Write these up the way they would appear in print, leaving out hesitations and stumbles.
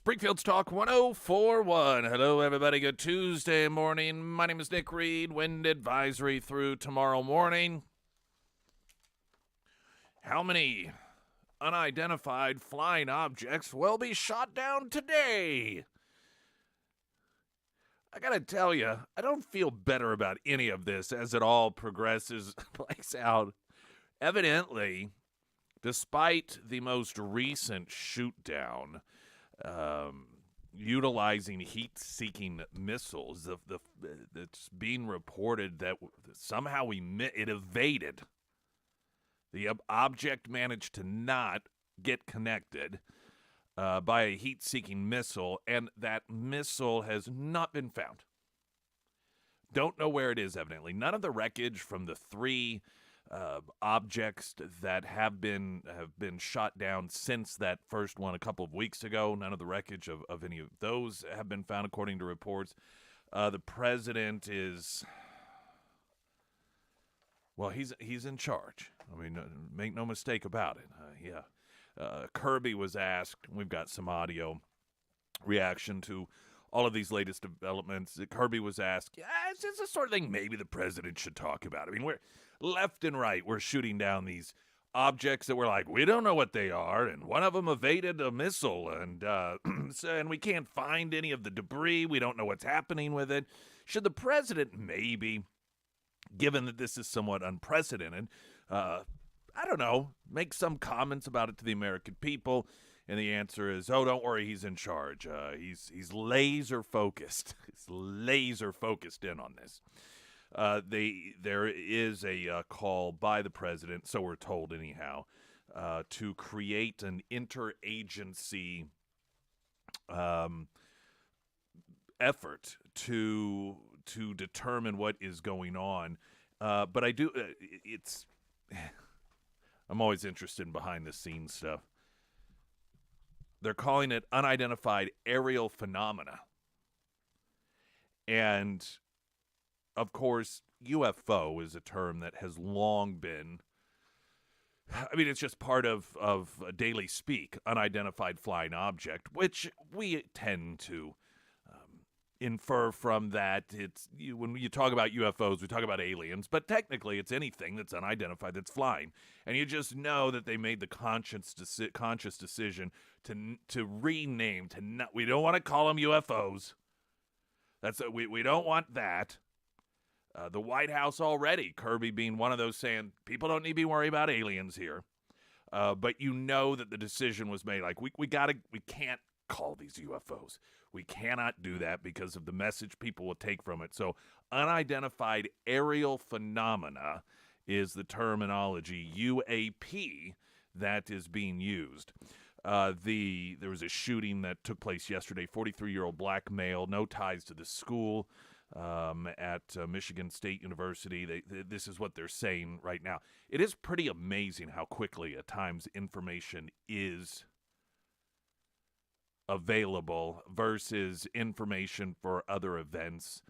Springfield's Talk 1041. Hello, everybody. Good Tuesday morning. My name is Nick Reed. Wind advisory through tomorrow morning. How many unidentified flying objects will be shot down today? I gotta tell you, I don't feel better about any of this as it all plays out. Evidently, despite the most recent shoot-down, utilizing heat-seeking missiles, it's being reported that somehow it evaded. The object managed to not get connected by a heat-seeking missile, and that missile has not been found. Don't know where it is, evidently. None of the wreckage from the three objects that have been shot down since that first one a couple of weeks ago. None of the wreckage of any of those have been found, according to reports. The president is, well, he's in charge. I mean, make no mistake about it. Kirby was asked. We've got some audio reaction to all of these latest developments. Kirby was asked, it's just the sort of thing maybe the president should talk about. I mean, we're left and right, we're shooting down these objects that we're like, we don't know what they are, and one of them evaded a missile, and and we can't find any of the debris. We don't know what's happening with it. Should the president maybe, given that this is somewhat unprecedented, I don't know, make some comments about it to the American people? And the answer is, oh, don't worry, he's in charge. He's laser focused. He's laser focused in on this. There is a call by the president, so we're told anyhow, to create an interagency effort to determine what is going on. But I do, I'm always interested in behind the scenes stuff. They're calling it unidentified aerial phenomena. And, of course, UFO is a term that has long been, I mean, it's just part of daily speak, unidentified flying object, which we tend to infer from that. When you talk about UFOs, we talk about aliens, but technically it's anything that's unidentified that's flying. And you just know that they made the conscious decision to rename, we don't want to call them UFOs. We don't want that. The White House already, Kirby being one of those, saying people don't need to be worried about aliens here. But you know that the decision was made. Like, we can't call these UFOs. We cannot do that because of the message people will take from it. So unidentified aerial phenomena is the terminology, UAP, that is being used. There was a shooting that took place yesterday, 43-year-old black male, no ties to the school at Michigan State University. This is what they're saying right now. It is pretty amazing how quickly at times information is available versus information for other events,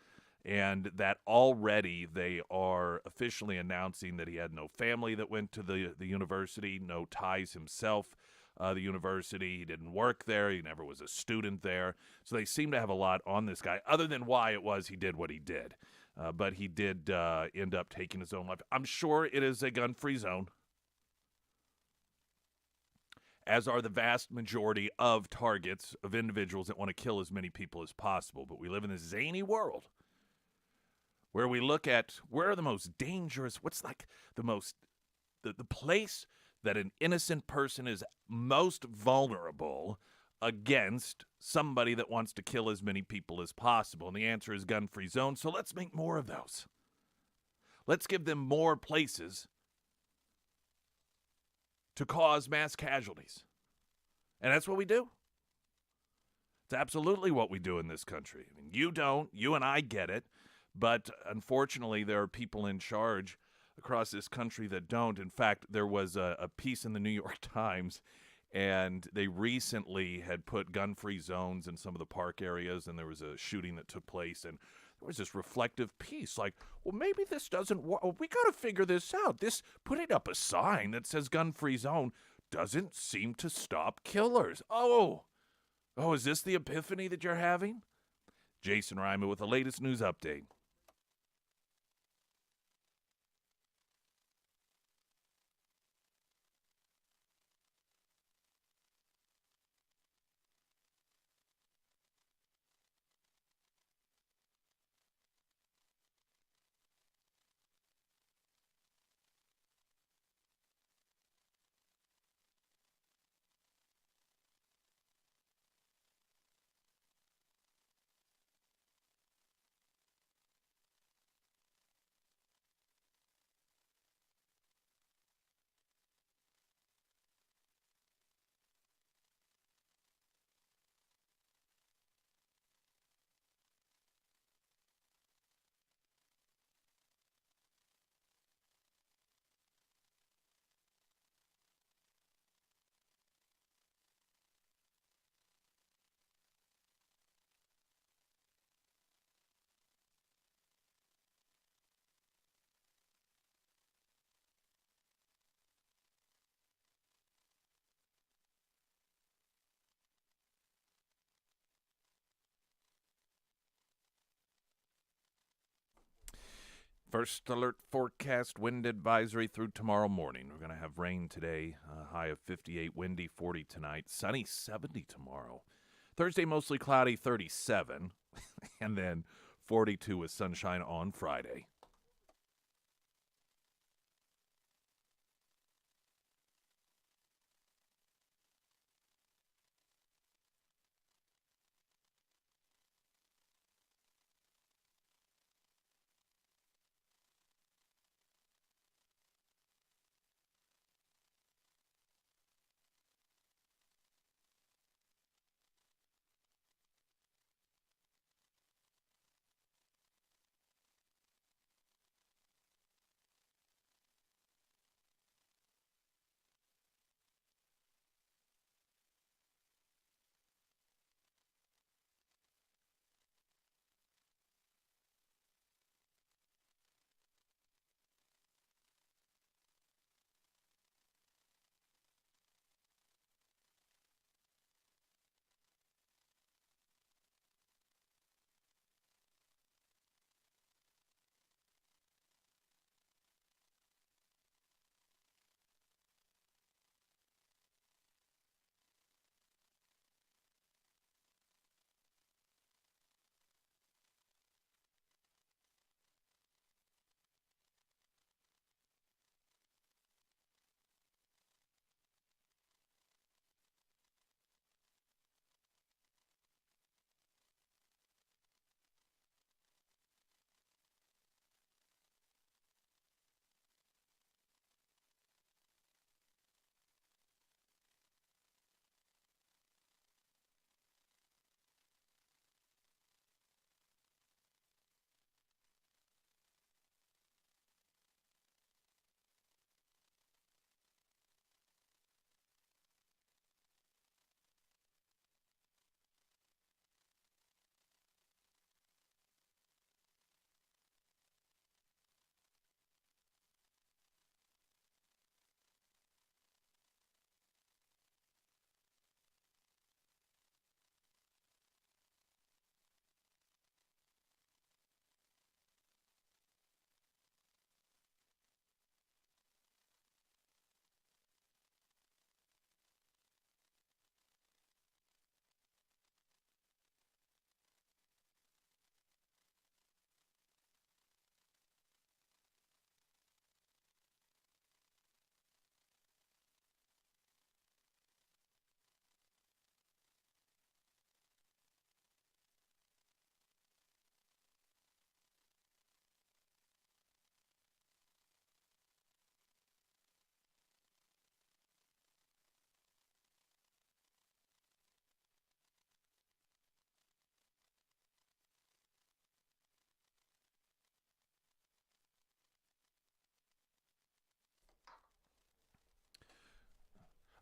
and that already they are officially announcing that he had no family that went to the university, no ties himself. The university, he didn't work there, he never was a student there, so they seem to have a lot on this guy, other than why it was he did what he did. But he did end up taking his own life. I'm sure it is a gun-free zone, as are the vast majority of targets of individuals that want to kill as many people as possible. But we live in this zany world where we look at where are the most dangerous, what's like the place that an innocent person is most vulnerable against somebody that wants to kill as many people as possible. And the answer is gun-free zone. So let's make more of those. Let's give them more places to cause mass casualties. And that's what we do. It's absolutely what we do in this country. I mean, you don't. You and I get it. But unfortunately, there are people in charge across this country that don't. In fact, there was a piece in the New York Times, and they recently had put gun-free zones in some of the park areas, and there was a shooting that took place, and there was this reflective piece, like, well, maybe this doesn't work. We got to figure this out. This putting up a sign that says gun-free zone doesn't seem to stop killers. Oh, Oh, is this the epiphany that you're having? Jason Ryman with the latest news update. First alert forecast wind advisory through tomorrow morning. We're going to have rain today, high of 58, windy 40 tonight, sunny 70 tomorrow. Thursday, mostly cloudy 37, and then 42 with sunshine on Friday.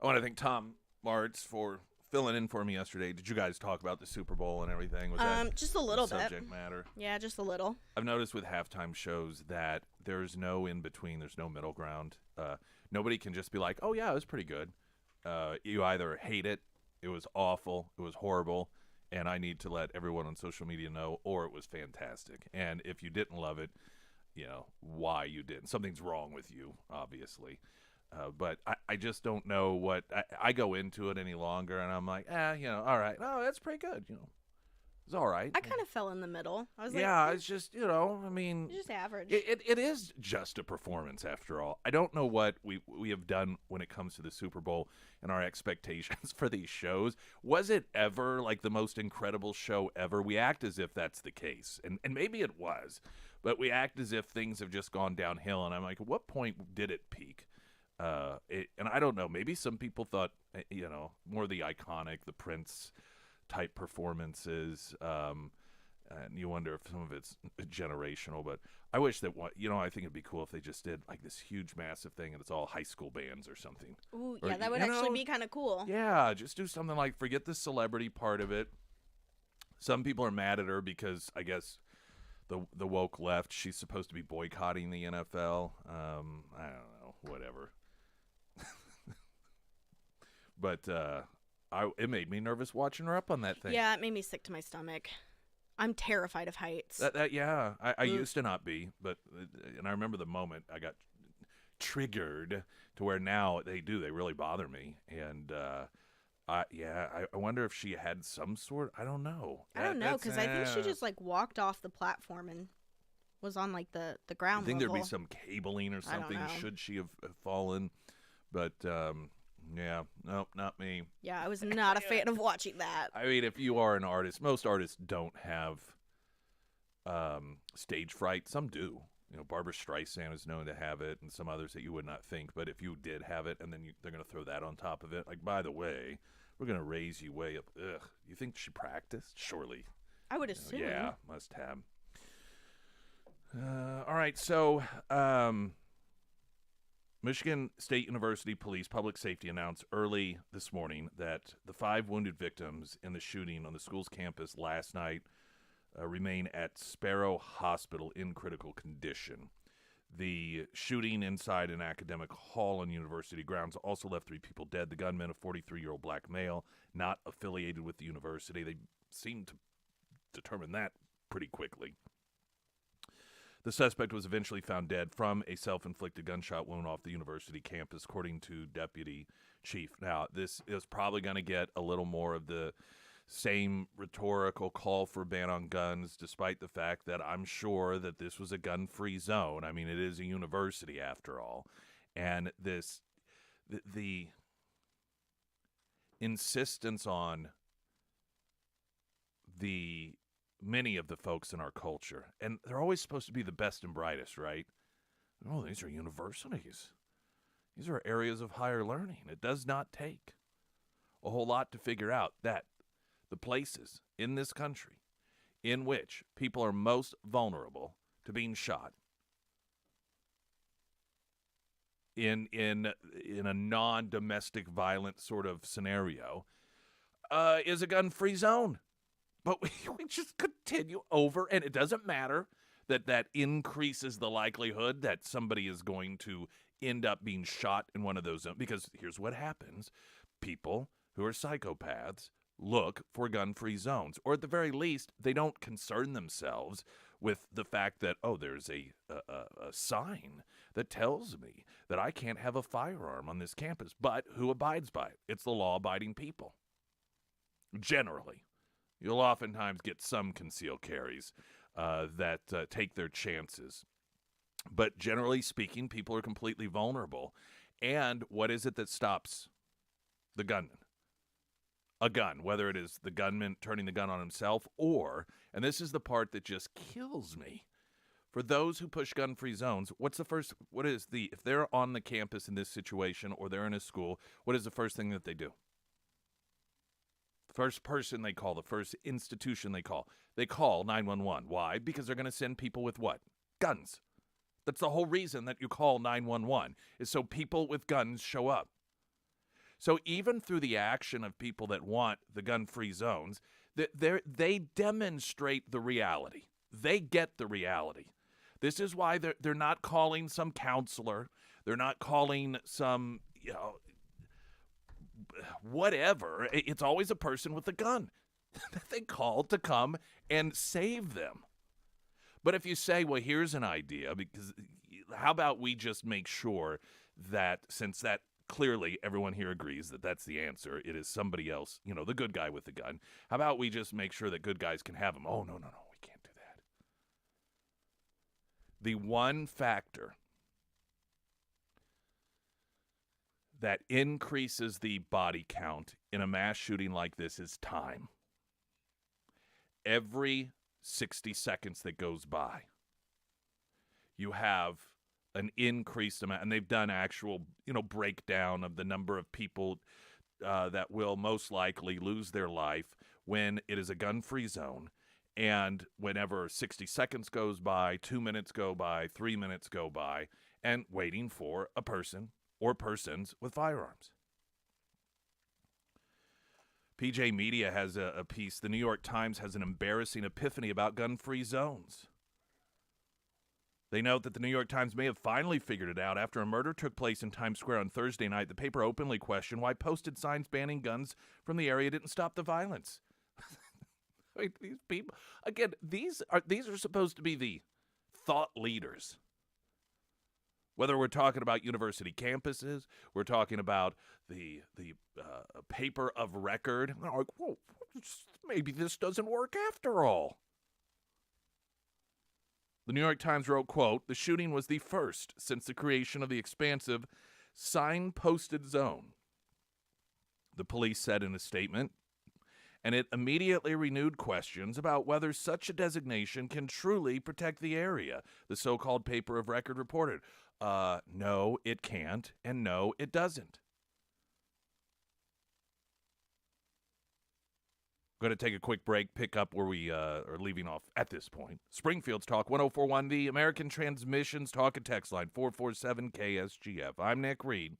I want to thank Tom Martz for filling in for me yesterday. Did you guys talk about the Super Bowl and everything? Was that Just a little bit. subject matter? Yeah, just a little. I've noticed with halftime shows that there's no in between. There's no middle ground. Nobody can just be like, "Oh yeah, it was pretty good." You either hate it It was awful. It was horrible. And I need to let everyone on social media know, or it was fantastic. And if you didn't love it, why you didn't. Something's wrong with you, obviously. But I just don't know what I go into it any longer, and I'm like, all right. Oh, that's pretty good. It's all right. I kind of fell in the middle. I was it's just, I mean, just average. It is just a performance after all. I don't know what we have done when it comes to the Super Bowl and our expectations for these shows. Was it ever like the most incredible show ever? We act as if that's the case, and maybe it was, but we act as if things have just gone downhill. And I'm like, at what point did it peak? And I don't know. Maybe some people thought, more the iconic, the Prince type performances, and you wonder if some of it's generational. But I wish that I think it'd be cool if they just did like this huge, massive thing, and it's all high school bands or something. Ooh, yeah, that would actually be kind of cool. Yeah, just do something like forget the celebrity part of it. Some people are mad at her because I guess the woke left. She's supposed to be boycotting the NFL. I don't know, whatever. But it made me nervous watching her up on that thing. Yeah, it made me sick to my stomach. I'm terrified of heights. I used to not be, and I remember the moment I got triggered to where now they really bother me. And I wonder if she had some sort. I don't know. I don't know, because I think she just like walked off the platform and was on like the ground I think level. There'd be some cabling or something should she have fallen. But yeah, nope, not me. Yeah, I was not a fan of watching that. I mean, if you are an artist, most artists don't have stage fright. Some do. Barbra Streisand is known to have it, and some others that you would not think. But if you did have it, and then they're going to throw that on top of it, like, by the way, we're going to raise you way up. Ugh, you think she practiced? Surely. I would assume. Yeah, must have. All right, so Michigan State University Police Public Safety announced early this morning that the 5 wounded victims in the shooting on the school's campus last night remain at Sparrow Hospital in critical condition. The shooting inside an academic hall on university grounds also left 3 people dead. The gunman, a 43-year-old black male, not affiliated with the university. They seemed to determine that pretty quickly. The suspect was eventually found dead from a self-inflicted gunshot wound off the university campus, according to Deputy Chief. Now, this is probably going to get a little more of the same rhetorical call for a ban on guns, despite the fact that I'm sure that this was a gun-free zone. I mean, it is a university after all. And the insistence on many of the folks in our culture, and they're always supposed to be the best and brightest, right? Oh, these are universities. These are areas of higher learning. It does not take a whole lot to figure out that the places in this country in which people are most vulnerable to being shot in a non-domestic violent sort of scenario is a gun-free zone. But we just continue over, and it doesn't matter that increases the likelihood that somebody is going to end up being shot in one of those zones. Because here's what happens. People who are psychopaths look for gun-free zones. Or at the very least, they don't concern themselves with the fact that, there's a sign that tells me that I can't have a firearm on this campus. But who abides by it? It's the law-abiding people. Generally. You'll oftentimes get some concealed carries that take their chances. But generally speaking, people are completely vulnerable. And what is it that stops the gunman? A gun, whether it is the gunman turning the gun on himself or, and this is the part that just kills me, for those who push gun-free zones, if they're on the campus in this situation or they're in a school, what is the first thing that they do? First person they call, the first institution they call 911. Why? Because they're going to send people with what? Guns. That's the whole reason that you call 911, is so people with guns show up. So even through the action of people that want the gun-free zones, they demonstrate the reality. They get the reality. This is why they're not calling some counselor. They're not calling some, whatever, it's always a person with a gun that they call to come and save them. But if you say, well, here's an idea, because how about we just make sure that, since that clearly everyone here agrees that that's the answer, it is somebody else, the good guy with the gun. How about we just make sure that good guys can have them? Oh, no, we can't do that. The one factor that increases the body count in a mass shooting like this is time. Every 60 seconds that goes by, you have an increased amount, and they've done actual, breakdown of the number of people that will most likely lose their life when it is a gun-free zone. And whenever 60 seconds goes by, 2 minutes go by, 3 minutes go by, and waiting for a person or persons with firearms. PJ Media has a piece. The New York Times has an embarrassing epiphany about gun-free zones. They note that the New York Times may have finally figured it out after a murder took place in Times Square on Thursday night. The paper openly questioned why posted signs banning guns from the area didn't stop the violence. I mean, these people, again, these are supposed to be the thought leaders. Whether we're talking about university campuses, we're talking about the paper of record. They're like, whoa, maybe this doesn't work after all. The New York Times wrote, quote, "The shooting was the first since the creation of the expansive sign-posted zone," the police said in a statement, and it immediately renewed questions about whether such a designation can truly protect the area, the so-called paper of record reported. No, it can't, and no, it doesn't. Going to take a quick break, pick up where we are leaving off at this point. Springfield's Talk 1041, the American Transmissions Talk and Text Line 447-KSGF. I'm Nick Reed.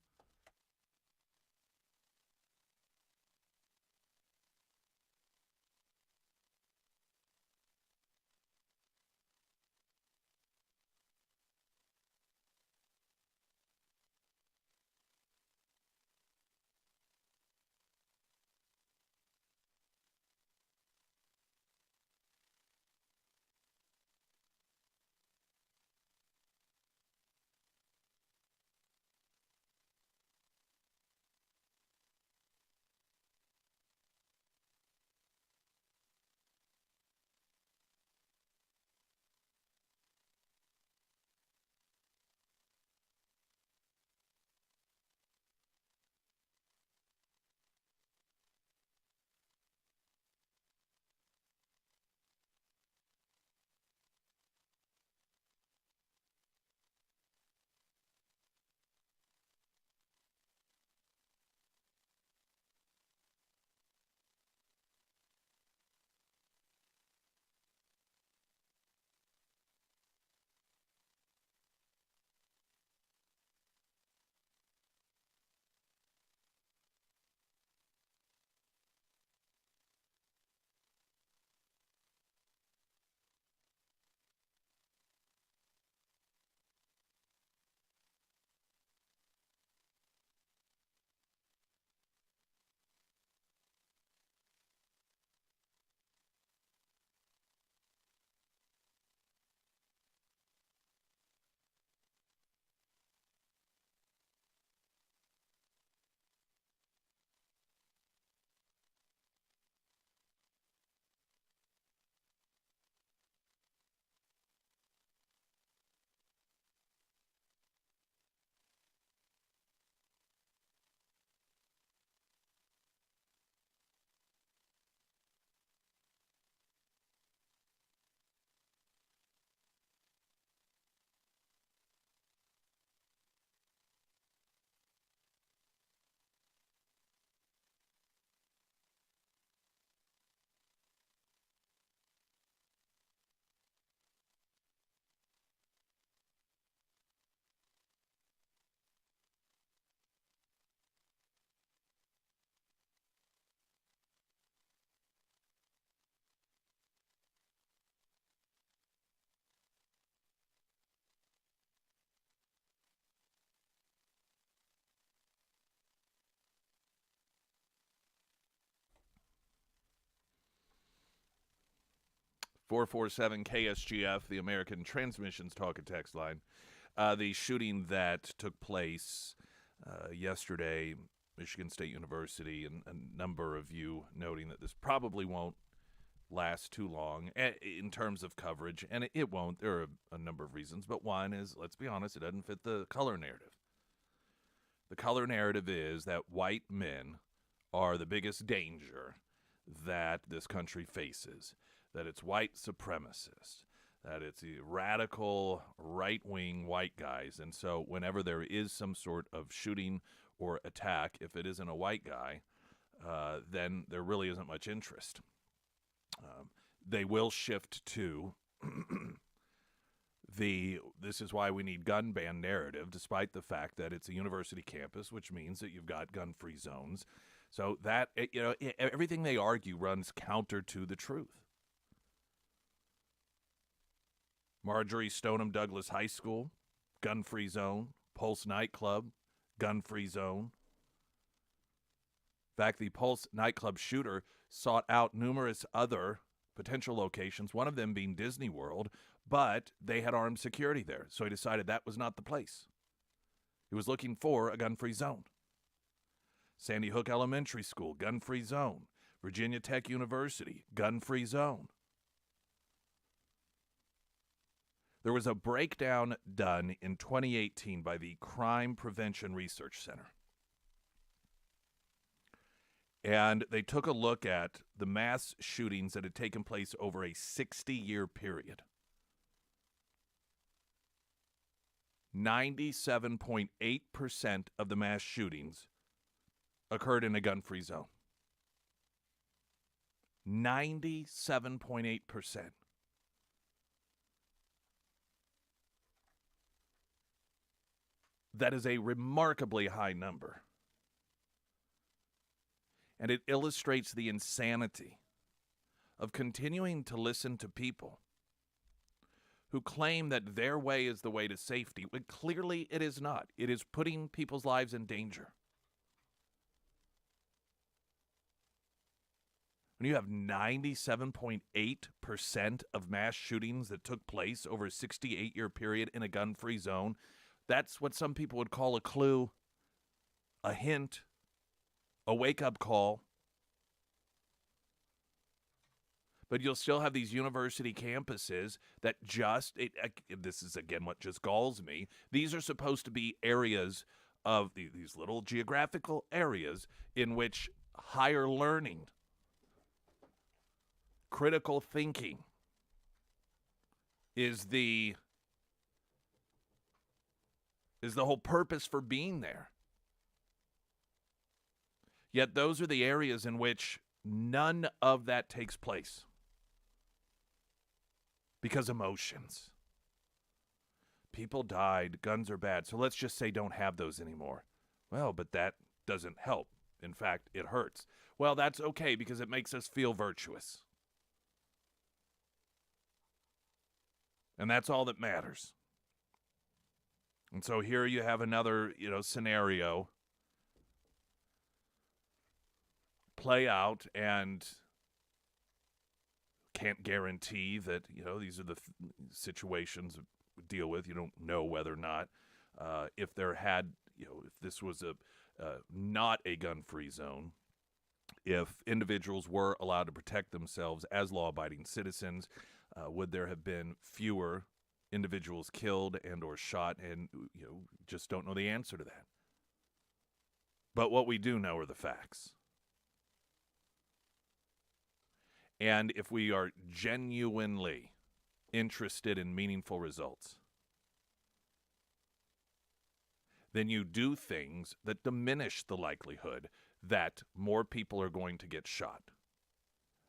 447 KSGF, the American Transmissions Talk and Text line. The shooting that took place yesterday, Michigan State University, and a number of you noting that this probably won't last too long in terms of coverage, and it won't. There are a number of reasons, but one is, let's be honest, it doesn't fit the color narrative. The color narrative is that white men are the biggest danger that this country faces, that it's white supremacists, that it's the radical right-wing white guys. And so whenever there is some sort of shooting or attack, if it isn't a white guy, then there really isn't much interest. They will shift to this is why we need gun ban narrative, despite the fact that it's a university campus, which means that you've got gun-free zones. So that, everything they argue runs counter to the truth. Marjorie Stoneham Douglas High School, gun-free zone. Pulse nightclub, gun-free zone. In fact, the Pulse nightclub shooter sought out numerous other potential locations, one of them being Disney World, but they had armed security there, so he decided that was not the place. He was looking for a gun-free zone. Sandy Hook Elementary School, gun-free zone. Virginia Tech University, gun-free zone. There was a breakdown done in 2018 by the Crime Prevention Research Center. And they took a look at the mass shootings that had taken place over a 60-year period. 97.8% of the mass shootings occurred in a gun-free zone. 97.8%. That is a remarkably high number. And it illustrates the insanity of continuing to listen to people who claim that their way is the way to safety, when clearly it is not. It is putting people's lives in danger. When you have 97.8% of mass shootings that took place over a 68-year period in a gun-free zone, that's what some people would call a clue, a hint, a wake-up call. But you'll still have these university campuses that this is, again, what just galls me. These are supposed to be areas of these little geographical areas in which higher learning, critical thinking is the whole purpose for being there. Yet those are the areas in which none of that takes place. Because emotions. People died, guns are bad, so let's just say don't have those anymore. Well, but that doesn't help. In fact, it hurts. Well, that's okay because it makes us feel virtuous. And that's all that matters. And so here you have another, scenario play out, and can't guarantee that, these are the situations we deal with. You don't know whether or not, if this was not a gun-free zone, if individuals were allowed to protect themselves as law-abiding citizens, would there have been fewer individuals killed and or shot? And, just don't know the answer to that. But what we do know are the facts. And if we are genuinely interested in meaningful results, then you do things that diminish the likelihood that more people are going to get shot.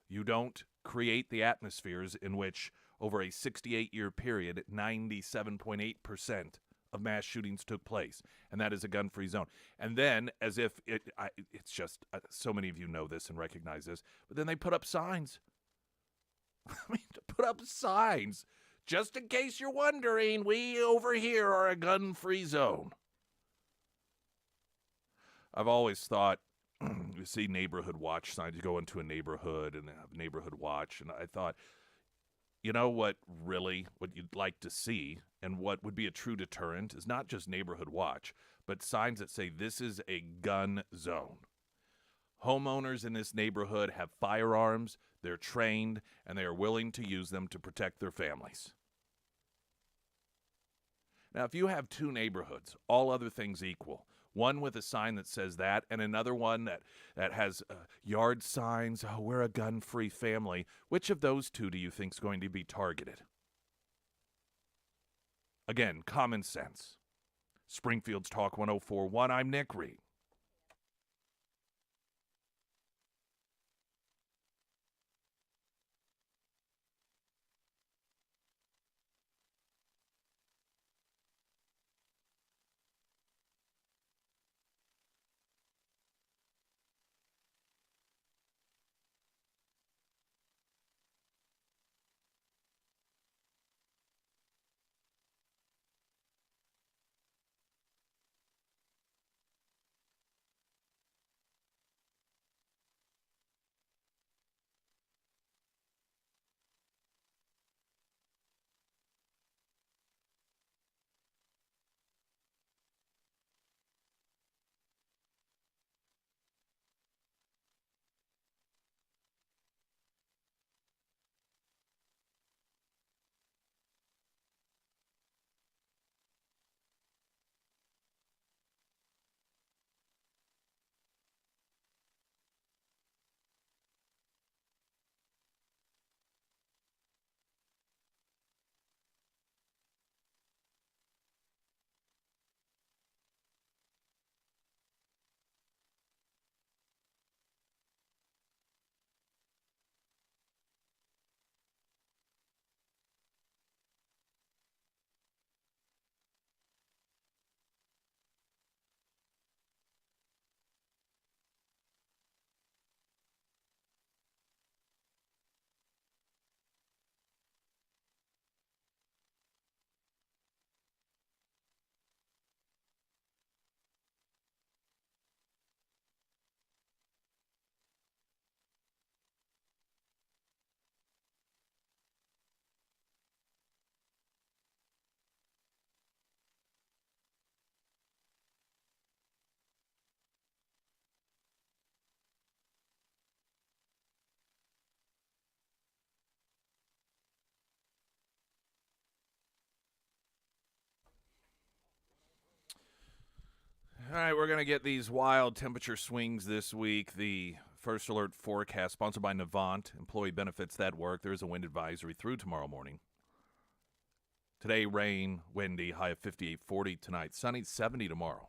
You don't create the atmospheres in which, over a 68-year period, 97.8% of mass shootings took place, and that is a gun-free zone. And then, as if it's just, so many of you know this and recognize this, but then they put up signs. To put up signs, just in case you're wondering, we over here are a gun-free zone. I've always thought, you see neighborhood watch signs, you go into a neighborhood and they have neighborhood watch, and I thought, you know what you'd like to see and what would be a true deterrent is not just neighborhood watch, but signs that say this is a gun zone. Homeowners in this neighborhood have firearms, they're trained, and they are willing to use them to protect their families. Now, if you have two neighborhoods, all other things equal, one with a sign that says that and another one that has yard signs, oh, we're a gun-free family, which of those two do you think is going to be targeted? Again, common sense. Springfield's Talk 104.1, I'm Nick Reed. All right, we're going to get these wild temperature swings this week. The first alert forecast sponsored by Navant, employee benefits that work. There is a wind advisory through tomorrow morning. Today, rain, windy, high of 58, 40 tonight. Sunny, 70 tomorrow.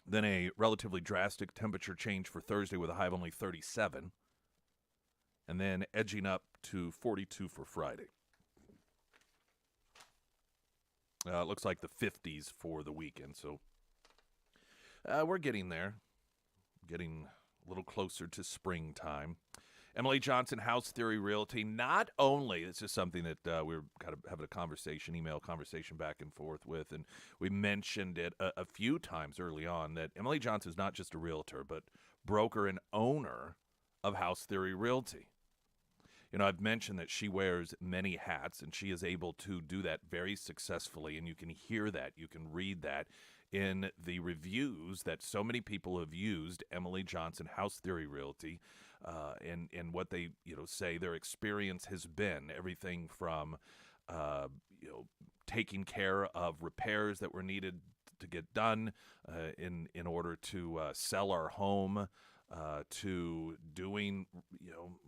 Then a relatively drastic temperature change for Thursday with a high of only 37. And then edging up to 42 for Friday. It looks like the 50s for the weekend, so we're getting there, getting a little closer to springtime. Emily Johnson, House Theory Realty, not only, this is something that we're kind of having a email conversation back and forth with, and we mentioned it a few times early on, that Emily Johnson is not just a realtor, but broker and owner of House Theory Realty. You know, I've mentioned that she wears many hats, and she is able to do that very successfully, and you can hear that, you can read that in the reviews that so many people have used Emily Johnson, House Theory Realty, and what they, say their experience has been, everything from, taking care of repairs that were needed to get done in order to sell our home, to doing,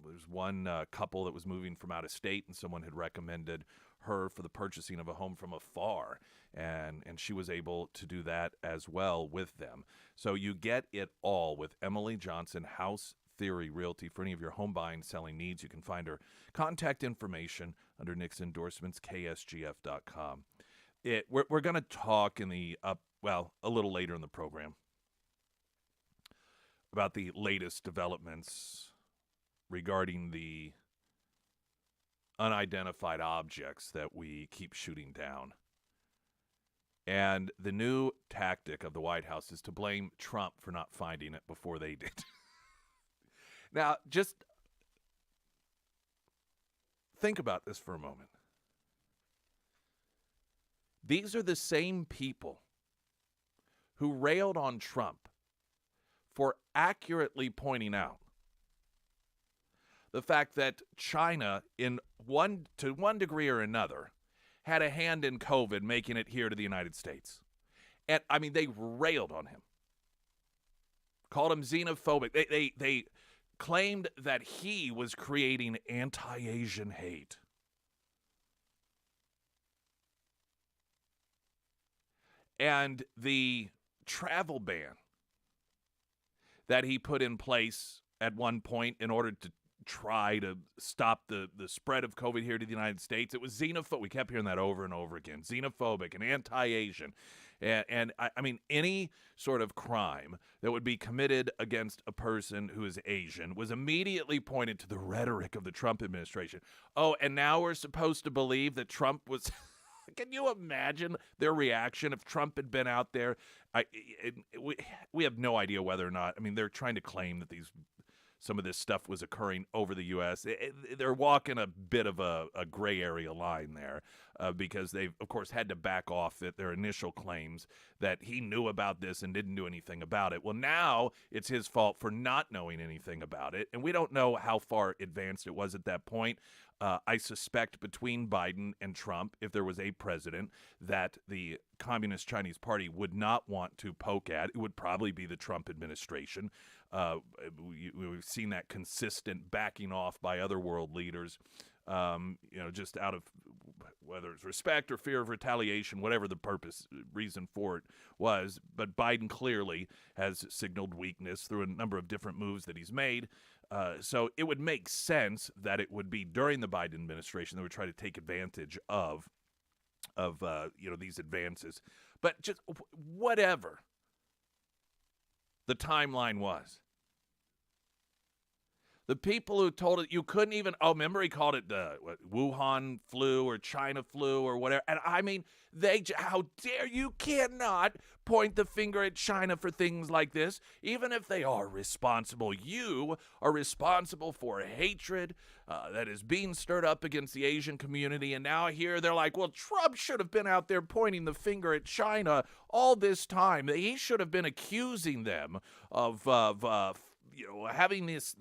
there's one couple that was moving from out of state, and someone had recommended her for the purchasing of a home from afar, and she was able to do that as well with them. So you get it all with Emily Johnson, House Theory Realty. For any of your home buying, selling needs, you can find her contact information under Nick's endorsements, ksgf.com. We're going to talk in a little later in the program about the latest developments regarding the unidentified objects that we keep shooting down. And the new tactic of the White House is to blame Trump for not finding it before they did. Now, just Think about this for a moment. These are the same people who railed on Trump for accurately pointing out the fact that China, to one degree or another, had a hand in COVID, making it here to the United States. And, I mean, they railed on him, called him xenophobic. They claimed that he was creating anti-Asian hate. And the travel ban that he put in place at one point in order to try to stop the spread of COVID here to the United States, it was xenophobic. We kept hearing that over and over again. Xenophobic and anti-Asian. And I mean, any sort of crime that would be committed against a person who is Asian was immediately pointed to the rhetoric of the Trump administration. Oh, and now we're supposed to believe that Trump was... Can you imagine their reaction if Trump had been out there? We have no idea whether or not. I mean, they're trying to claim that some of this stuff was occurring over the U.S. They're walking a bit of a gray area line there because they've, of course, had to back off at their initial claims that he knew about this and didn't do anything about it. Well, now it's his fault for not knowing anything about it, and we don't know how far advanced it was at that point. I suspect between Biden and Trump, if there was a president that the Communist Chinese Party would not want to poke at, it would probably be the Trump administration. We've seen that consistent backing off by other world leaders, just out of whether it's respect or fear of retaliation, whatever the reason for it was. But Biden clearly has signaled weakness through a number of different moves that he's made. So it would make sense that it would be during the Biden administration that would try to take advantage of these advances. But just whatever the timeline was, the people who told it, you couldn't even, remember he called it the Wuhan flu or China flu or whatever. And I mean, how dare you cannot point the finger at China for things like this, even if they are responsible. You are responsible for hatred that is being stirred up against the Asian community. And now here they're like, well, Trump should have been out there pointing the finger at China all this time. He should have been accusing them of having this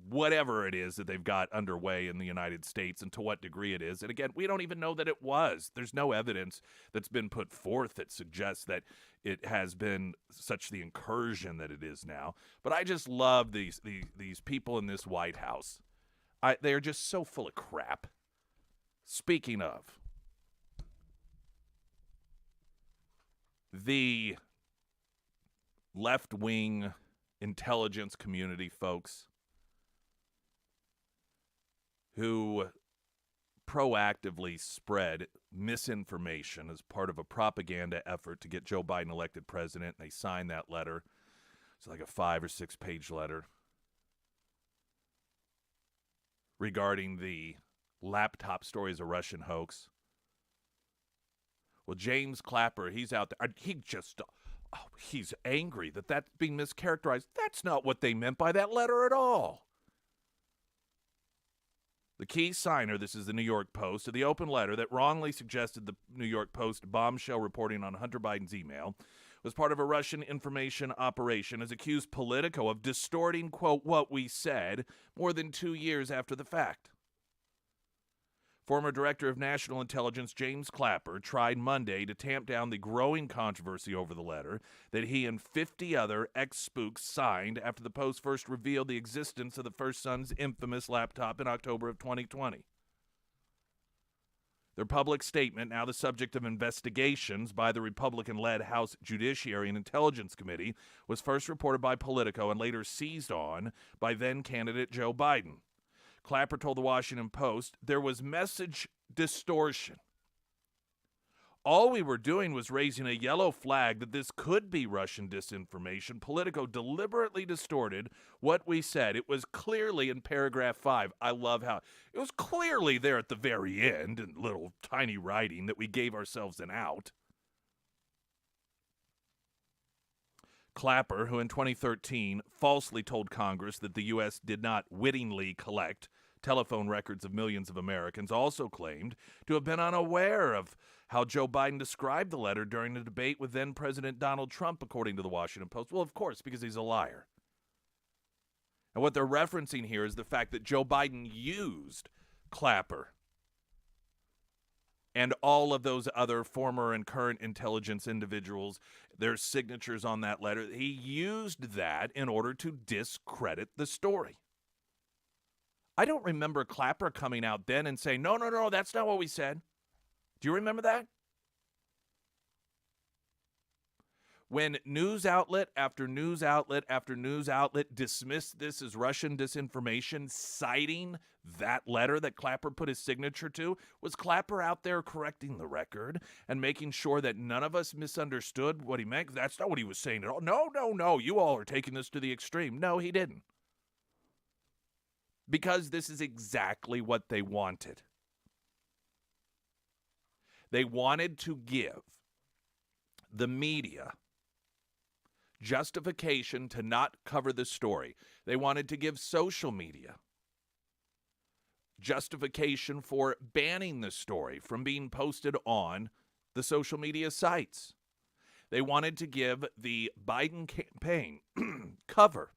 whatever it is that they've got underway in the United States and to what degree it is. And again, we don't even know that it was. There's no evidence that's been put forth that suggests that it has been such the incursion that it is now. But I just love these people in this White House. They are just so full of crap. Speaking of, the left-wing intelligence community folks who proactively spread misinformation as part of a propaganda effort to get Joe Biden elected president. They signed that letter. It's like a 5 or 6 page letter regarding the laptop story as a Russian hoax. Well, James Clapper, he's out there. He's angry that that's being mischaracterized. That's not what they meant by that letter at all. The key signer, this is the New York Post, of the open letter that wrongly suggested the New York Post bombshell reporting on Hunter Biden's email was part of a Russian information operation, has accused Politico of distorting, quote, what we said more than 2 years after the fact. Former Director of National Intelligence James Clapper tried Monday to tamp down the growing controversy over the letter that he and 50 other ex-spooks signed after the Post first revealed the existence of the First Son's infamous laptop in October of 2020. Their public statement, now the subject of investigations by the Republican-led House Judiciary and Intelligence Committee, was first reported by Politico and later seized on by then-candidate Joe Biden. Clapper told the Washington Post, there was message distortion. All we were doing was raising a yellow flag that this could be Russian disinformation. Politico deliberately distorted what we said. It was clearly in paragraph 5. I love how it was clearly there at the very end in little tiny writing that we gave ourselves an out. Clapper, who in 2013 falsely told Congress that the U.S. did not wittingly collect Telephone records of millions of Americans also claimed to have been unaware of how Joe Biden described the letter during the debate with then-President Donald Trump, according to the Washington Post. Well, of course, because he's a liar. And what they're referencing here is the fact that Joe Biden used Clapper and all of those other former and current intelligence individuals, their signatures on that letter. He used that in order to discredit the story. I don't remember Clapper coming out then and saying, no, that's not what we said. Do you remember that? When news outlet after news outlet after news outlet dismissed this as Russian disinformation, citing that letter that Clapper put his signature to, was Clapper out there correcting the record and making sure that none of us misunderstood what he meant? That's not what he was saying at all. No, you all are taking this to the extreme. No, he didn't. Because this is exactly what they wanted. They wanted to give the media justification to not cover the story. They wanted to give social media justification for banning the story from being posted on the social media sites. They wanted to give the Biden campaign cover,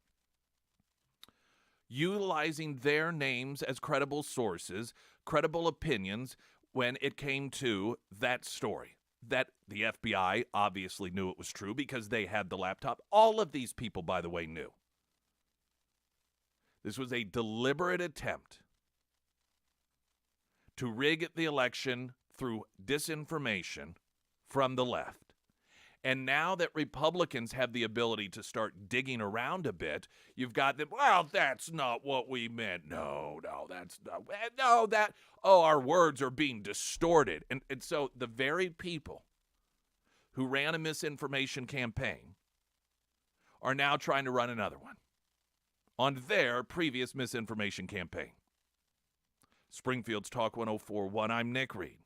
utilizing their names as credible sources, credible opinions when it came to that story. That the FBI obviously knew it was true because they had the laptop. All of these people, by the way, knew. This was a deliberate attempt to rig the election through disinformation from the left. And now that Republicans have the ability to start digging around a bit, you've got them, well, that's not what we meant. No, that's not. No, that, our words are being distorted. And so the very people who ran a misinformation campaign are now trying to run another one on their previous misinformation campaign. Springfield's Talk 104.1, I'm Nick Reed.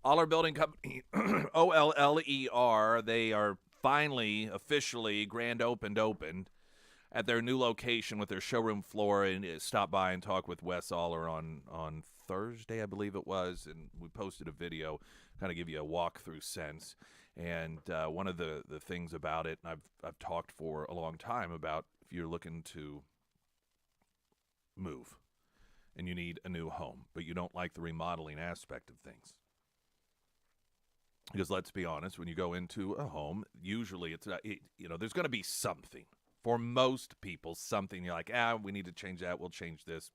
Aller Building Company, OLLER, they are finally, officially grand opened at their new location with their showroom floor, and stop by and talk with Wes Aller on Thursday, I believe it was, and we posted a video, kind of give you a walkthrough sense. And one of the things about it, and I've talked for a long time about if you're looking to move and you need a new home, but you don't like the remodeling aspect of things. Because let's be honest, when you go into a home, usually there's going to be something. For most people, something you're like, we need to change that, we'll change this.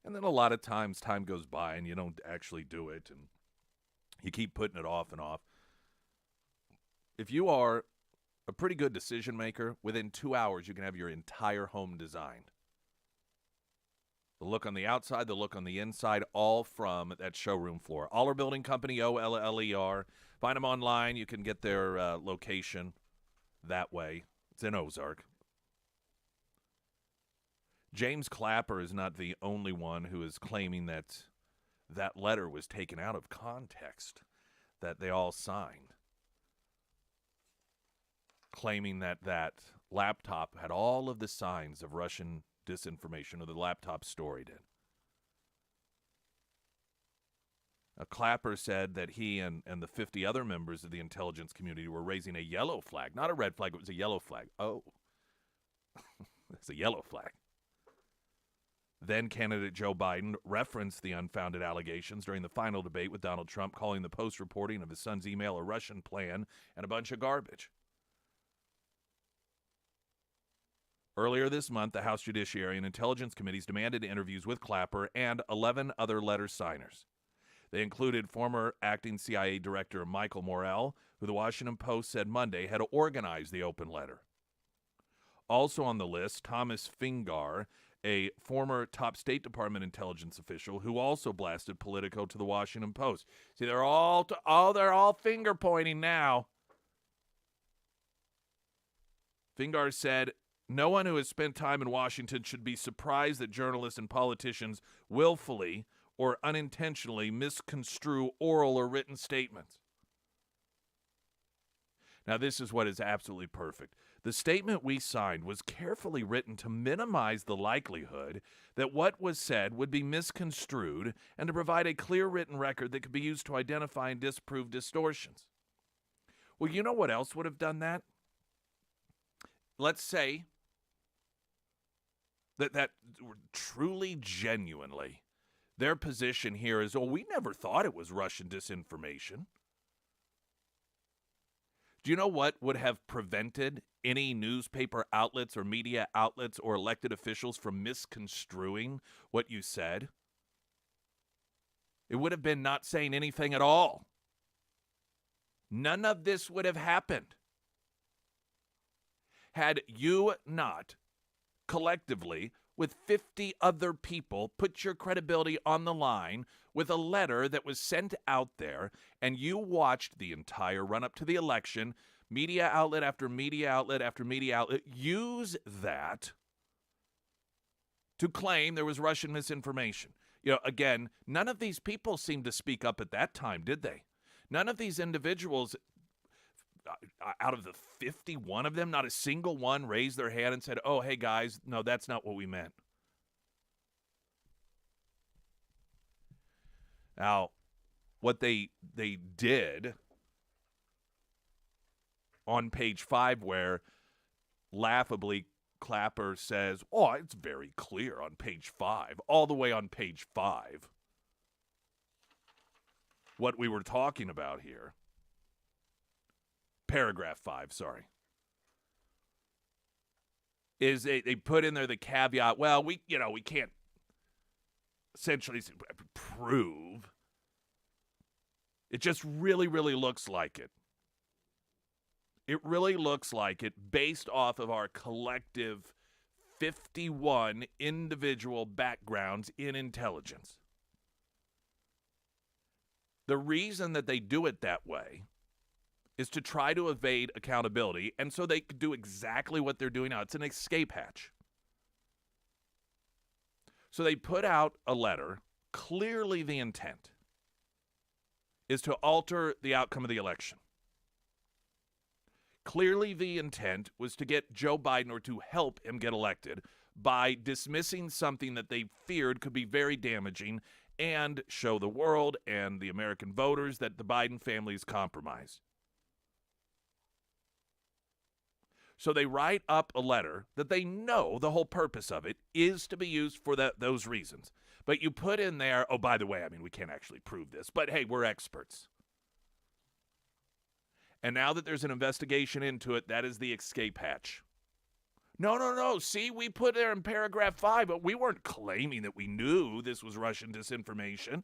And then a lot of times, time goes by and you don't actually do it, and you keep putting it off and off. If you are a pretty good decision maker, within 2 hours, you can have your entire home designed. The look on the outside, the look on the inside, all from that showroom floor. Aller Building Company, OLLER. Find them online. You can get their location that way. It's in Ozark. James Clapper is not the only one who is claiming that that letter was taken out of context, that they all signed, claiming that that laptop had all of the signs of Russian disinformation, or the laptop story did. Clapper said that he and the 50 other members of the intelligence community were raising a yellow flag, not a red flag, it was a yellow flag. Oh, it's a yellow flag. Then candidate Joe Biden referenced the unfounded allegations during the final debate with Donald Trump, calling the Post reporting of his son's email a Russian plan and a bunch of garbage. Earlier this month, the House Judiciary and Intelligence Committees demanded interviews with Clapper and 11 other letter signers. They included former acting CIA Director Michael Morell, who the Washington Post said Monday had organized the open letter. Also on the list, Thomas Fingar, a former top State Department intelligence official who also blasted Politico to the Washington Post. See, they're all finger pointing now. Fingar said, "No one who has spent time in Washington should be surprised that journalists and politicians willfully or unintentionally misconstrue oral or written statements." Now, this is what is absolutely perfect. The statement we signed was carefully written to minimize the likelihood that what was said would be misconstrued and to provide a clear written record that could be used to identify and disprove distortions. Well, you know what else would have done that? Let's say that truly, genuinely, their position here is, oh, we never thought it was Russian disinformation. Do you know what would have prevented any newspaper outlets or media outlets or elected officials from misconstruing what you said? It would have been not saying anything at all. None of this would have happened had you not collectively, with 50 other people, put your credibility on the line with a letter that was sent out there, and you watched the entire run-up to the election, media outlet after media outlet after media outlet, use that to claim there was Russian misinformation. You know, again, none of these people seemed to speak up at that time, did they? None of these individuals, out of the 51 of them, not a single one raised their hand and said, oh, hey, guys, no, that's not what we meant. Now, what they did on page 5, where laughably Clapper says, oh, it's very clear on page 5, all the way on page 5, what we were talking about here. Paragraph 5, sorry. Is they put in there the caveat, well, we can't essentially prove. It just really, really looks like it. It really looks like it based off of our collective 51 individual backgrounds in intelligence. The reason that they do it that way is to try to evade accountability, and so they could do exactly what they're doing now. It's an escape hatch. So they put out a letter. Clearly the intent is to alter the outcome of the election. Clearly the intent was to get Joe Biden, or to help him get elected, by dismissing something that they feared could be very damaging and show the world and the American voters that the Biden family is compromised. So they write up a letter that they know the whole purpose of it is to be used for those reasons. But you put in there, oh, by the way, I mean, we can't actually prove this, but hey, we're experts. And now that there's an investigation into it, that is the escape hatch. No. See, we put there in paragraph 5, but we weren't claiming that we knew this was Russian disinformation.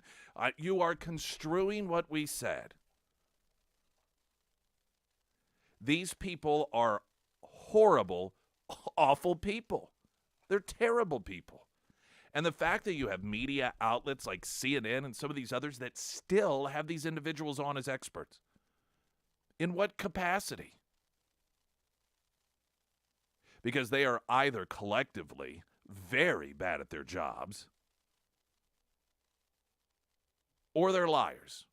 You are construing what we said. These people are horrible, awful people. They're terrible people. And the fact that you have media outlets like CNN and some of these others that still have these individuals on as experts. In what capacity? Because they are either collectively very bad at their jobs, or they're liars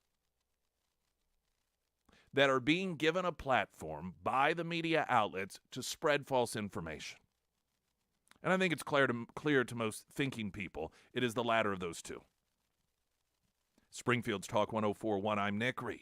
that are being given a platform by the media outlets to spread false information. And I think it's clear to most thinking people it is the latter of those two. Springfield's Talk 104.1, I'm Nick Reed.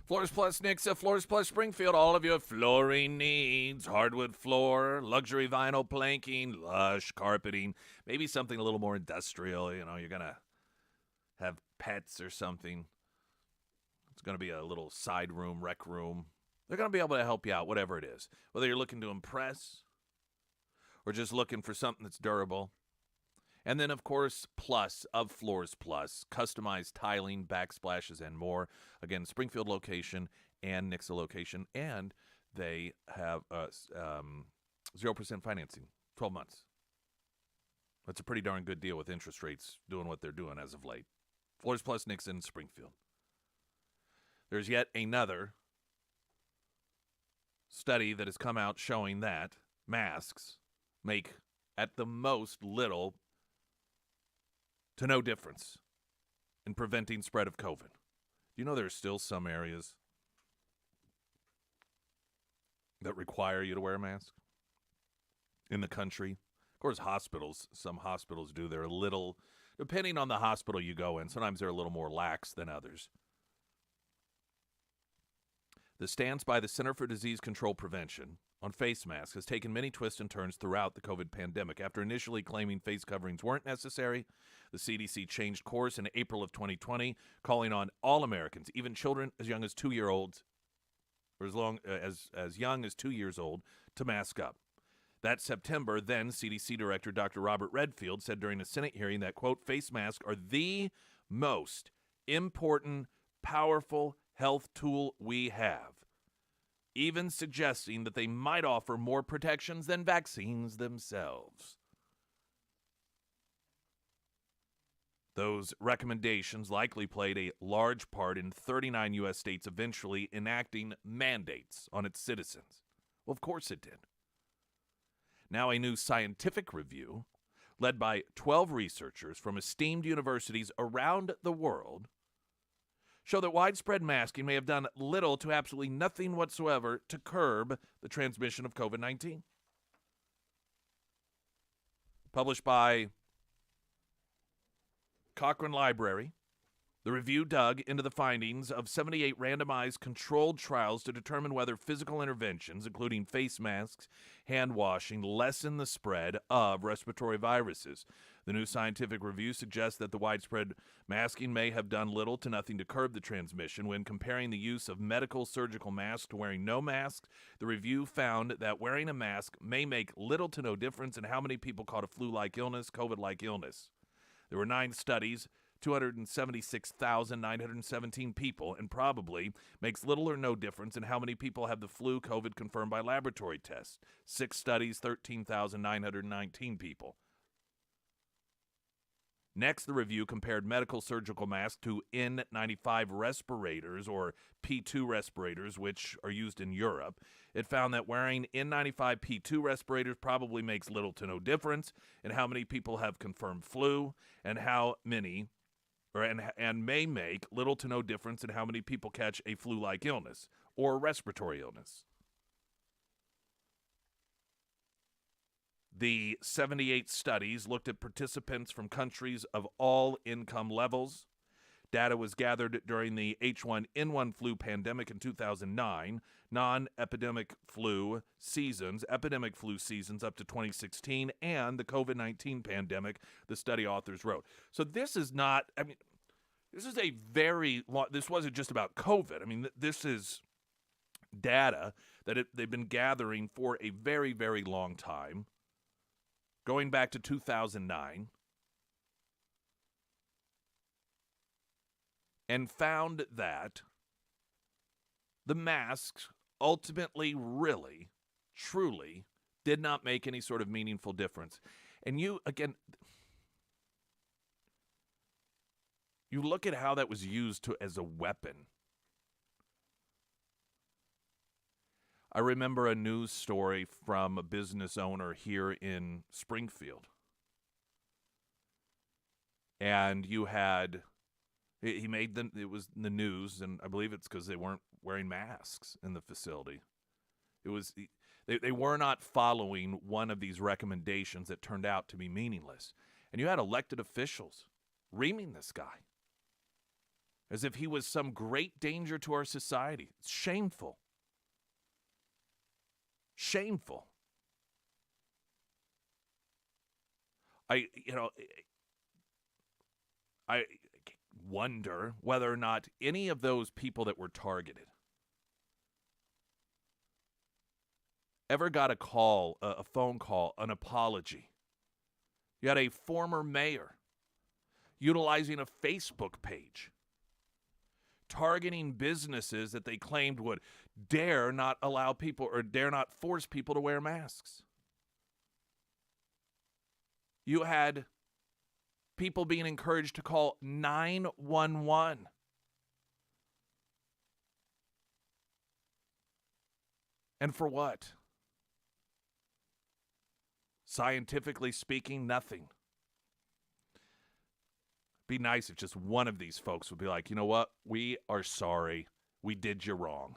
Floors Plus Nixa, Floors Plus Springfield, all of your flooring needs. Hardwood floor, luxury vinyl planking, lush carpeting, maybe something a little more industrial. You know, you're going to have pets or something. It's going to be a little side room, rec room. They're going to be able to help you out, whatever it is. Whether you're looking to impress or just looking for something that's durable. And then, of course, Plus of Floors Plus, customized tiling, backsplashes, and more. Again, Springfield location and Nixa location. And they have 0% financing, 12 months. That's a pretty darn good deal with interest rates doing what they're doing as of late. Floors Plus Nixa in Springfield. There's yet another study that has come out showing that masks make at the most little to no difference in preventing spread of COVID. Do you know there are still some areas that require you to wear a mask in the country? Of course, hospitals, some hospitals do. They're a little, depending on the hospital you go in, sometimes they're a little more lax than others. The stance by the Center for Disease Control Prevention on face masks has taken many twists and turns throughout the COVID pandemic. After initially claiming face coverings weren't necessary, the CDC changed course in April of 2020, calling on all Americans, even children as young as 2-year-olds, or as young as 2 years old, to mask up. That September, then CDC Director Dr. Robert Redfield said during a Senate hearing that, quote, face masks are the most important, powerful health tool we have, even suggesting that they might offer more protections than vaccines themselves. Those recommendations likely played a large part in 39 U.S. states eventually enacting mandates on its citizens. Well, of course it did. Now a new scientific review, led by 12 researchers from esteemed universities around the world, show that widespread masking may have done little to absolutely nothing whatsoever to curb the transmission of COVID-19. Published by Cochrane Library, the review dug into the findings of 78 randomized controlled trials to determine whether physical interventions, including face masks, hand washing, lessen the spread of respiratory viruses. The new scientific review suggests that the widespread masking may have done little to nothing to curb the transmission. When comparing the use of medical surgical masks to wearing no masks, the review found that wearing a mask may make little to no difference in how many people caught a flu-like illness, COVID-like illness. There were 9 studies, 276,917 people, and probably makes little or no difference in how many people have the flu COVID confirmed by laboratory tests. 6 studies, 13,919 people. Next, the review compared medical surgical masks to N95 respirators, or P2 respirators, which are used in Europe. It found that wearing N95 P2 respirators probably makes little to no difference in how many people have confirmed flu, and how many, and may make little to no difference in how many people catch a flu-like illness or respiratory illness. The 78 studies looked at participants from countries of all income levels. Data was gathered during the H1N1 flu pandemic in 2009, non-epidemic flu seasons, epidemic flu seasons up to 2016, and the COVID-19 pandemic, the study authors wrote. So this is not, this is a very long, this wasn't just about COVID. This is data that they've been gathering for a very, very long time, going back to 2009, and found that the masks ultimately, really, truly did not make any sort of meaningful difference. And you look at how that was used as a weapon. I remember a news story from a business owner here in Springfield. And you had, he made it was in the news, and I believe it's because they weren't wearing masks in the facility. It was, they were not following one of these recommendations that turned out to be meaningless. And you had elected officials reaming this guy as if he was some great danger to our society. It's shameful. Shameful. I wonder whether or not any of those people that were targeted ever got a call, a phone call, an apology. You had a former mayor utilizing a Facebook page, targeting businesses that they claimed would dare not allow people or dare not force people to wear masks. You had people being encouraged to call 911. And for what? Scientifically speaking, nothing. Be nice if just one of these folks would be like, you know what? We are sorry. We did you wrong.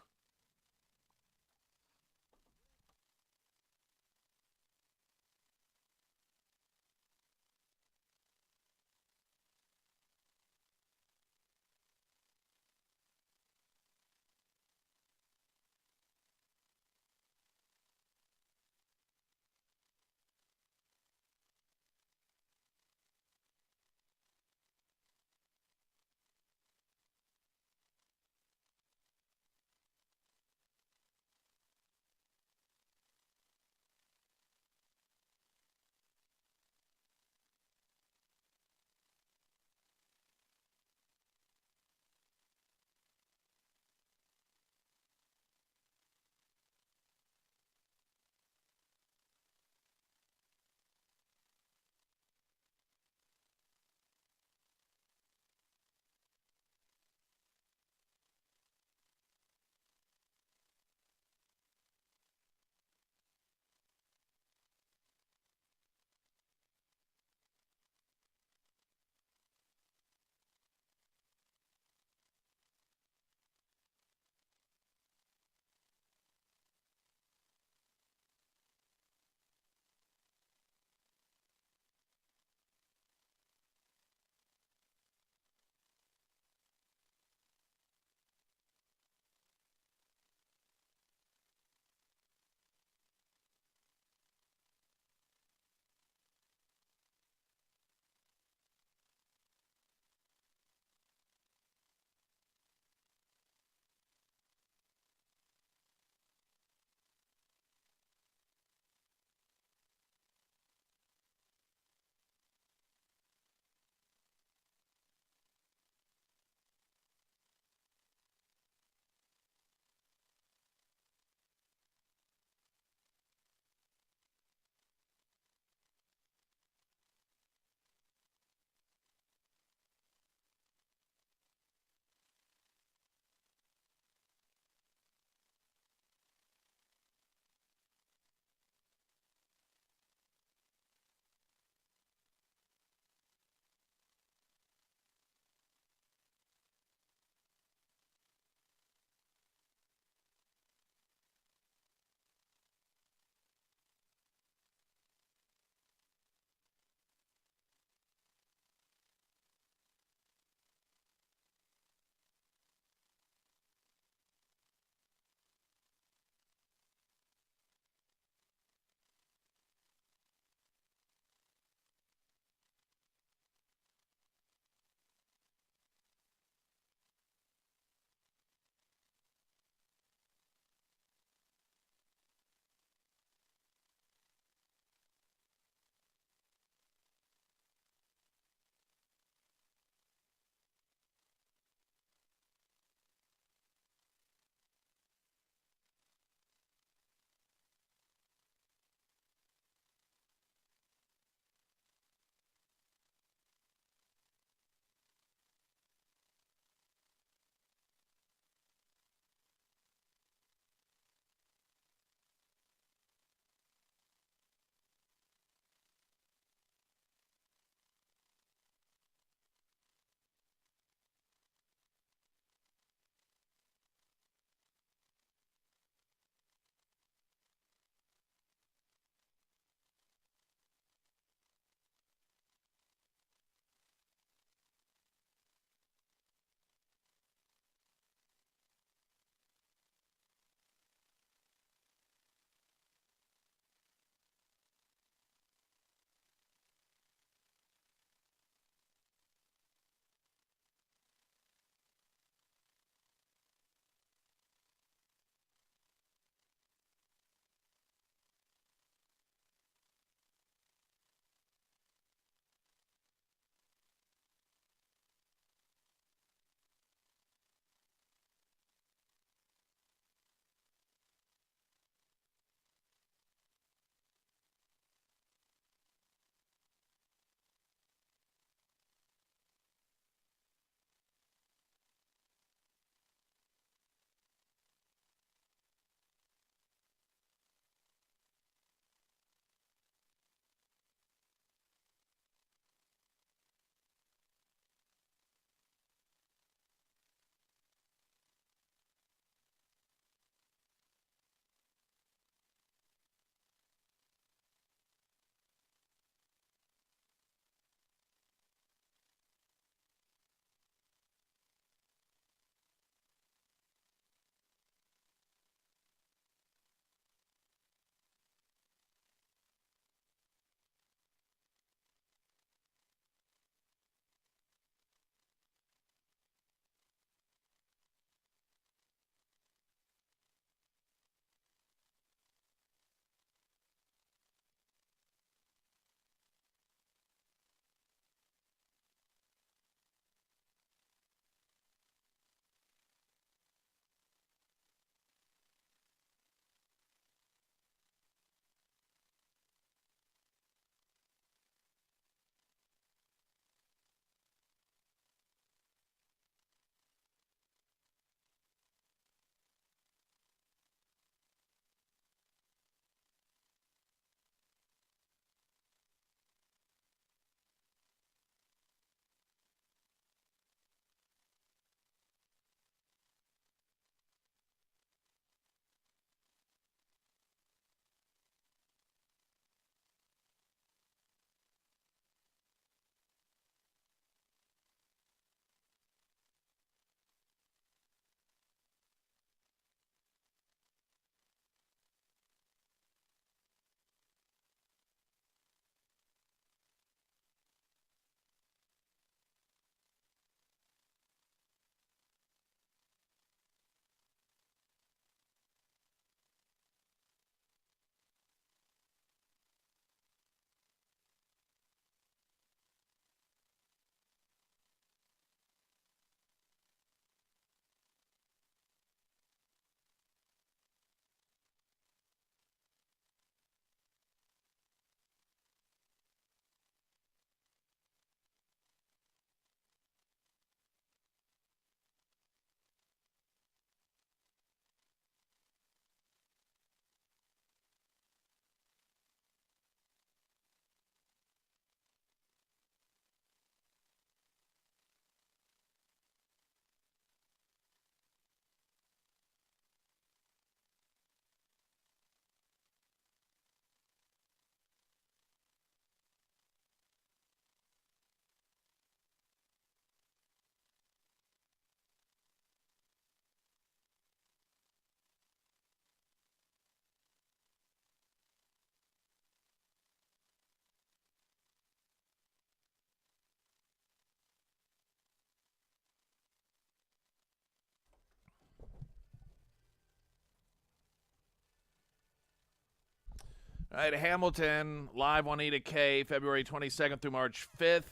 All right, Hamilton, live Juanita K, February 22nd through March 5th.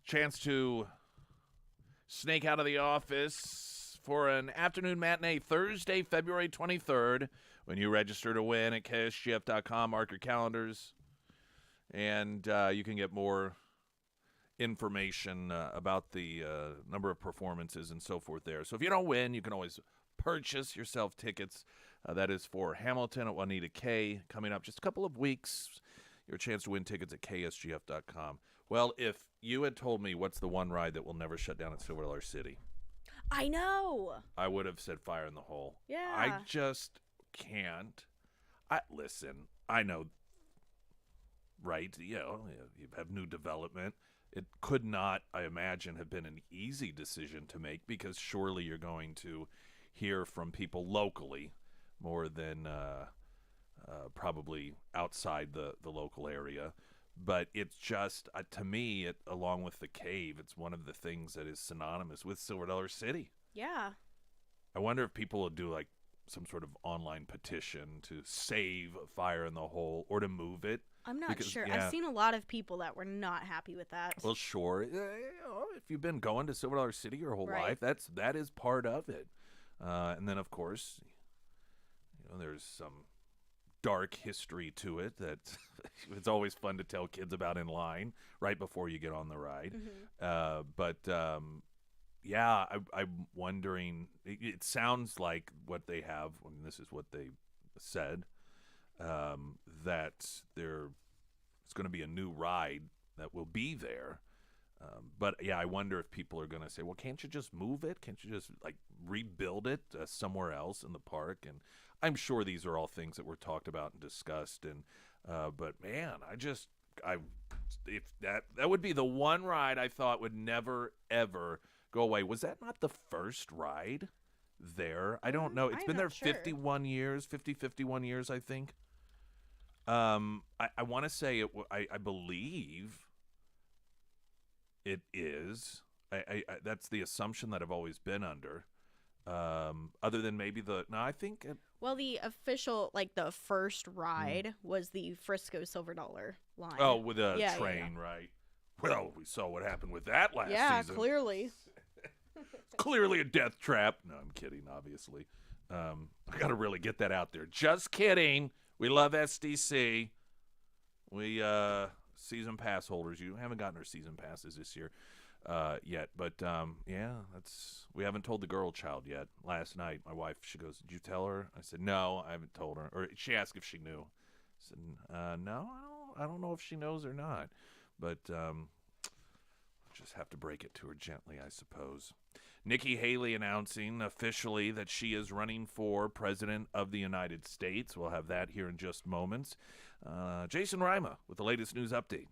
Chance to snake out of the office for an afternoon matinee Thursday, February 23rd, when you register to win at ksgf.com. Mark your calendars, and you can get more information about the number of performances and so forth there. So if you don't win, you can always purchase yourself tickets. That is for Hamilton at Juanita K. Coming up just a couple of weeks. Your chance to win tickets at ksgf.com. Well, if you had told me what's the one ride that will never shut down at Silver Dollar City, I know. I would have said Fire in the Hole. Yeah. I just can't. Listen, I know, right? You have new development. It could not, I imagine, have been an easy decision to make, because surely you're going to hear from people locally more than probably outside the local area. But it's just, to me, along with the cave, it's one of the things that is synonymous with Silver Dollar City. Yeah. I wonder if people will do like some sort of online petition to save Fire in the Hole or to move it. I'm not sure. Yeah. I've seen a lot of people that were not happy with that. Well, sure. If you've been going to Silver Dollar City your whole life, that is part of it. And then, of course, there's some dark history to it that it's always fun to tell kids about in line right before you get on the ride. Mm-hmm. Yeah, I'm wondering, it sounds like what they have, I mean, this is what they said, that it's going to be a new ride that will be there. But yeah, I wonder if people are going to say, well, can't you just move it? Can't you just like rebuild it somewhere else in the park? And I'm sure these are all things that were talked about and discussed. And but man, if that would be the one ride I thought would never ever go away. Was that not the first ride there? I don't know. It's been there 51 years, 51 years, I think. I want to say I believe it is. I that's the assumption that I've always been under. Other than maybe I think. Well, the official, like the first ride was the Frisco Silver Dollar line. Oh, with a train, right? Well, we saw what happened with that last season. Yeah, clearly. Clearly a death trap. No, I'm kidding, obviously. I got to really get that out there. Just kidding. We love SDC. We, season pass holders, you haven't gotten our season passes this year yet. But, yeah, we haven't told the girl child yet. Last night, my wife, she goes, did you tell her? I said, no, I haven't told her. Or she asked if she knew. I said, no, I don't know if she knows or not. But, just have to break it to her gently, I suppose. Nikki Haley announcing officially that she is running for President of the United States. We'll have that here in just moments. Jason Rima with the latest news update.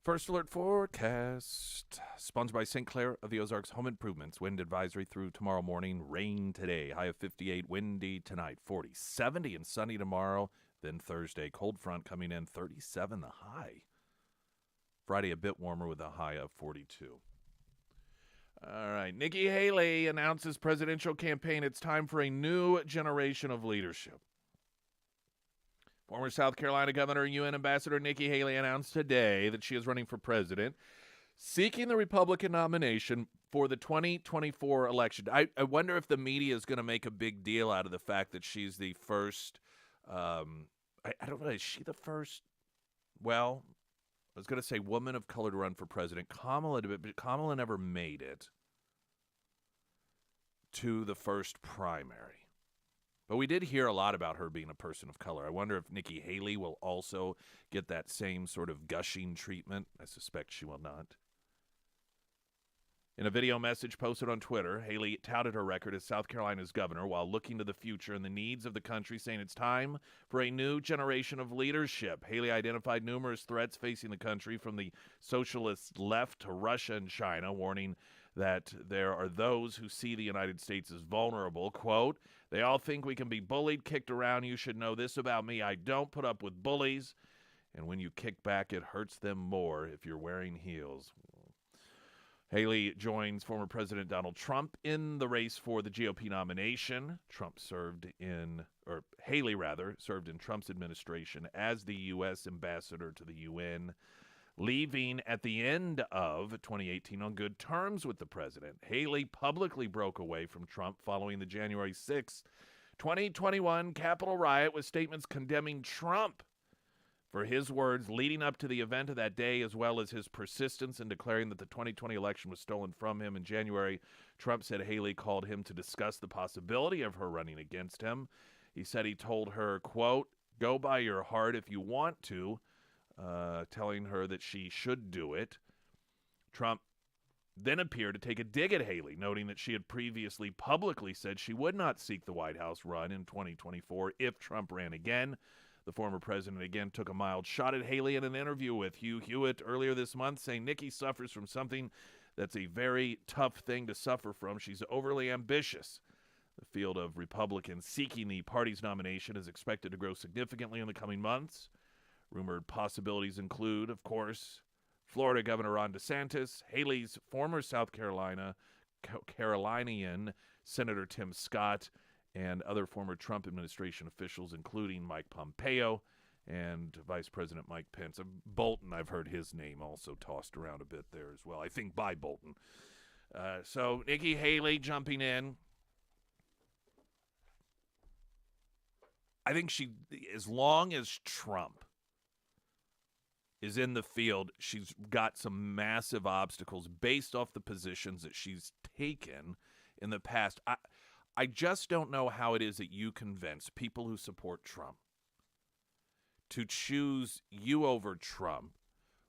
First Alert Forecast, sponsored by St. Clair of the Ozarks Home Improvements. Wind advisory through tomorrow morning. Rain today. High of 58. Windy tonight. 40. 70 and sunny tomorrow. Then Thursday, cold front coming in. 37 the high. Friday a bit warmer with a high of 42. All right. Nikki Haley announces presidential campaign. It's time for a new generation of leadership. Former South Carolina Governor and UN Ambassador Nikki Haley announced today that she is running for president. seeking the Republican nomination for the 2024 election. I wonder if the media is going to make a big deal out of the fact that she's the first. I don't know. Is she the first? Well, I was going to say woman of color to run for president. Kamala did, but Kamala never made it to the first primary. But we did hear a lot about her being a person of color. I wonder if Nikki Haley will also get that same sort of gushing treatment. I suspect she will not. In a video message posted on Twitter, Haley touted her record as South Carolina's governor while looking to the future and the needs of the country, saying it's time for a new generation of leadership. Haley identified numerous threats facing the country, from the socialist left to Russia and China, warning that there are those who see the United States as vulnerable. Quote, "They all think we can be bullied, kicked around. You should know this about me. I don't put up with bullies. And when you kick back, it hurts them more if you're wearing heels." Haley joins former President Donald Trump in the race for the GOP nomination. Haley served in Trump's administration as the U.S. ambassador to the UN, leaving at the end of 2018 on good terms with the president. Haley publicly broke away from Trump following the January 6, 2021 Capitol riot, with statements condemning Trump for his words leading up to the event of that day, as well as his persistence in declaring that the 2020 election was stolen from him. In January, Trump said Haley called him to discuss the possibility of her running against him. He said he told her, quote, "Go by your heart if you want to," telling her that she should do it. Trump then appeared to take a dig at Haley, noting that she had previously publicly said she would not seek the White House run in 2024 if Trump ran again. The former president again took a mild shot at Haley in an interview with Hugh Hewitt earlier this month, saying Nikki suffers from something that's a very tough thing to suffer from. She's overly ambitious. The field of Republicans seeking the party's nomination is expected to grow significantly in the coming months. Rumored possibilities include, of course, Florida Governor Ron DeSantis, Haley's former South Carolinian Senator Tim Scott, and other former Trump administration officials, including Mike Pompeo and Vice President Mike Pence. Bolton, I've heard his name also tossed around a bit there as well, I think by Bolton. So Nikki Haley jumping in. I think as long as Trump is in the field, she's got some massive obstacles based off the positions that she's taken in the past. I just don't know how it is that you convince people who support Trump to choose you over Trump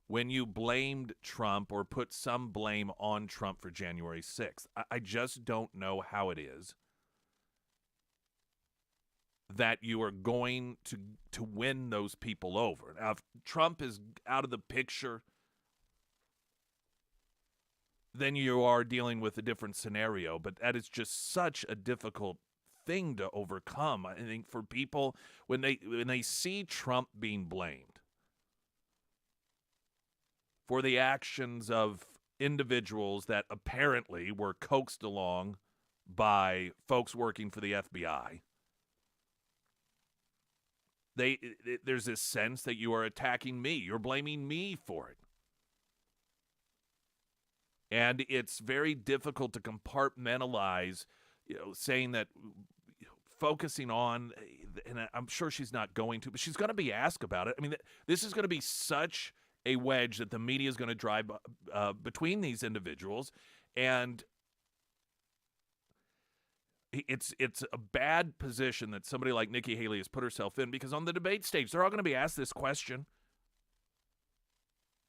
when you blamed Trump or put some blame on Trump for January 6th. I just don't know how it is that you are going to win those people over. Now, if Trump is out of the picture, then you are dealing with a different scenario. But that is just such a difficult thing to overcome. I think for people, when they see Trump being blamed for the actions of individuals that apparently were coaxed along by folks working for the FBI, there's this sense that you are attacking me. You're blaming me for it. And it's very difficult to compartmentalize, saying that, focusing on, and I'm sure she's not going to, but she's going to be asked about it. I mean, this is going to be such a wedge that the media is going to drive between these individuals, and it's a bad position that somebody like Nikki Haley has put herself in, because on the debate stage, they're all going to be asked this question: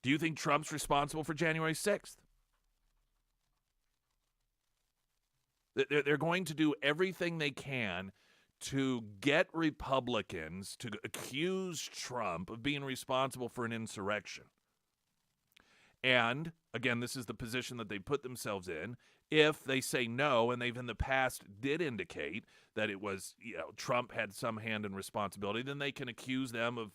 do you think Trump's responsible for January 6th? They're going to do everything they can to get Republicans to accuse Trump of being responsible for an insurrection. And, again, this is the position that they put themselves in. If they say no, and they've in the past did indicate that it was, Trump had some hand in responsibility, then they can accuse them of,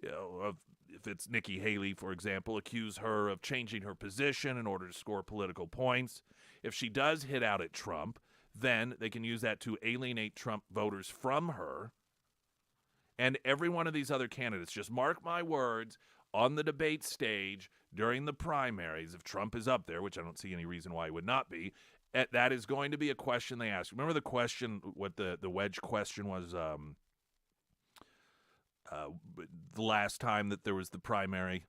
if it's Nikki Haley, for example, accuse her of changing her position in order to score political points. If she does hit out at Trump, then they can use that to alienate Trump voters from her. And every one of these other candidates, just mark my words, on the debate stage during the primaries, if Trump is up there, which I don't see any reason why he would not be, that is going to be a question they ask. Remember the question, what the wedge question was the last time that there was the primary?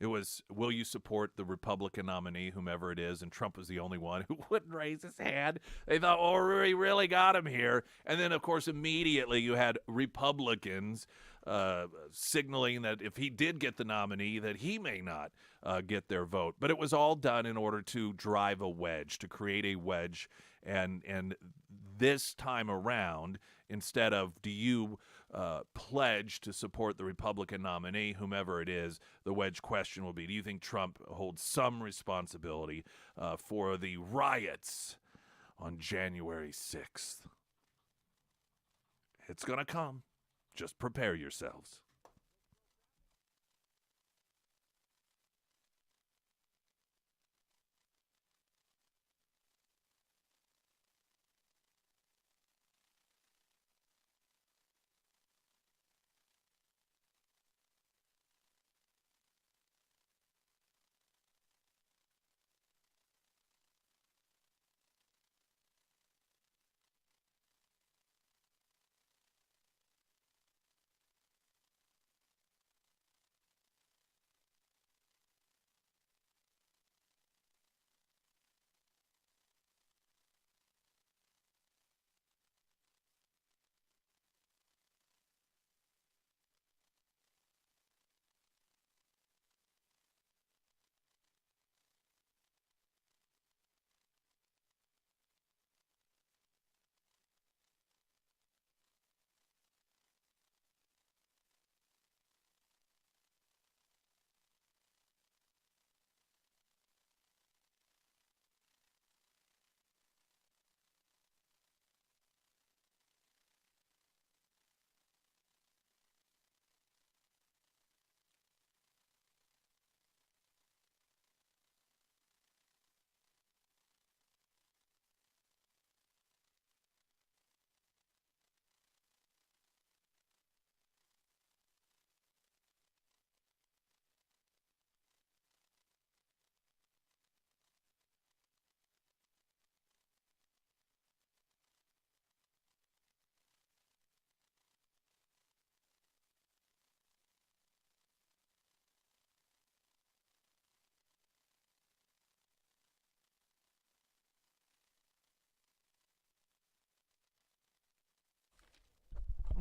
It was, will you support the Republican nominee, whomever it is? And Trump was the only one who wouldn't raise his hand. They thought, oh, we really got him here. And then, of course, immediately you had Republicans signaling that if he did get the nominee, that he may not get their vote. But it was all done in order to drive a wedge, to create a wedge. And this time around, instead of do you pledge to support the Republican nominee, whomever it is, the wedge question will be, do you think Trump holds some responsibility for the riots on January 6th? It's going to come. Just prepare yourselves.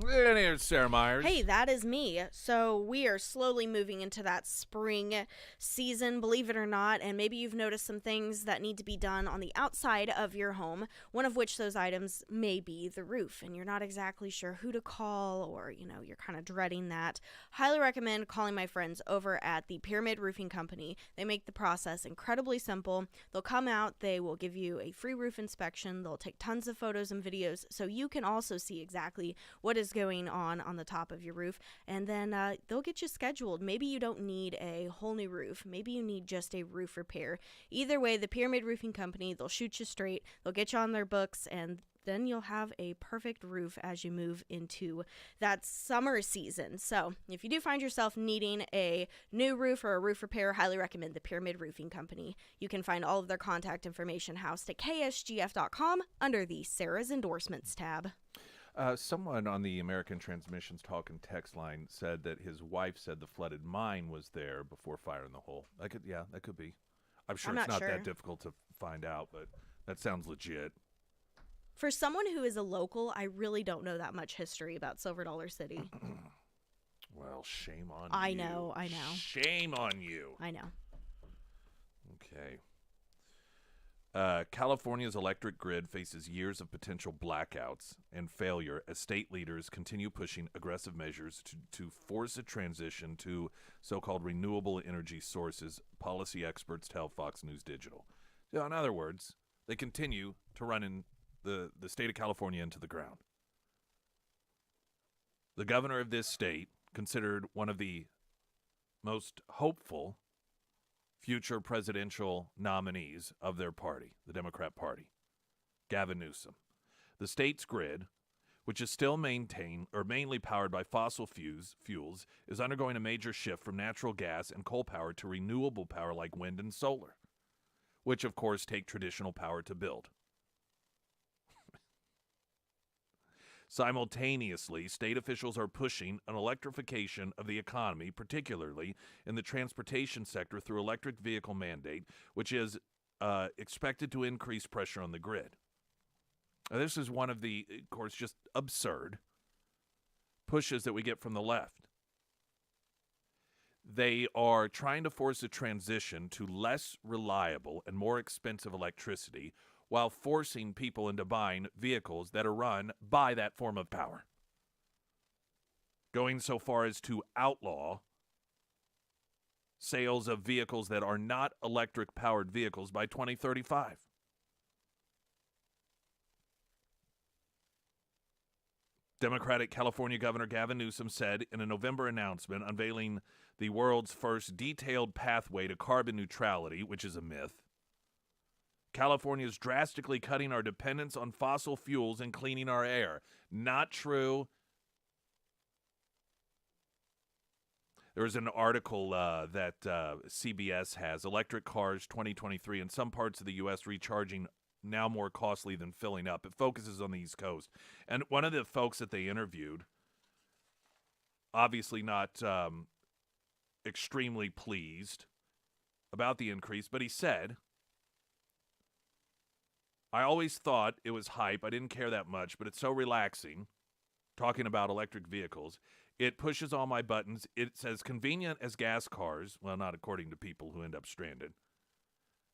And here's Sarah Myers. Hey, that is me. So we are slowly moving into that spring season, believe it or not, and maybe you've noticed some things that need to be done on the outside of your home, one of which those items may be the roof, and you're not exactly sure who to call, or, you're kind of dreading that. Highly recommend calling my friends over at the Pyramid Roofing Company. They make the process incredibly simple. They'll come out, they will give you a free roof inspection, they'll take tons of photos and videos so you can also see exactly what is going on the top of your roof, and then they'll get you scheduled. Maybe you don't need a whole new roof, maybe you need just a roof repair. Either way, the Pyramid Roofing Company, they'll shoot you straight, they'll get you on their books, and then you'll have a perfect roof as you move into that summer season. So if you do find yourself needing a new roof or a roof repair, highly recommend the Pyramid Roofing Company. You can find all of their contact information housed at ksgf.com under the Sarah's Endorsements tab. Someone on the American Transmissions talk and text line said that his wife said the flooded mine was there before fire in the hole. That could be. I'm sure it's not that difficult to find out, but that sounds legit. For someone who is a local, I really don't know that much history about Silver Dollar City. Well, shame on you. I know. Shame on you. I know. Okay. California's electric grid faces years of potential blackouts and failure as state leaders continue pushing aggressive measures to force a transition to so-called renewable energy sources, policy experts tell Fox News Digital. So in other words, they continue to run in the state of California into the ground. The governor of this state, considered one of the most hopeful future presidential nominees of their party, the Democrat Party, Gavin Newsom. The state's grid, which is still mainly powered by fossil fuels, is undergoing a major shift from natural gas and coal power to renewable power like wind and solar, which of course take traditional power to build. Simultaneously, state officials are pushing an electrification of the economy, particularly in the transportation sector through electric vehicle mandate, which is expected to increase pressure on the grid. Now, this is one of the, of course, just absurd pushes that we get from the left. They are trying to force a transition to less reliable and more expensive electricity while forcing people into buying vehicles that are run by that form of power. Going so far as to outlaw sales of vehicles that are not electric-powered vehicles by 2035. Democratic California Governor Gavin Newsom said in a November announcement unveiling the world's first detailed pathway to carbon neutrality, which is a myth, California is drastically cutting our dependence on fossil fuels and cleaning our air. Not true. There was an article that CBS has, Electric Cars 2023, in some parts of the U.S. recharging now more costly than filling up. It focuses on the East Coast. And one of the folks that they interviewed, obviously not extremely pleased about the increase, but he said, I always thought it was hype. I didn't care that much, but it's so relaxing talking about electric vehicles. It pushes all my buttons. It's as convenient as gas cars. Well, not according to people who end up stranded.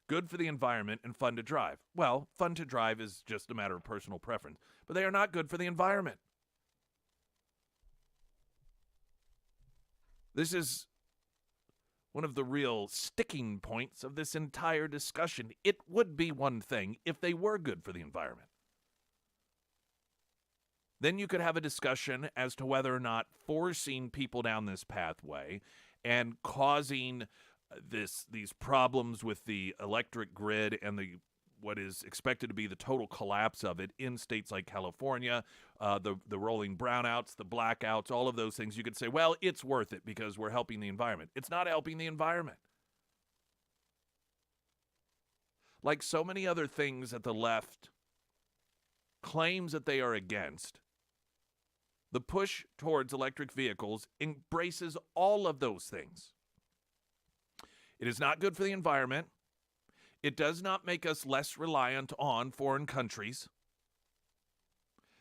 Good for the environment and fun to drive. Well, fun to drive is just a matter of personal preference, but they are not good for the environment. This is one of the real sticking points of this entire discussion. It would be one thing if they were good for the environment. Then you could have a discussion as to whether or not forcing people down this pathway and causing these problems with the electric grid and what is expected to be the total collapse of it in states like California, the rolling brownouts, the blackouts, all of those things. You could say, well, it's worth it because we're helping the environment. It's not helping the environment. Like so many other things that the left claims that they are against, the push towards electric vehicles embraces all of those things. It is not good for the environment. It does not make us less reliant on foreign countries.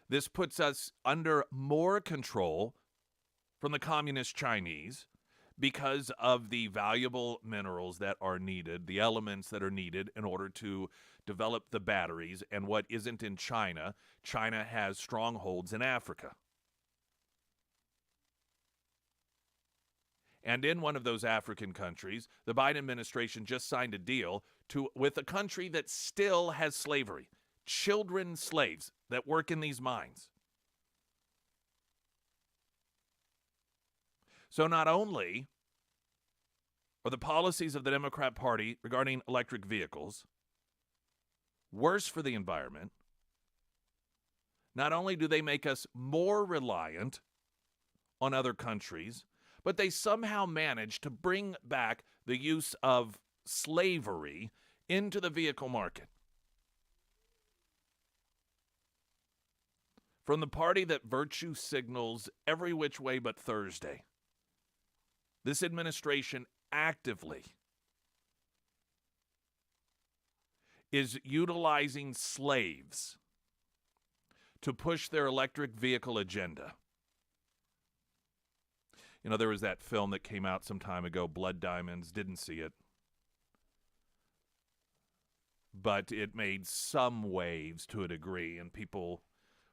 This puts us under more control from the communist Chinese because of the valuable minerals that are needed, the elements that are needed in order to develop the batteries. And what isn't in China, China has strongholds in Africa. And in one of those African countries, the Biden administration just signed a deal with a country that still has slavery, children slaves that work in these mines. So not only are the policies of the Democrat Party regarding electric vehicles worse for the environment, not only do they make us more reliant on other countries, but they somehow manage to bring back the use of slavery into the vehicle market. From the party that virtue signals every which way but Thursday, this administration actively is utilizing slaves to push their electric vehicle agenda. You know, there was that film that came out some time ago, Blood Diamonds. Didn't see it. But it made some waves to a degree, and people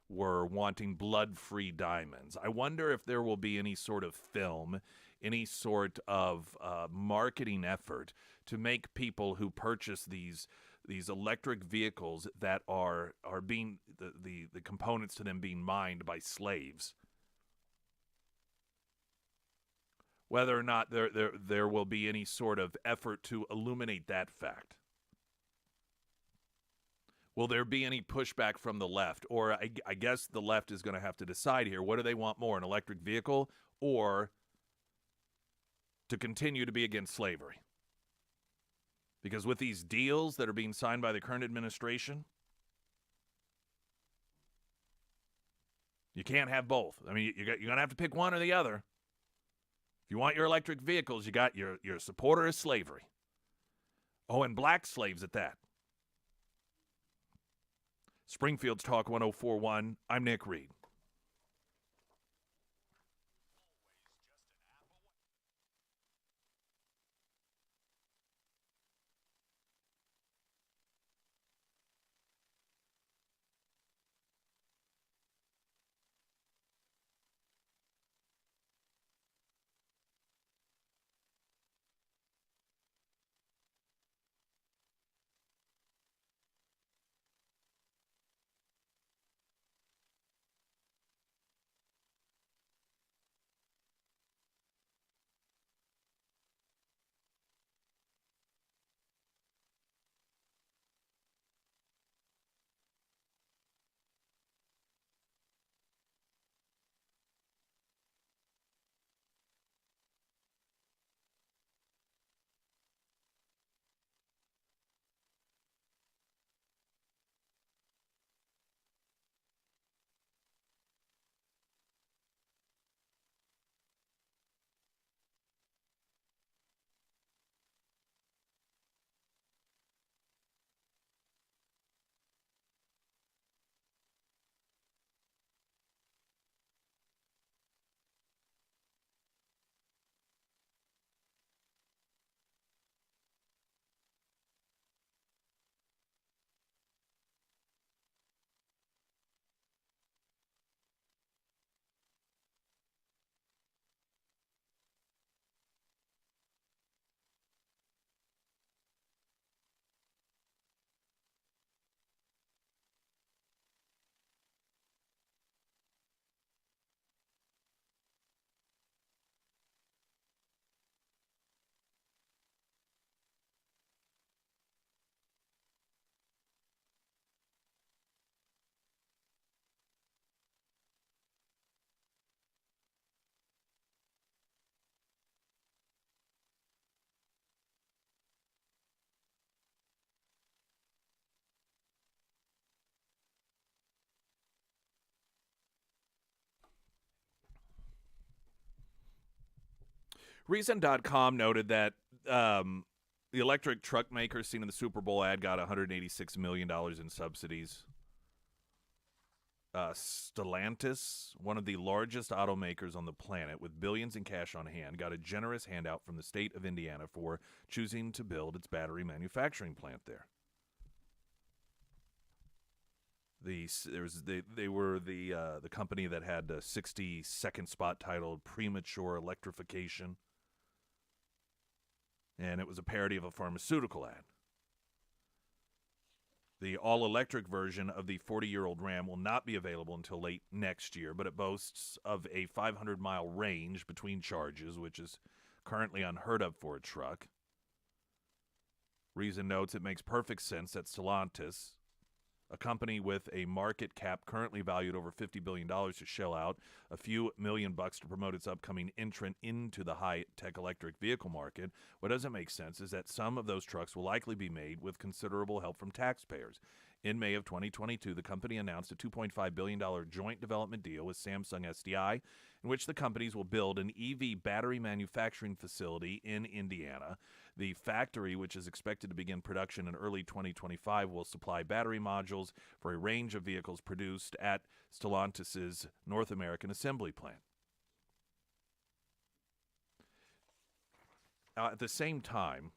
were wanting blood-free diamonds. I wonder if there will be any sort of film, any sort of marketing effort to make people who purchase these electric vehicles that are being, the components to them being mined by slaves, whether or not there will be any sort of effort to illuminate that fact. Will there be any pushback from the left? Or I guess the left is going to have to decide here. What do they want more, an electric vehicle or to continue to be against slavery? Because with these deals that are being signed by the current administration, you can't have both. I mean, you're going to have to pick one or the other. If you want your electric vehicles, you're a supporter of slavery. Oh, and black slaves at that. Springfield's Talk 1041. I'm Nick Reed. Reason.com noted that the electric truck makers seen in the Super Bowl ad got $186 million in subsidies. Stellantis, one of the largest automakers on the planet with billions in cash on hand, got a generous handout from the state of Indiana for choosing to build its battery manufacturing plant there. They were the company that had a 60-second spot titled Premature Electrification, and it was a parody of a pharmaceutical ad. The all-electric version of the 40-year-old Ram will not be available until late next year, but it boasts of a 500-mile range between charges, which is currently unheard of for a truck. Reason notes it makes perfect sense that Stellantis, a company with a market cap currently valued over $50 billion, to shell out a few $1,000,000 to promote its upcoming entrant into the high-tech electric vehicle market. What doesn't make sense is that some of those trucks will likely be made with considerable help from taxpayers. In May of 2022, the company announced a $2.5 billion joint development deal with Samsung SDI, in which the companies will build an EV battery manufacturing facility in Indiana. The factory, which is expected to begin production in early 2025, will supply battery modules for a range of vehicles produced at Stellantis' North American assembly plant. At the same time,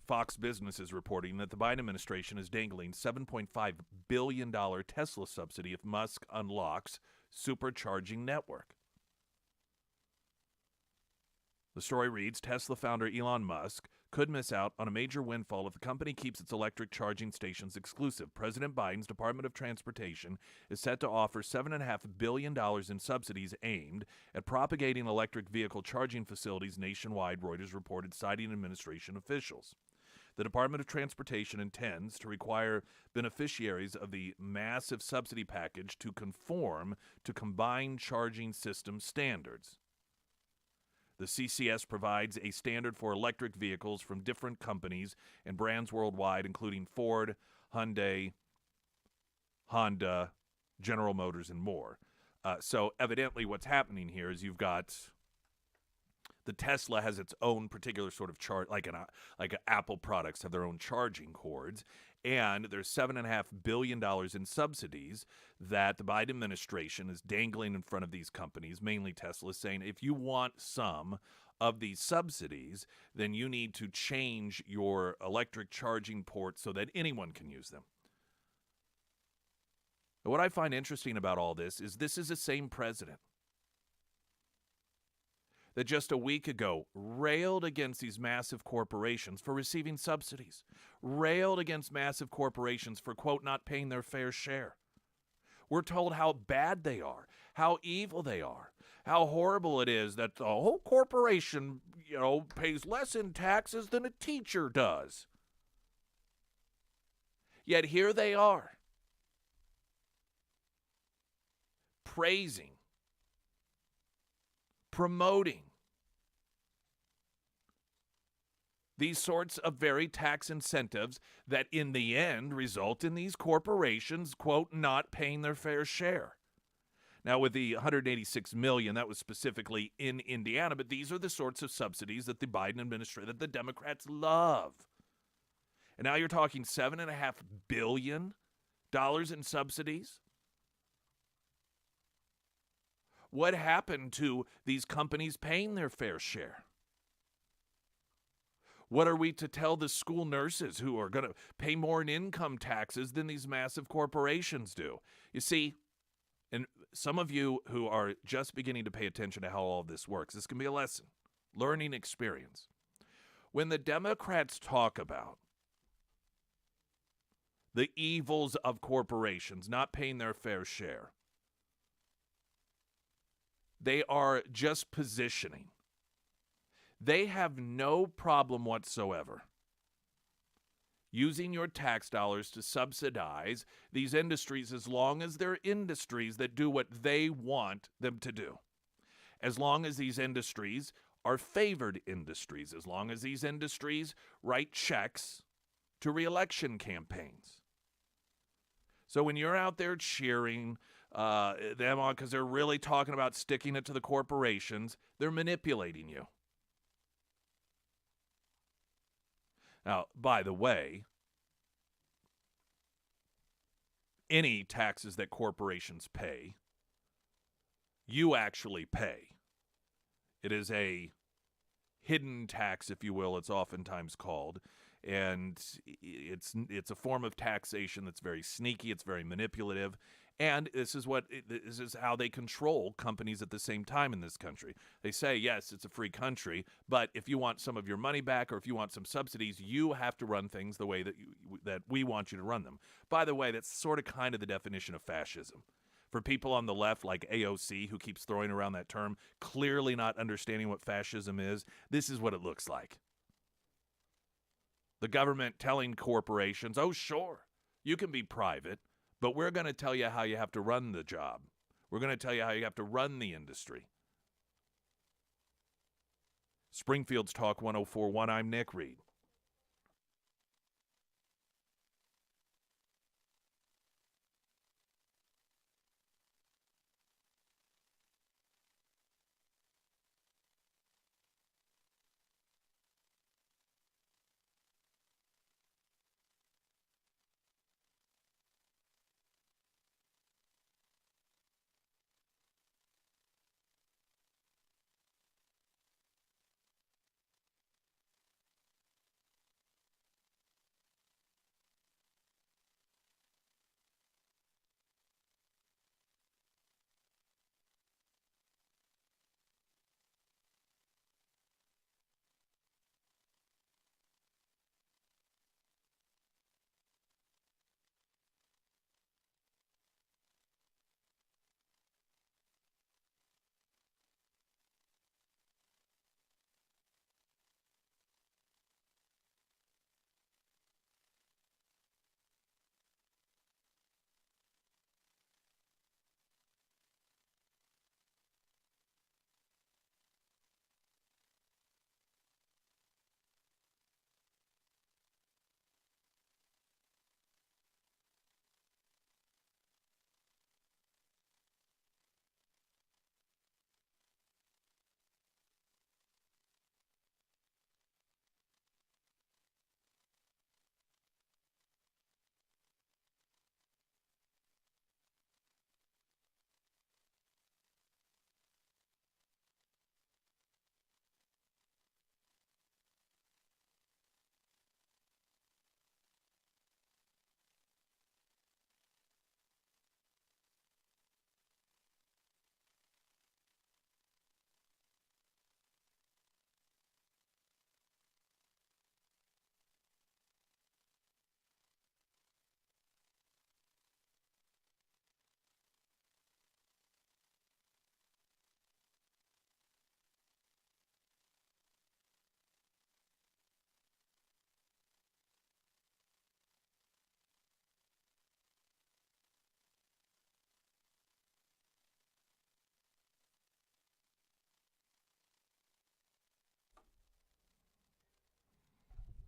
Fox Business is reporting that the Biden administration is dangling $7.5 billion Tesla subsidy if Musk unlocks supercharging network. The story reads, Tesla founder Elon Musk could miss out on a major windfall if the company keeps its electric charging stations exclusive. President Biden's Department of Transportation is set to offer $7.5 billion in subsidies aimed at propagating electric vehicle charging facilities nationwide, Reuters reported, citing administration officials. The Department of Transportation intends to require beneficiaries of the massive subsidy package to conform to combined charging system standards. The CCS provides a standard for electric vehicles from different companies and brands worldwide, including Ford, Hyundai, Honda, General Motors, and more. So evidently what's happening here is you've got the Tesla has its own particular sort of chart, like Apple products have their own charging cords, and there's $7.5 billion in subsidies that the Biden administration is dangling in front of these companies, mainly Tesla, saying if you want some of these subsidies, then you need to change your electric charging ports so that anyone can use them. And what I find interesting about all this is the same president that just a week ago railed against these massive corporations for receiving subsidies, railed against massive corporations for, quote, not paying their fair share. We're told how bad they are, how evil they are, how horrible it is that the whole corporation, pays less in taxes than a teacher does. Yet here they are, praising, promoting these sorts of very tax incentives that in the end result in these corporations, quote, not paying their fair share. Now, with the $186 million, that was specifically in Indiana, but these are the sorts of subsidies that the Biden administration, that the Democrats love. And now you're talking $7.5 billion in subsidies? What happened to these companies paying their fair share? What are we to tell the school nurses who are going to pay more in income taxes than these massive corporations do? You see, and some of you who are just beginning to pay attention to how all of this works, this can be a lesson, learning experience. When the Democrats talk about the evils of corporations not paying their fair share, they are just positioning. They have no problem whatsoever using your tax dollars to subsidize these industries as long as they're industries that do what they want them to do. As long as these industries are favored industries, as long as these industries write checks to re-election campaigns. So when you're out there cheering them on because they're really talking about sticking it to the corporations, they're manipulating you. Now, by the way, any taxes that corporations pay, you actually pay. It is a hidden tax, if you will, it's oftentimes called. And it's a form of taxation that's very sneaky, it's very manipulative, and this is how they control companies at the same time in this country. They say, yes, it's a free country, but if you want some of your money back or if you want some subsidies, you have to run things the way that we want you to run them. By the way, that's sort of kind of the definition of fascism. For people on the left like AOC, who keeps throwing around that term, clearly not understanding what fascism is, this is what it looks like. The government telling corporations, oh, sure, you can be private, but we're going to tell you how you have to run the job. We're going to tell you how you have to run the industry. Springfield's Talk 104.1, I'm Nick Reed.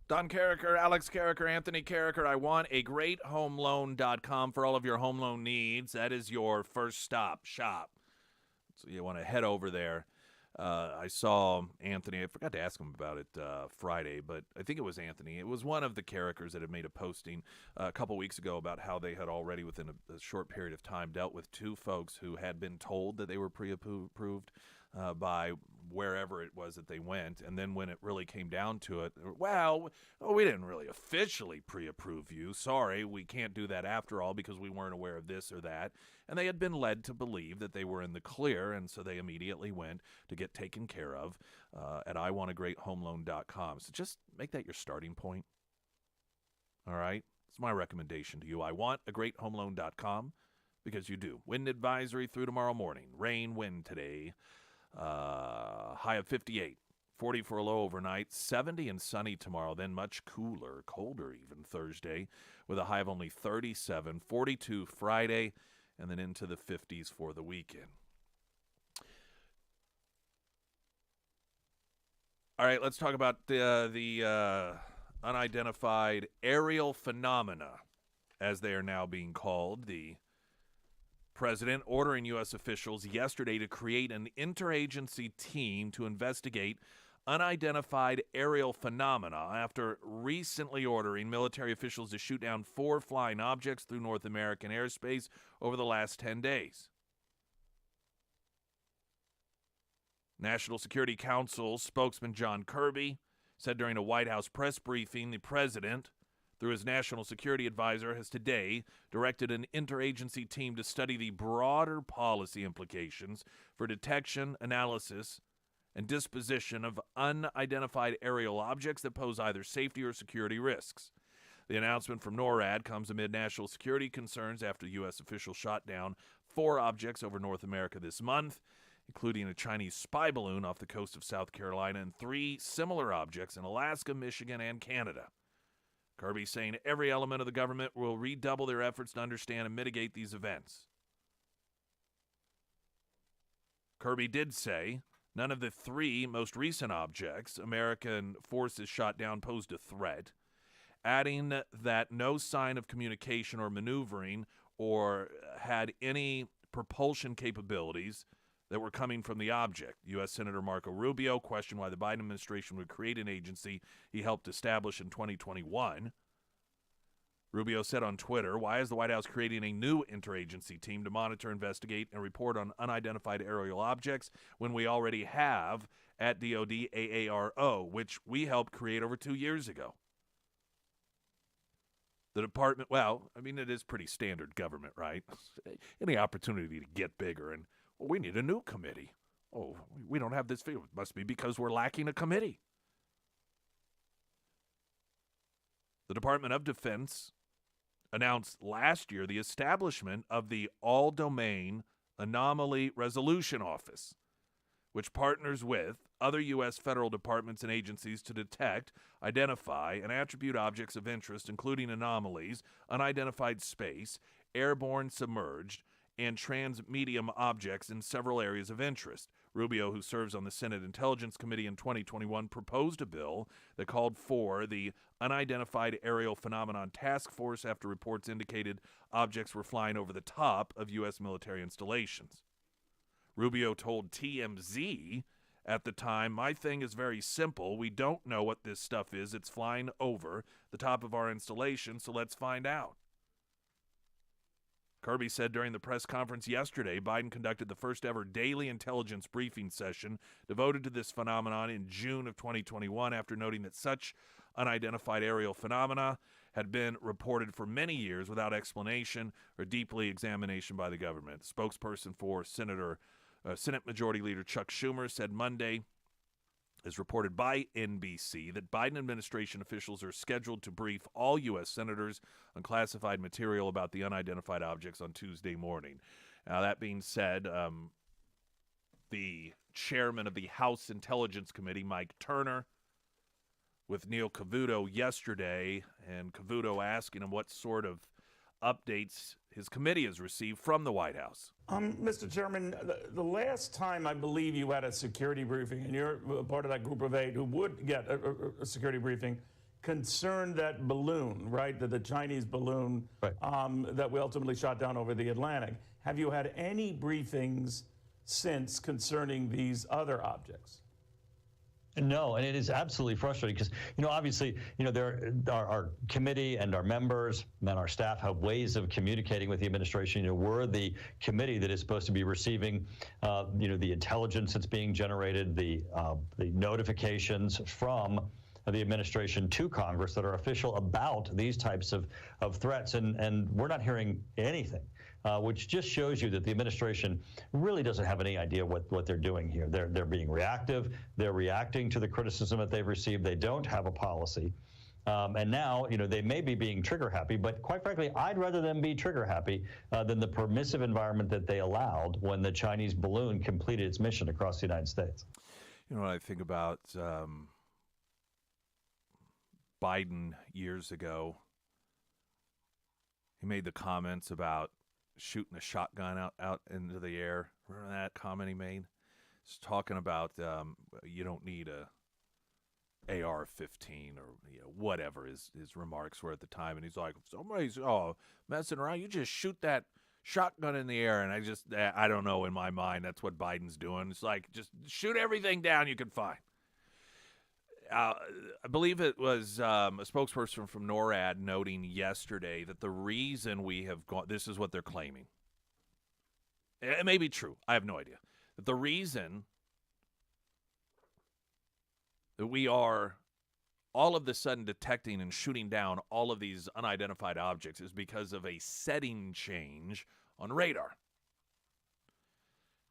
Don Carricker, Alex Carricker, Anthony Carricker. I want a greathomeloan.com for all of your home loan needs. That is your first stop shop. So you want to head over there. I saw Anthony. I forgot to ask him about it Friday, but I think it was Anthony. It was one of the Carrickers that had made a posting a couple weeks ago about how they had already, within a short period of time, dealt with two folks who had been told that they were pre-approved by wherever it was that they went. And then when it really came down to it, well, we didn't really officially pre-approve you. Sorry, we can't do that after all because we weren't aware of this or that. And they had been led to believe that they were in the clear, and so they immediately went to get taken care of at iwantagreathomeloan.com. So just make that your starting point. All right? It's my recommendation to you. iwantagreathomeloan.com because you do. Wind advisory through tomorrow morning. Rain, wind today. High of 58. 40 for a low overnight. 70 and sunny tomorrow. Then much cooler, colder even Thursday with a high of only 37. 42 Friday. And then into the 50s for the weekend. All right, let's talk about the unidentified aerial phenomena, as they are now being called. The president ordering U.S. officials yesterday to create an interagency team to investigate unidentified aerial phenomena after recently ordering military officials to shoot down 4 flying objects through North American airspace over the last 10 days. National Security Council spokesman John Kirby said during a White House press briefing the president, through his national security advisor, has today directed an interagency team to study the broader policy implications for detection, analysis, and disposition of unidentified aerial objects that pose either safety or security risks. The announcement from NORAD comes amid national security concerns after U.S. officials shot down 4 objects over North America this month, including a Chinese spy balloon off the coast of South Carolina and 3 similar objects in Alaska, Michigan, and Canada. Kirby saying every element of the government will redouble their efforts to understand and mitigate these events. Kirby did say none of the 3 most recent objects American forces shot down posed a threat, adding that no sign of communication or maneuvering or had any propulsion capabilities that were coming from the object. U.S. Senator Marco Rubio questioned why the Biden administration would create an agency he helped establish in 2021. Rubio said on Twitter, "Why is the White House creating a new interagency team to monitor, investigate, and report on unidentified aerial objects when we already have at DoD AARO, which we helped create over 2 years ago?" The department, well, I mean, it is pretty standard government, right? Any opportunity to get bigger, and well, we need a new committee. Oh, we don't have this figure. It must be because we're lacking a committee. The Department of Defense announced last year the establishment of the All-Domain Anomaly Resolution Office, which partners with other U.S. federal departments and agencies to detect, identify, and attribute objects of interest, including anomalies, unidentified space, airborne submerged, and transmedium objects in several areas of interest. Rubio, who serves on the Senate Intelligence Committee in 2021, proposed a bill that called for the Unidentified Aerial Phenomenon Task Force after reports indicated objects were flying over the top of U.S. military installations. Rubio told TMZ at the time, "My thing is very simple. We don't know what this stuff is. It's flying over the top of our installation, so let's find out." Kirby said during the press conference yesterday, Biden conducted the first ever daily intelligence briefing session devoted to this phenomenon in June of 2021 after noting that such unidentified aerial phenomena had been reported for many years without explanation or deeply examination by the government. Spokesperson for Senate Majority Leader Chuck Schumer said Monday, as reported by NBC, that Biden administration officials are scheduled to brief all U.S. senators on classified material about the unidentified objects on Tuesday morning. Now, that being said, the chairman of the House Intelligence Committee, Mike Turner, with Neil Cavuto yesterday, and Cavuto asking him what sort of updates his committee has received from the White House. Mr. Chairman, the last time I believe you had a security briefing, and you're part of that group of 8 who would get a security briefing, concerned that balloon, right? The Chinese balloon Right. that we ultimately shot down over the Atlantic. Have you had any briefings since concerning these other objects? No, and it is absolutely frustrating because, obviously, our committee and our members and our staff have ways of communicating with the administration. We're the committee that is supposed to be receiving, the intelligence that's being generated, the notifications from the administration to Congress that are official about these types of threats, and we're not hearing anything. Which just shows you that the administration really doesn't have any idea what they're doing here. They're being reactive. They're reacting to the criticism that they've received. They don't have a policy. And now, they may be being trigger happy, but quite frankly, I'd rather them be trigger happy than the permissive environment that they allowed when the Chinese balloon completed its mission across the United States. You know what I think about Biden years ago? He made the comments about shooting a shotgun out into the air. Remember that comment he made? He's talking about you don't need a AR-15 or whatever his remarks were at the time, and he's like, somebody's messing around. You just shoot that shotgun in the air, and I don't know. In my mind, that's what Biden's doing. It's like just shoot everything down you can find. I believe it was a spokesperson from NORAD noting yesterday that the reason we have gone, this is what they're claiming. It may be true. I have no idea. That the reason that we are all of a sudden detecting and shooting down all of these unidentified objects is because of a setting change on radar.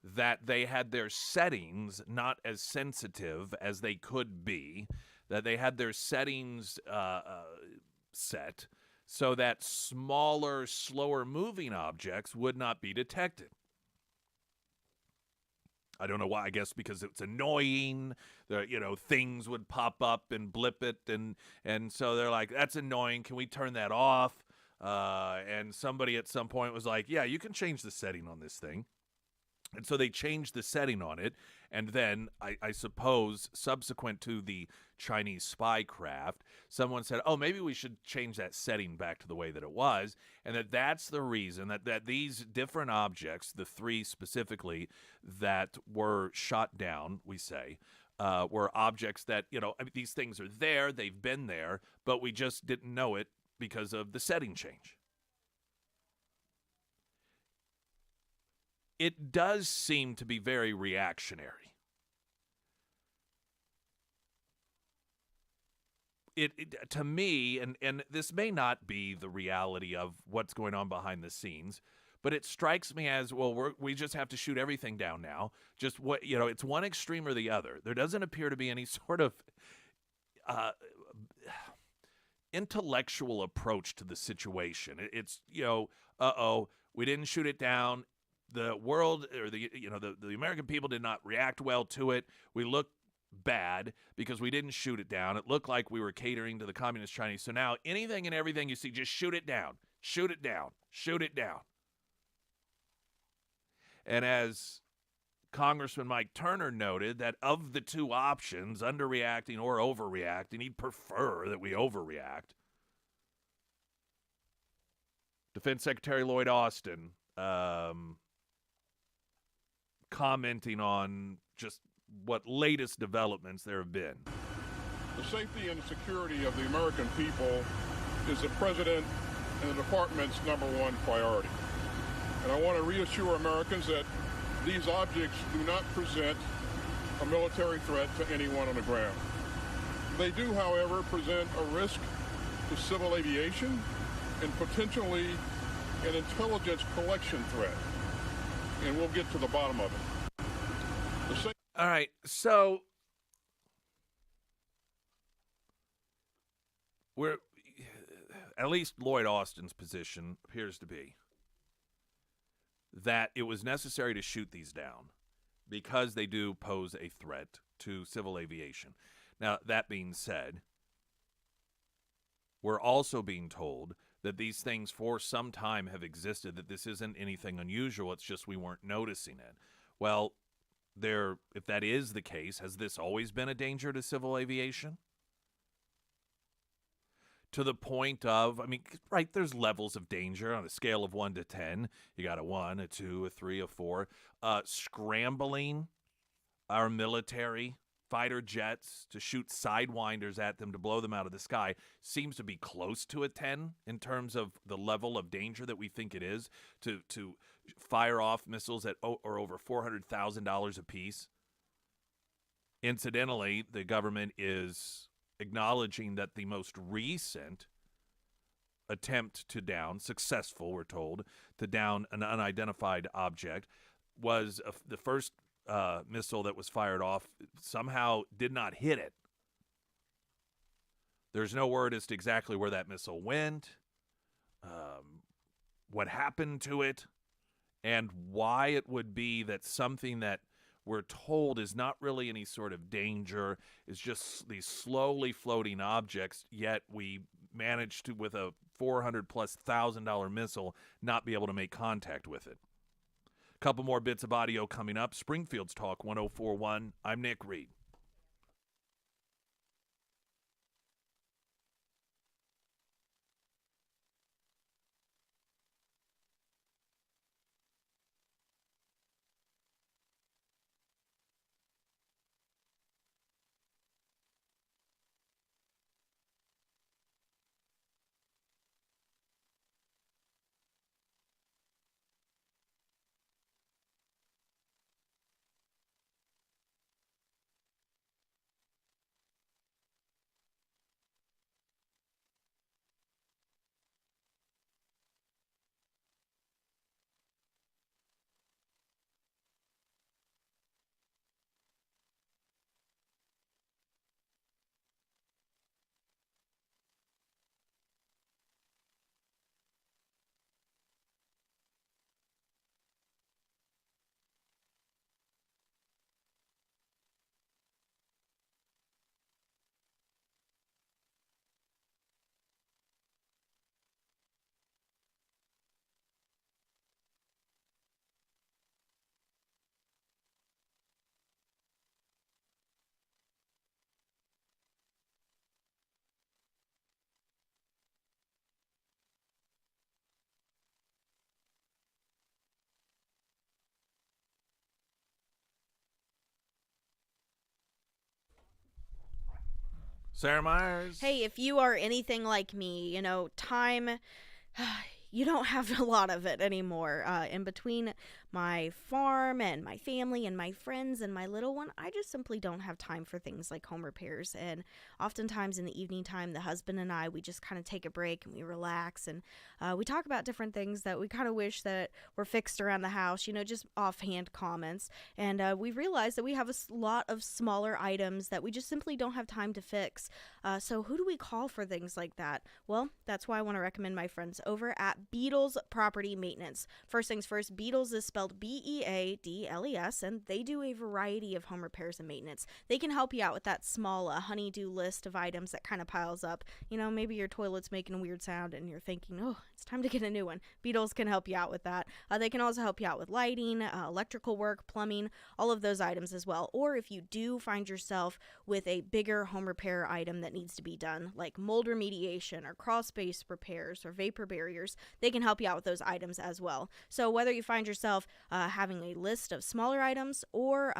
That they had their settings not as sensitive as they could be, that they had their settings set so that smaller, slower moving objects would not be detected. I don't know why. I guess because it's annoying. Things would pop up and blip it, and so they're like, that's annoying. Can we turn that off? And somebody at some point was like, yeah, you can change the setting on this thing. And so they changed the setting on it, and then I suppose subsequent to the Chinese spy craft, someone said, oh, maybe we should change that setting back to the way that it was, and that's the reason that these different objects, the three specifically that were shot down, we say, were objects that, these things are there, they've been there, but we just didn't know it because of the setting change. It does seem to be very reactionary. It to me, and this may not be the reality of what's going on behind the scenes, but it strikes me as, well, we just have to shoot everything down now. Just it's one extreme or the other. There doesn't appear to be any sort of intellectual approach to the situation. It's we didn't shoot it down. The world or the American people did not react well to it. We looked bad because we didn't shoot it down. It looked like we were catering to the communist Chinese. So now anything and everything you see, just shoot it down. Shoot it down. Shoot it down. And as Congressman Mike Turner noted, that of the two options, underreacting or overreacting, he'd prefer that we overreact. Defense Secretary Lloyd Austin commenting on just what latest developments there have been. The safety and security of the American people is the President and the Department's #1 priority. And I want to reassure Americans that these objects do not present a military threat to anyone on the ground. They do, however, present a risk to civil aviation and potentially an intelligence collection threat. And we'll get to the bottom of it. All right, so we're at least Lloyd Austin's position appears to be that it was necessary to shoot these down because they do pose a threat to civil aviation. Now, that being said, we're also being told that these things for some time have existed, that this isn't anything unusual, it's just we weren't noticing it. Well, if that is the case, has this always been a danger to civil aviation? to the point of, I mean, right, there's levels of danger on a scale of 1 to 10. You got a 1, a 2, a 3, a 4. Scrambling our military fighter jets to shoot sidewinders at them to blow them out of the sky seems to be close to a 10 in terms of the level of danger that we think it is to fire off missiles that are over $400,000 apiece. Incidentally, the government is acknowledging that the most recent attempt to down, successful, we're told, to down an unidentified object was the first missile that was fired off somehow did not hit it. There's no word as to exactly where that missile went, what happened to it, and why it would be that something that we're told is not really any sort of danger, is just these slowly floating objects, yet we managed to, with a $400,000+ missile, not be able to make contact with it. A couple more bits of audio coming up. Springfield's Talk 104.1. I'm Nick Reed. Sarah Myers. Hey, if you are anything like me, time, you don't have a lot of it anymore. In between my farm and my family and my friends and my little one, I just simply don't have time for things like home repairs. And oftentimes in the evening time, the husband and I, we just kind of take a break and we relax and we talk about different things that we kind of wish that were fixed around the house, just offhand comments. And we realize that we have a lot of smaller items that we just simply don't have time to fix. So who do we call for things like that? Well, that's why I want to recommend my friends over at Beatles Property Maintenance. First things first, Beatles is spelled Beadles, and they do a variety of home repairs and maintenance. They can help you out with that small honey-do list of items that kind of piles up. Maybe your toilet's making a weird sound and you're thinking, oh, it's time to get a new one. Beatles can help you out with that. They can also help you out with lighting, electrical work, plumbing, all of those items as well. Or if you do find yourself with a bigger home repair item that needs to be done, like mold remediation or crawl space repairs or vapor barriers, they can help you out with those items as well. So whether you find yourself having a list of smaller items or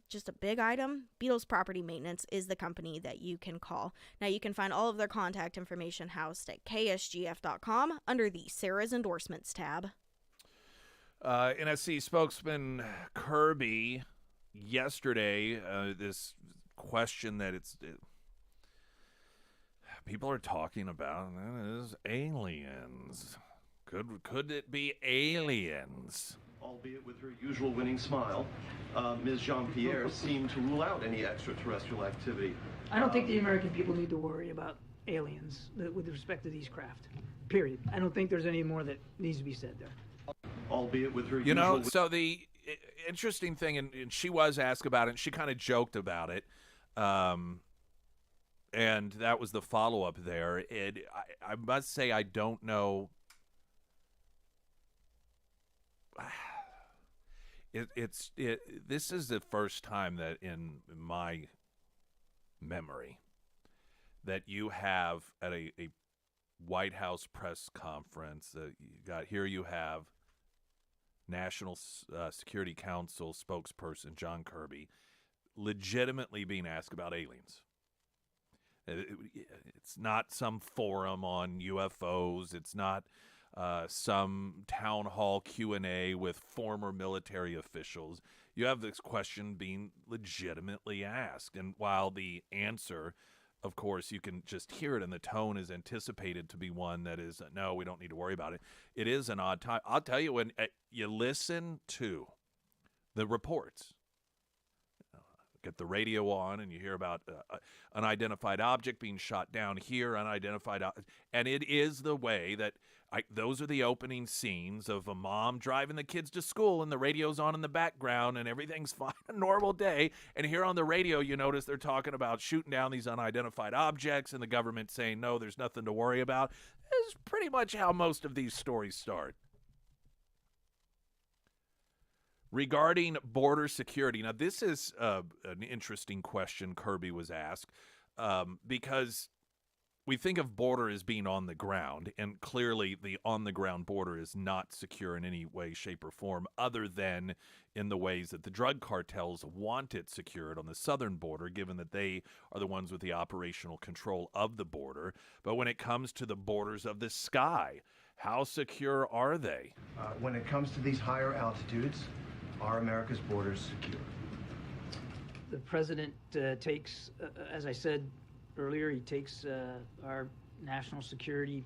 just a big item, Beatles Property Maintenance is the company that you can call. Now you can find all of their contact information housed at ksgf.com under the Sarah's Endorsements tab. NSC spokesman Kirby yesterday, this question that people are talking about, and that is aliens. Could it be aliens? Albeit with her usual winning smile, Ms. Jean-Pierre seemed to rule out any extraterrestrial activity. I don't think the American people need to worry about aliens with respect to these craft. Period. I don't think there's any more that needs to be said there. Albeit with her so the interesting thing, and she was asked about it, and she kind of joked about it, and that was the follow-up there. I must say I don't know. This is the first time that in my memory that you have at a White House press conference. You have National Security Council spokesperson John Kirby legitimately being asked about aliens. It's not some forum on UFOs. It's not some town hall Q&A with former military officials. You have this question being legitimately asked. And while the answer, of course, you can just hear it, and the tone is anticipated to be one that is, no, we don't need to worry about it. It is an odd time. I'll tell you, when you listen to the reports, get the radio on, and you hear about unidentified object being shot down here, and it is the way that those are the opening scenes of a mom driving the kids to school, and the radio's on in the background, and everything's fine, a normal day. And here on the radio, you notice they're talking about shooting down these unidentified objects, and the government saying, no, there's nothing to worry about. This is pretty much how most of these stories start. Regarding border security, now this is an interesting question Kirby was asked because we think of border as being on the ground, and clearly the on-the-ground border is not secure in any way, shape, or form other than in the ways that the drug cartels want it secured on the southern border, given that they are the ones with the operational control of the border. But when it comes to the borders of the sky, how secure are they? When it comes to these higher altitudes, are America's borders secure? The president takes, as I said earlier, he takes our national security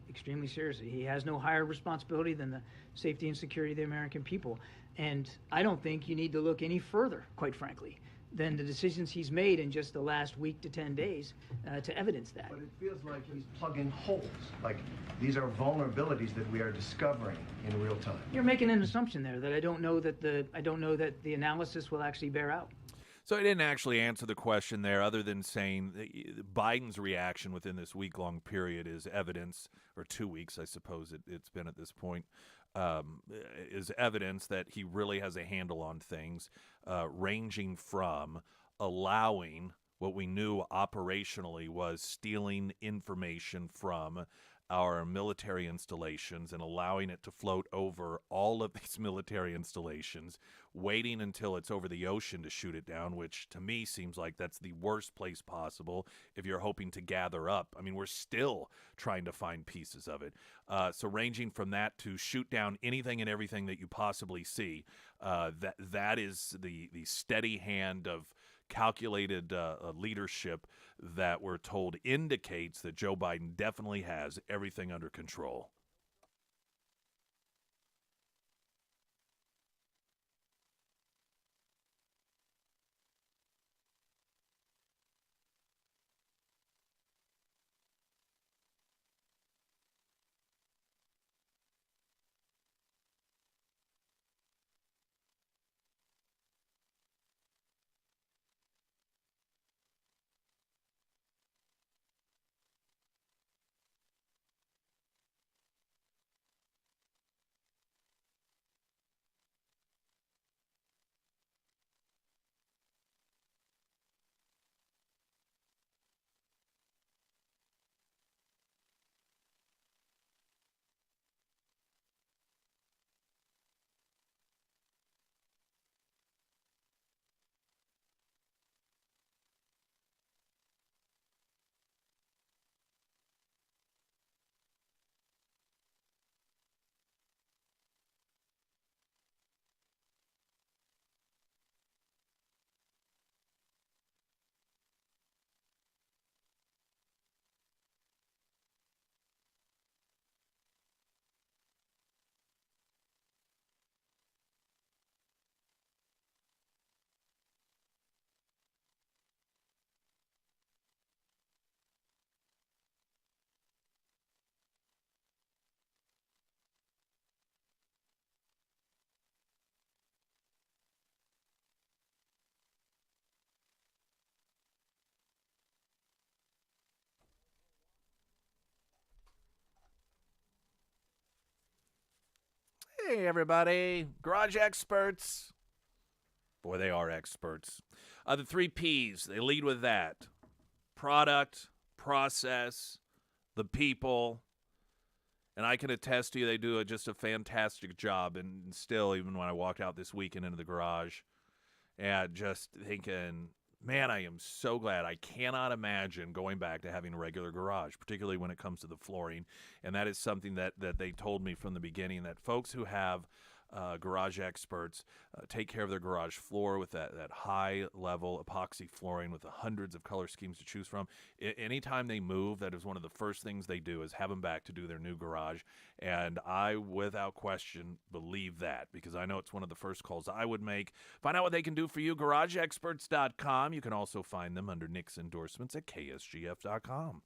extremely seriously. He has no higher responsibility than the safety and security of the American people. And I don't think you need to look any further, quite frankly, than the decisions he's made in just the last week to 10 days to evidence that. But it feels like he's plugging holes. Like these are vulnerabilities that we are discovering in real time. You're making an assumption there that I don't know that the analysis will actually bear out. So I didn't actually answer the question there, other than saying that Biden's reaction within this week-long period is evidence, or 2 weeks, I suppose it's been at this point, is evidence that he really has a handle on things, ranging from allowing what we knew operationally was stealing information from our military installations and allowing it to float over all of these military installations, waiting until it's over the ocean to shoot it down, which to me seems like that's the worst place possible if you're hoping to gather up. I mean, we're still trying to find pieces of it. So ranging from that to shoot down anything and everything that you possibly see, that is the steady hand of calculated leadership that we're told indicates that Joe Biden definitely has everything under control. Hey, everybody. Garage experts. Boy, they are experts. The 3 Ps, they lead with that. Product, process, the people, and I can attest to you, they do just a fantastic job. And still, even when I walked out this weekend into the garage, and just thinking, man, I am so glad. I cannot imagine going back to having a regular garage, particularly when it comes to the flooring. And that is something that they told me from the beginning, that folks who have garage experts take care of their garage floor with that high-level epoxy flooring with the hundreds of color schemes to choose from. Anytime they move, that is one of the first things they do, is have them back to do their new garage. And I, without question, believe that, because I know it's one of the first calls I would make. Find out what they can do for you, garageexperts.com. You can also find them under Nick's endorsements at ksgf.com.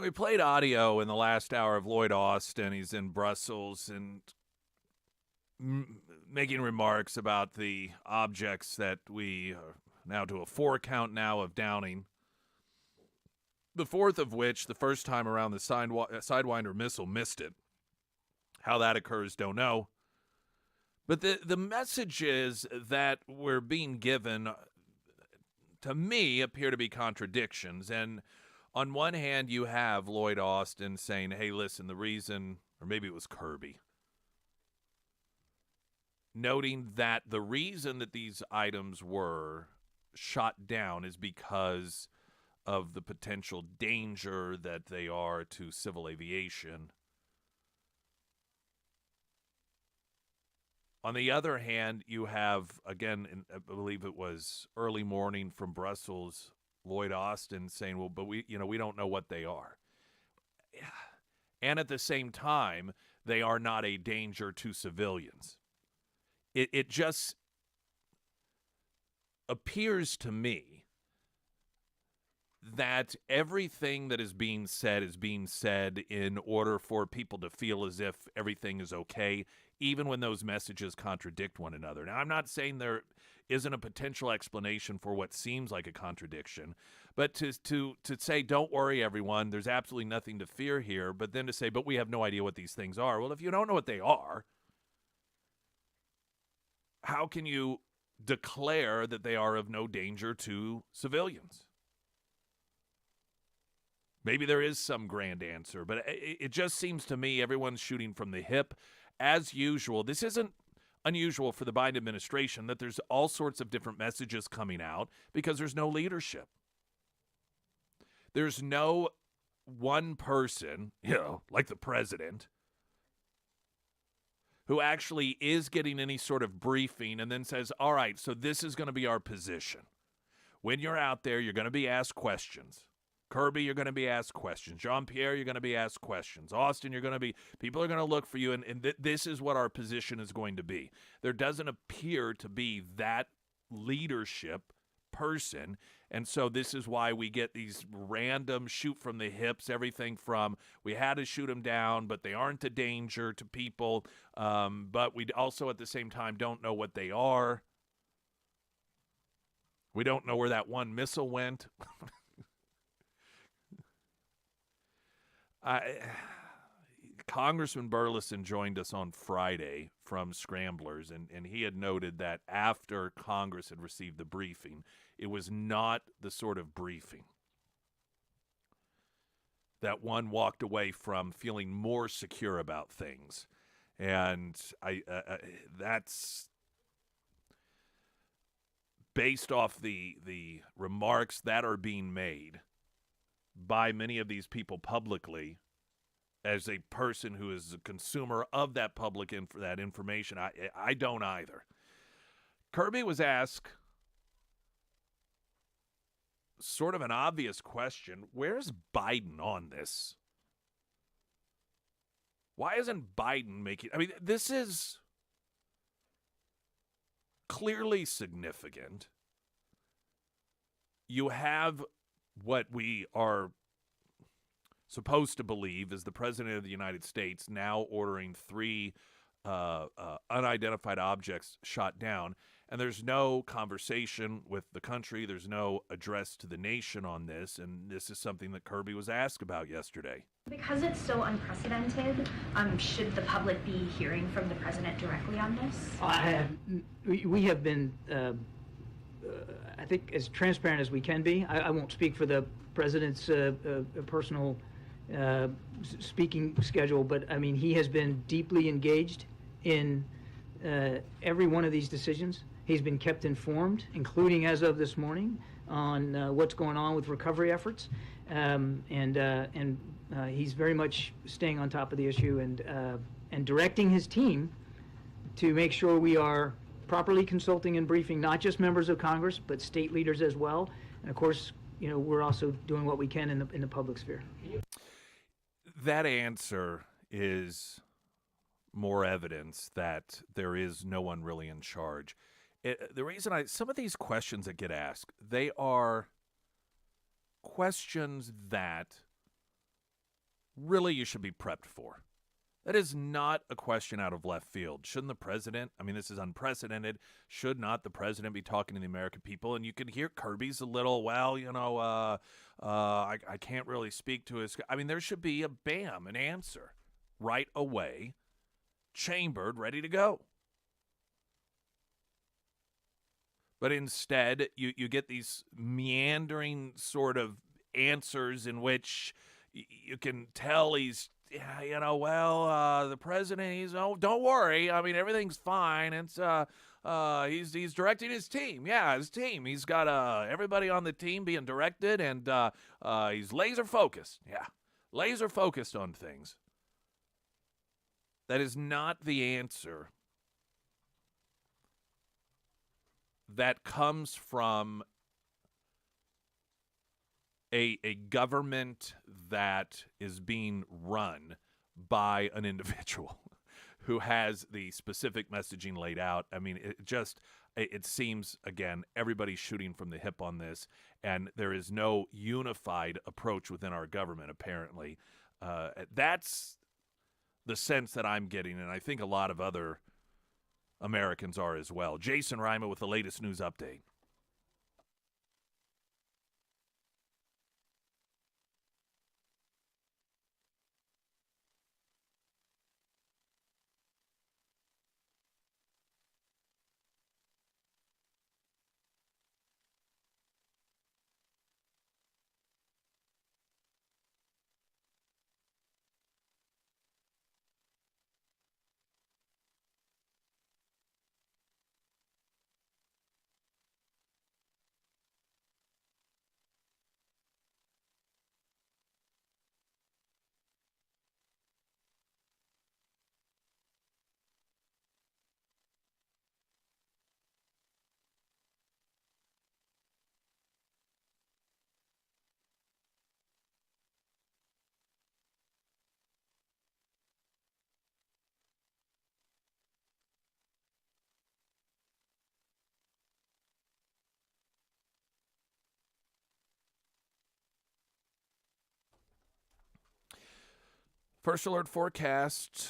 We played audio in the last hour of Lloyd Austin. He's in Brussels and making remarks about the objects that we are now to a 4 count now of downing. The fourth of which, the first time around, the Sidewinder missile missed it. How that occurs, don't know. But the messages that were being given, to me, appear to be contradictions. And on one hand, you have Lloyd Austin saying, hey, listen, the reason, or maybe it was Kirby, noting that the reason that these items were shot down is because of the potential danger that they are to civil aviation. On the other hand, you have, again, I believe it was early morning from Brussels, Lloyd Austin saying, well, but we don't know what they are. And at the same time, they are not a danger to civilians. It just appears to me that everything that is being said in order for people to feel as if everything is okay, even when those messages contradict one another. Now, I'm not saying there isn't a potential explanation for what seems like a contradiction, but to say, don't worry, everyone, there's absolutely nothing to fear here, but then to say, but we have no idea what these things are. Well, if you don't know what they are, how can you declare that they are of no danger to civilians? Maybe there is some grand answer, but it just seems to me everyone's shooting from the hip. As usual, this isn't unusual for the Biden administration that there's all sorts of different messages coming out because there's no leadership. There's no one person, like the president, who actually is getting any sort of briefing and then says, all right, so this is going to be our position. When you're out there, you're going to be asked questions. Kirby, you're going to be asked questions. Jean-Pierre, you're going to be asked questions. Austin, people are going to look for you, and this is what our position is going to be. There doesn't appear to be that leadership person, and so this is why we get these random shoot from the hips, everything from we had to shoot them down, but they aren't a danger to people, but we also at the same time don't know what they are. We don't know where that one missile went. Congressman Burleson joined us on Friday from Scramblers, and he had noted that after Congress had received the briefing, it was not the sort of briefing that one walked away from feeling more secure about things. And that's based off the remarks that are being made by many of these people publicly. As a person who is a consumer of that public that information, I don't either. Kirby was asked sort of an obvious question: where's Biden on this? Why isn't Biden making? I mean, this is clearly significant. You have what we are supposed to believe is the President of the United States now ordering 3 unidentified objects shot down, and there's no conversation with the country. There's no address to the nation on this, and this is something that Kirby was asked about yesterday. Because it's so unprecedented, should the public be hearing from the President directly on this? We have been, I think, as transparent as we can be. I won't speak for the President's personal speaking schedule, but I mean, he has been deeply engaged in every one of these decisions. He's been kept informed, including as of this morning, on what's going on with recovery efforts, and he's very much staying on top of the issue and directing his team to make sure we are properly consulting and briefing not just members of Congress but state leaders as well, and of course, we're also doing what we can in the public sphere. That answer is more evidence that there is no one really in charge. The reason some of these questions that get asked, they are questions that really you should be prepped for. That is not a question out of left field. Shouldn't the president, I mean, this is unprecedented, should not the president be talking to the American people? And you can hear Kirby's a little, I can't really speak to his, I mean, there should be an answer right away, chambered, ready to go. But instead, you get these meandering sort of answers in which you can tell he's, the president, he's, don't worry. I mean, everything's fine. It's, he's directing his team. Yeah, his team. He's got everybody on the team being directed, and he's laser focused. Yeah, laser focused on things. That is not the answer that comes from a government that is being run by an individual who has the specific messaging laid out. I mean, it seems, again, everybody's shooting from the hip on this, and there is no unified approach within our government, apparently. That's the sense that I'm getting, and I think a lot of other Americans are as well. Jason Rima with the latest news update. First alert forecast,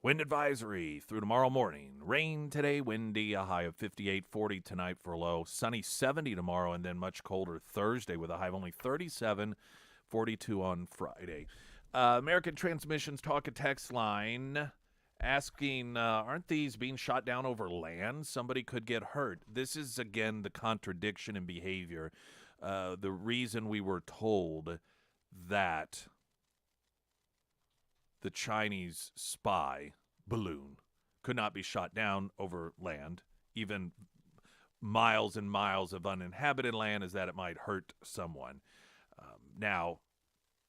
wind advisory through tomorrow morning. Rain today, windy, a high of 58, 40 tonight for a low. Sunny 70 tomorrow, and then much colder Thursday with a high of only 37, 42 on Friday. American Transmissions talk a text line asking, aren't these being shot down over land? Somebody could get hurt. This is, again, the contradiction in behavior. The reason we were told that the Chinese spy balloon could not be shot down over land, even miles and miles of uninhabited land, is that it might hurt someone. Now,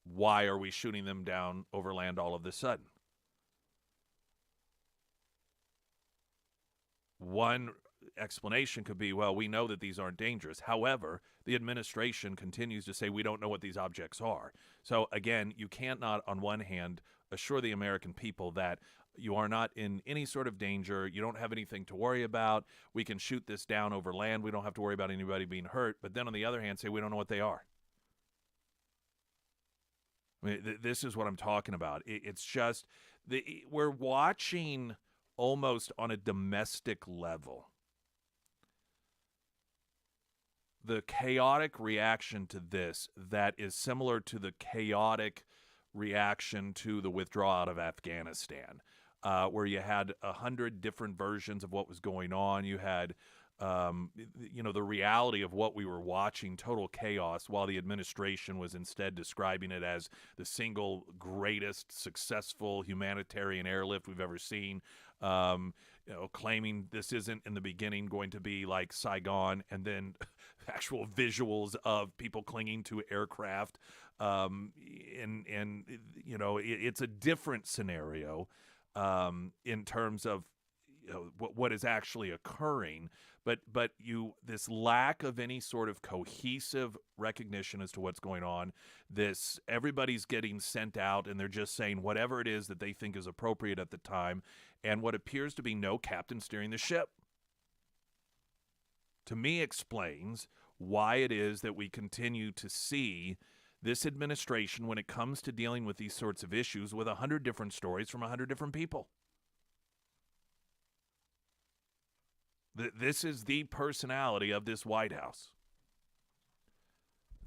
why are we shooting them down over land all of a sudden? One explanation could be, well, we know that these aren't dangerous. However, the administration continues to say we don't know what these objects are. So, again, you can't not, on one hand, assure the American people that you are not in any sort of danger. You don't have anything to worry about. We can shoot this down over land. We don't have to worry about anybody being hurt. But then on the other hand, say we don't know what they are. I mean, this is what I'm talking about. It's just we're watching almost on a domestic level the chaotic reaction to this that is similar to the chaotic reaction to the withdrawal out of Afghanistan, where you had 100 different versions of what was going on. You had, the reality of what we were watching, total chaos, while the administration was instead describing it as the single greatest successful humanitarian airlift we've ever seen, claiming this isn't in the beginning going to be like Saigon, and then actual visuals of people clinging to aircraft. It's a different scenario in terms of what is actually occurring, but this lack of any sort of cohesive recognition as to what's going on. This everybody's getting sent out, and they're just saying whatever it is that they think is appropriate at the time, and what appears to be no captain steering the ship. To me, explains why it is that we continue to see this administration when it comes to dealing with these sorts of issues with 100 different stories from 100 different people. This is the personality of this White House.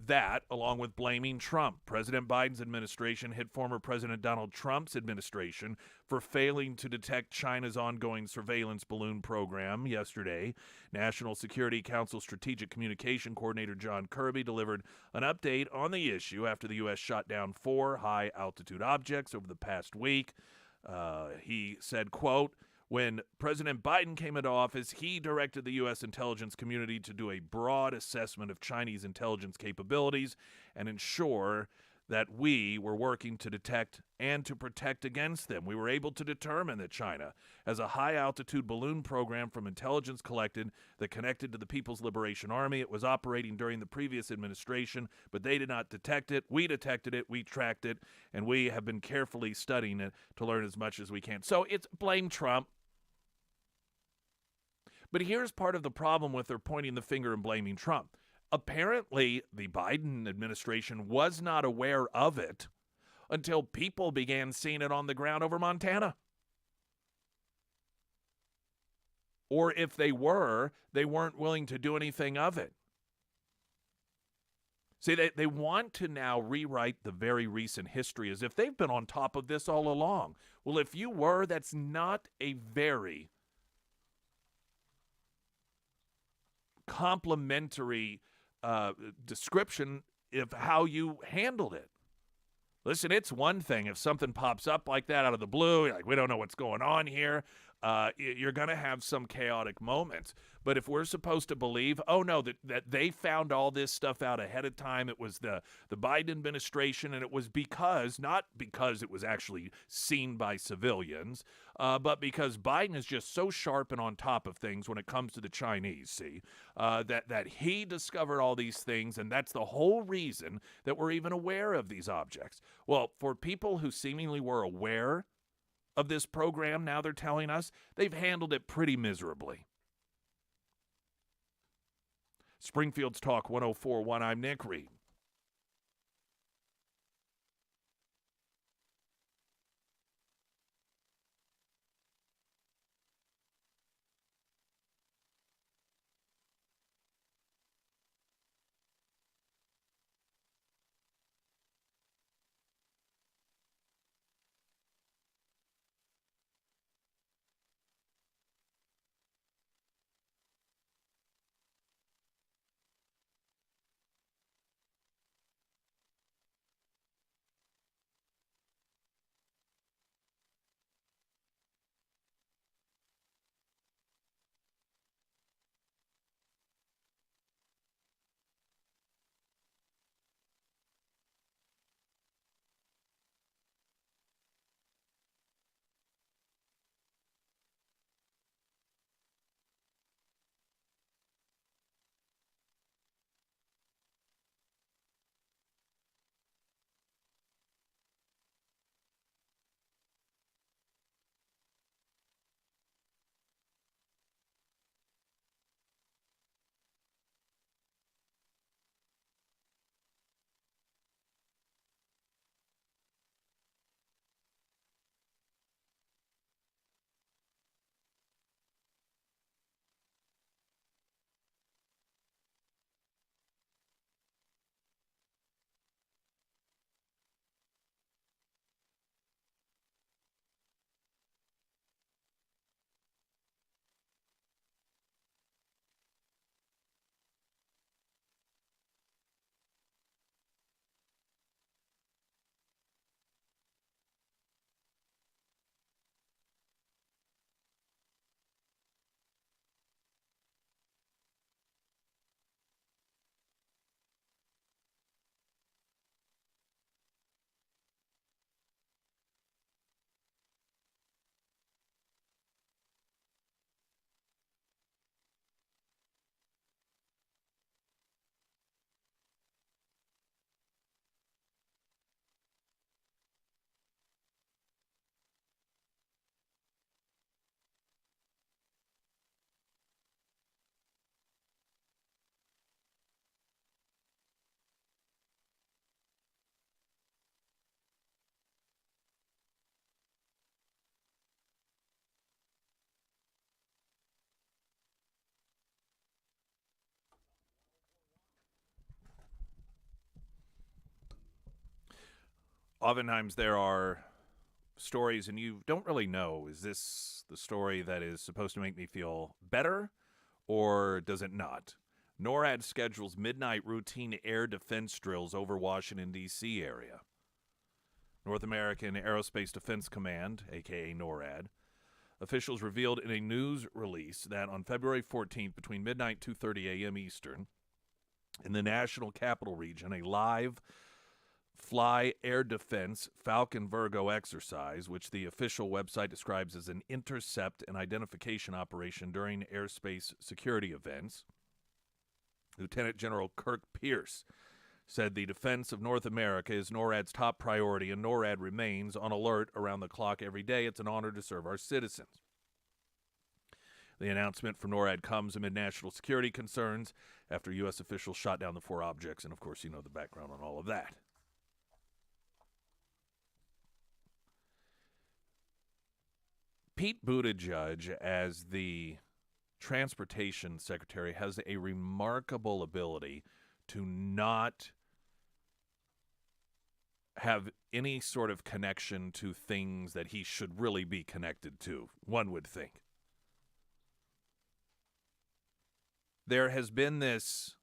That, along with blaming Trump. President Biden's administration hit former President Donald Trump's administration for failing to detect China's ongoing surveillance balloon program yesterday. National Security Council Strategic Communication Coordinator John Kirby delivered an update on the issue after the U.S. shot down 4 high-altitude objects over the past week. He said, quote, when President Biden came into office, he directed the U.S. intelligence community to do a broad assessment of Chinese intelligence capabilities and ensure that we were working to detect and to protect against them. We were able to determine that China has a high-altitude balloon program from intelligence collected that connected to the People's Liberation Army. It was operating during the previous administration, but they did not detect it. We detected it, we tracked it, and we have been carefully studying it to learn as much as we can. So it's blame Trump. But here's part of the problem with their pointing the finger and blaming Trump. Apparently, the Biden administration was not aware of it until people began seeing it on the ground over Montana. Or if they were, they weren't willing to do anything of it. See, they want to now rewrite the very recent history as if they've been on top of this all along. Well, if you were, that's not a very complimentary description of how you handled it. Listen, it's one thing if something pops up like that out of the blue, like we don't know what's going on here. You're going to have some chaotic moments. But if we're supposed to believe, oh no, that they found all this stuff out ahead of time, it was the Biden administration, and it was not because it was actually seen by civilians, but because Biden is just so sharp and on top of things when it comes to the Chinese, that he discovered all these things, and that's the whole reason that we're even aware of these objects. Well, for people who seemingly were aware of this program, now they're telling us they've handled it pretty miserably. Springfield's Talk 104.1, I'm Nick Reed. oftentimes there are stories and you don't really know, is this the story that is supposed to make me feel better or does it not? NORAD schedules midnight routine air defense drills over Washington, D.C. area. North American Aerospace Defense Command, a.k.a. NORAD, officials revealed in a news release that on February 14th, between midnight and 2:30 a.m. Eastern, in the National Capital Region, a live fly air defense Falcon Virgo exercise, which the official website describes as an intercept and identification operation during airspace security events. Lieutenant General Kirk Pierce said the defense of North America is NORAD's top priority, and NORAD remains on alert around the clock every day. It's an honor to serve our citizens. The announcement from NORAD comes amid national security concerns after U.S. officials shot down the 4 objects, and of course you know the background on all of that. Pete Buttigieg, as the transportation secretary, has a remarkable ability to not have any sort of connection to things that he should really be connected to, one would think. There has been this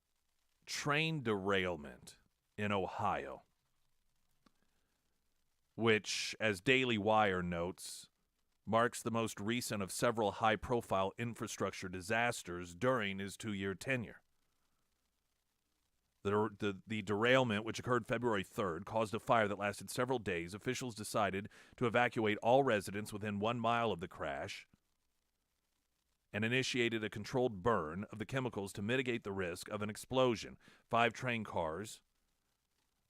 train derailment in Ohio, which, as Daily Wire notes, marks the most recent of several high-profile infrastructure disasters during his 2-year tenure. The derailment, which occurred February 3rd, caused a fire that lasted several days. Officials decided to evacuate all residents within 1 mile of the crash and initiated a controlled burn of the chemicals to mitigate the risk of an explosion. 5 train cars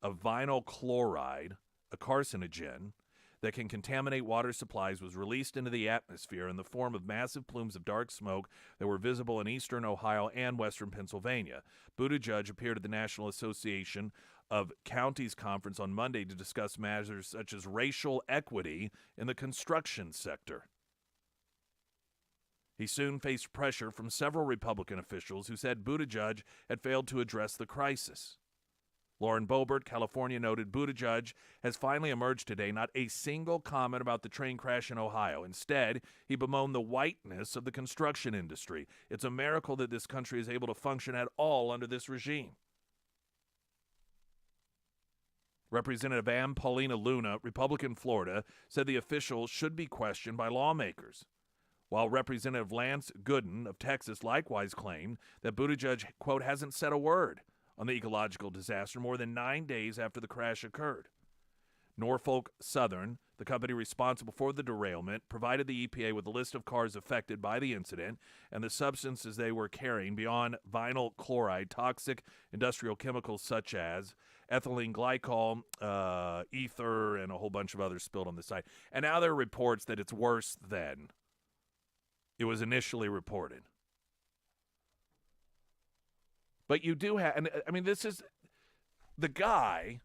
of vinyl chloride, a carcinogen that can contaminate water supplies, was released into the atmosphere in the form of massive plumes of dark smoke that were visible in eastern Ohio and western Pennsylvania. Buttigieg appeared at the National Association of Counties Conference on Monday to discuss matters such as racial equity in the construction sector. He soon faced pressure from several Republican officials who said Buttigieg had failed to address the crisis. Lauren Boebert, California, noted Buttigieg has finally emerged today, not a single comment about the train crash in Ohio. Instead, he bemoaned the whiteness of the construction industry. It's a miracle that this country is able to function at all under this regime. Representative Ann Paulina Luna, Republican Florida, said the official should be questioned by lawmakers, while Representative Lance Gooden of Texas likewise claimed that Buttigieg, quote, hasn't said a word on the ecological disaster more than 9 days after the crash occurred. Norfolk Southern, the company responsible for the derailment, provided the EPA with a list of cars affected by the incident and the substances they were carrying beyond vinyl chloride, toxic industrial chemicals such as ethylene glycol, ether, and a whole bunch of others spilled on the site. And now there are reports that it's worse than it was initially reported. But you do have, and I mean, this is, the guy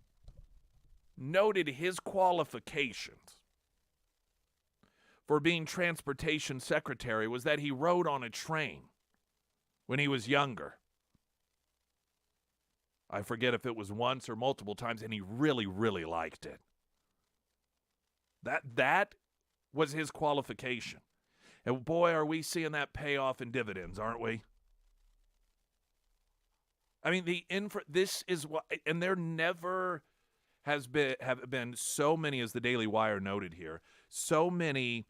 noted his qualifications for being transportation secretary was that he rode on a train when he was younger. I forget if it was once or multiple times, and he really, really liked it. That was his qualification. And boy, are we seeing that pay off in dividends, aren't we? I mean, this is what, and there never have been so many, as the Daily Wire noted here, so many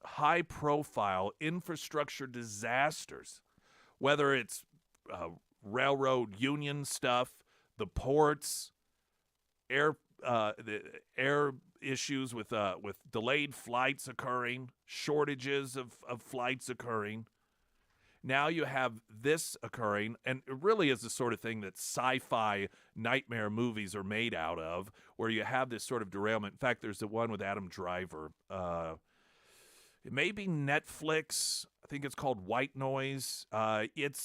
high-profile infrastructure disasters, whether it's railroad union stuff, the ports, the air issues with delayed flights occurring, shortages of flights occurring. Now you have this occurring, and it really is the sort of thing that sci-fi nightmare movies are made out of, where you have this sort of derailment. In fact, there's the one with Adam Driver. It may be Netflix. I think it's called White Noise. It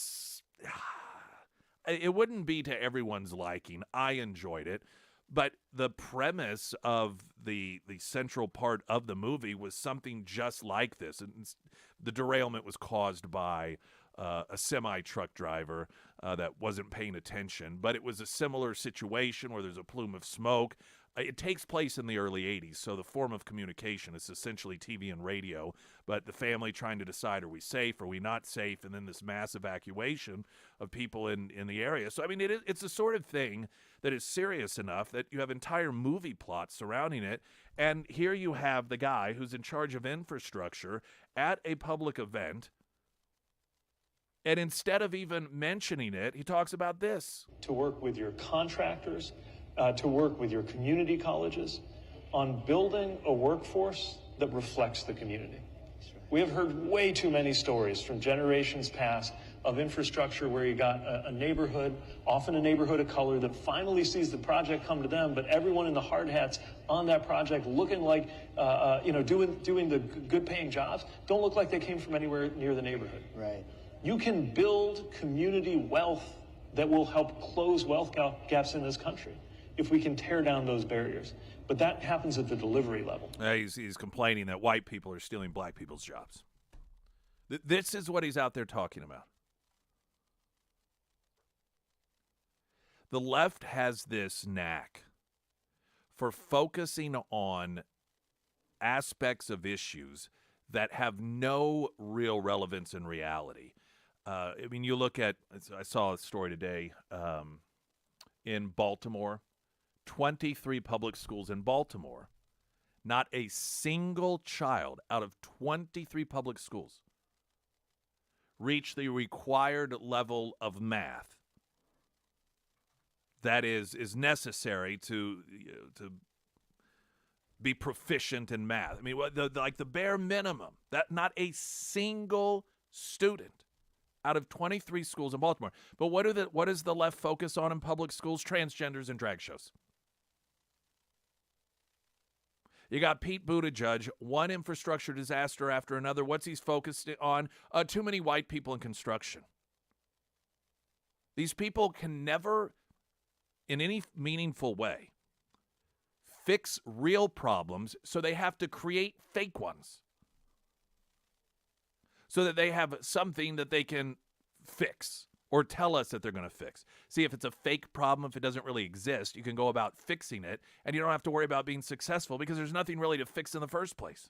wouldn't be to everyone's liking. I enjoyed it. But the premise of the central part of the movie was something just like this. And the derailment was caused by a semi-truck driver that wasn't paying attention. But it was a similar situation where there's a plume of smoke. It takes place in the early 80s, so the form of communication is essentially TV and radio, but the family trying to decide, are we safe, are we not safe, and then this mass evacuation of people in the area. So, I mean, it's the sort of thing that is serious enough that you have entire movie plots surrounding it, and here you have the guy who's in charge of infrastructure at a public event, and instead of even mentioning it, he talks about this. To work with your contractors, to work with your community colleges on building a workforce that reflects the community. We have heard way too many stories from generations past of infrastructure where you got a neighborhood, often a neighborhood of color, that finally sees the project come to them, but everyone in the hard hats on that project looking like, doing the good paying jobs, don't look like they came from anywhere near the neighborhood. Right. You can build community wealth that will help close wealth gaps in this country if we can tear down those barriers. But that happens at the delivery level. He's complaining that white people are stealing black people's jobs. This is what he's out there talking about. The left has this knack for focusing on aspects of issues that have no real relevance in reality. I mean, you look at, I saw a story today in Baltimore, 23 public schools in Baltimore, not a single child out of 23 public schools reached the required level of math that is necessary to be proficient in math. I mean, the bare minimum, that not a single student out of 23 schools in Baltimore. But what does the left focus on in public schools? Transgenders and drag shows. You got Pete Buttigieg, one infrastructure disaster after another. What's he focused on? Too many white people in construction. These people can never, in any meaningful way, fix real problems, so they have to create fake ones so that they have something that they can fix or tell us that they're going to fix. See, if it's a fake problem, if it doesn't really exist, you can go about fixing it, and you don't have to worry about being successful because there's nothing really to fix in the first place.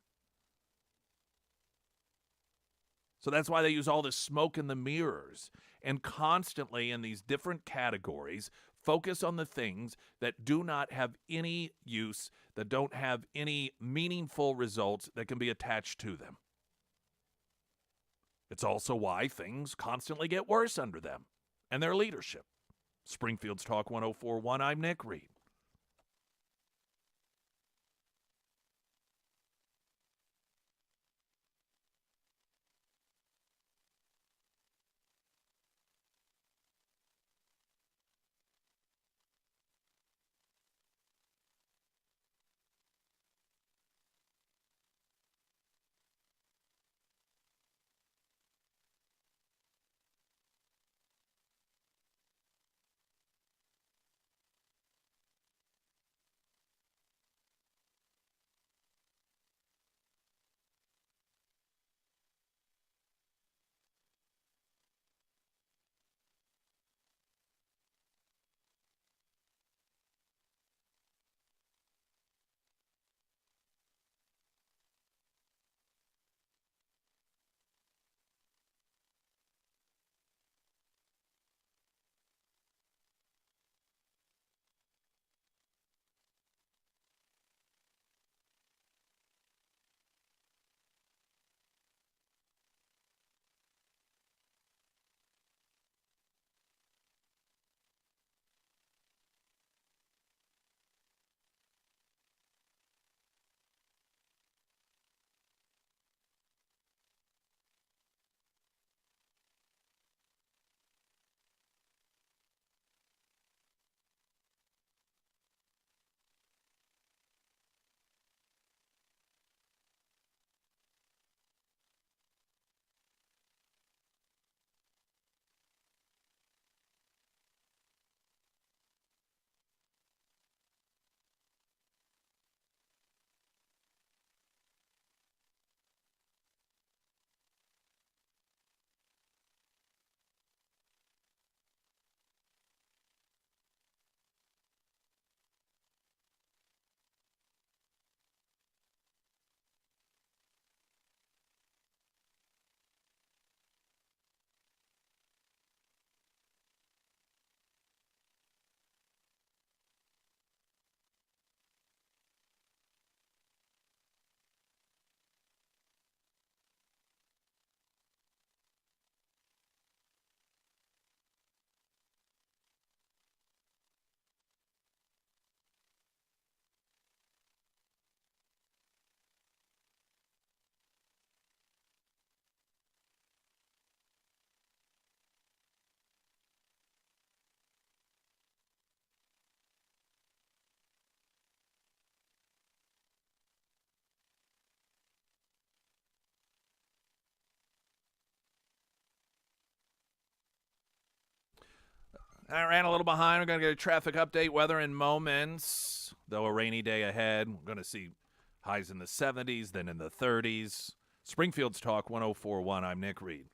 So that's why they use all this smoke in the mirrors and constantly in these different categories focus on the things that do not have any use, that don't have any meaningful results that can be attached to them. It's also why things constantly get worse under them and their leadership. Springfield's Talk 104.1, I'm Nick Reed. I ran a little behind. We're going to get a traffic update, weather in moments. Though a rainy day ahead. We're going to see highs in the 70s, then in the 30s. Springfield's Talk 104.1. I'm Nick Reed.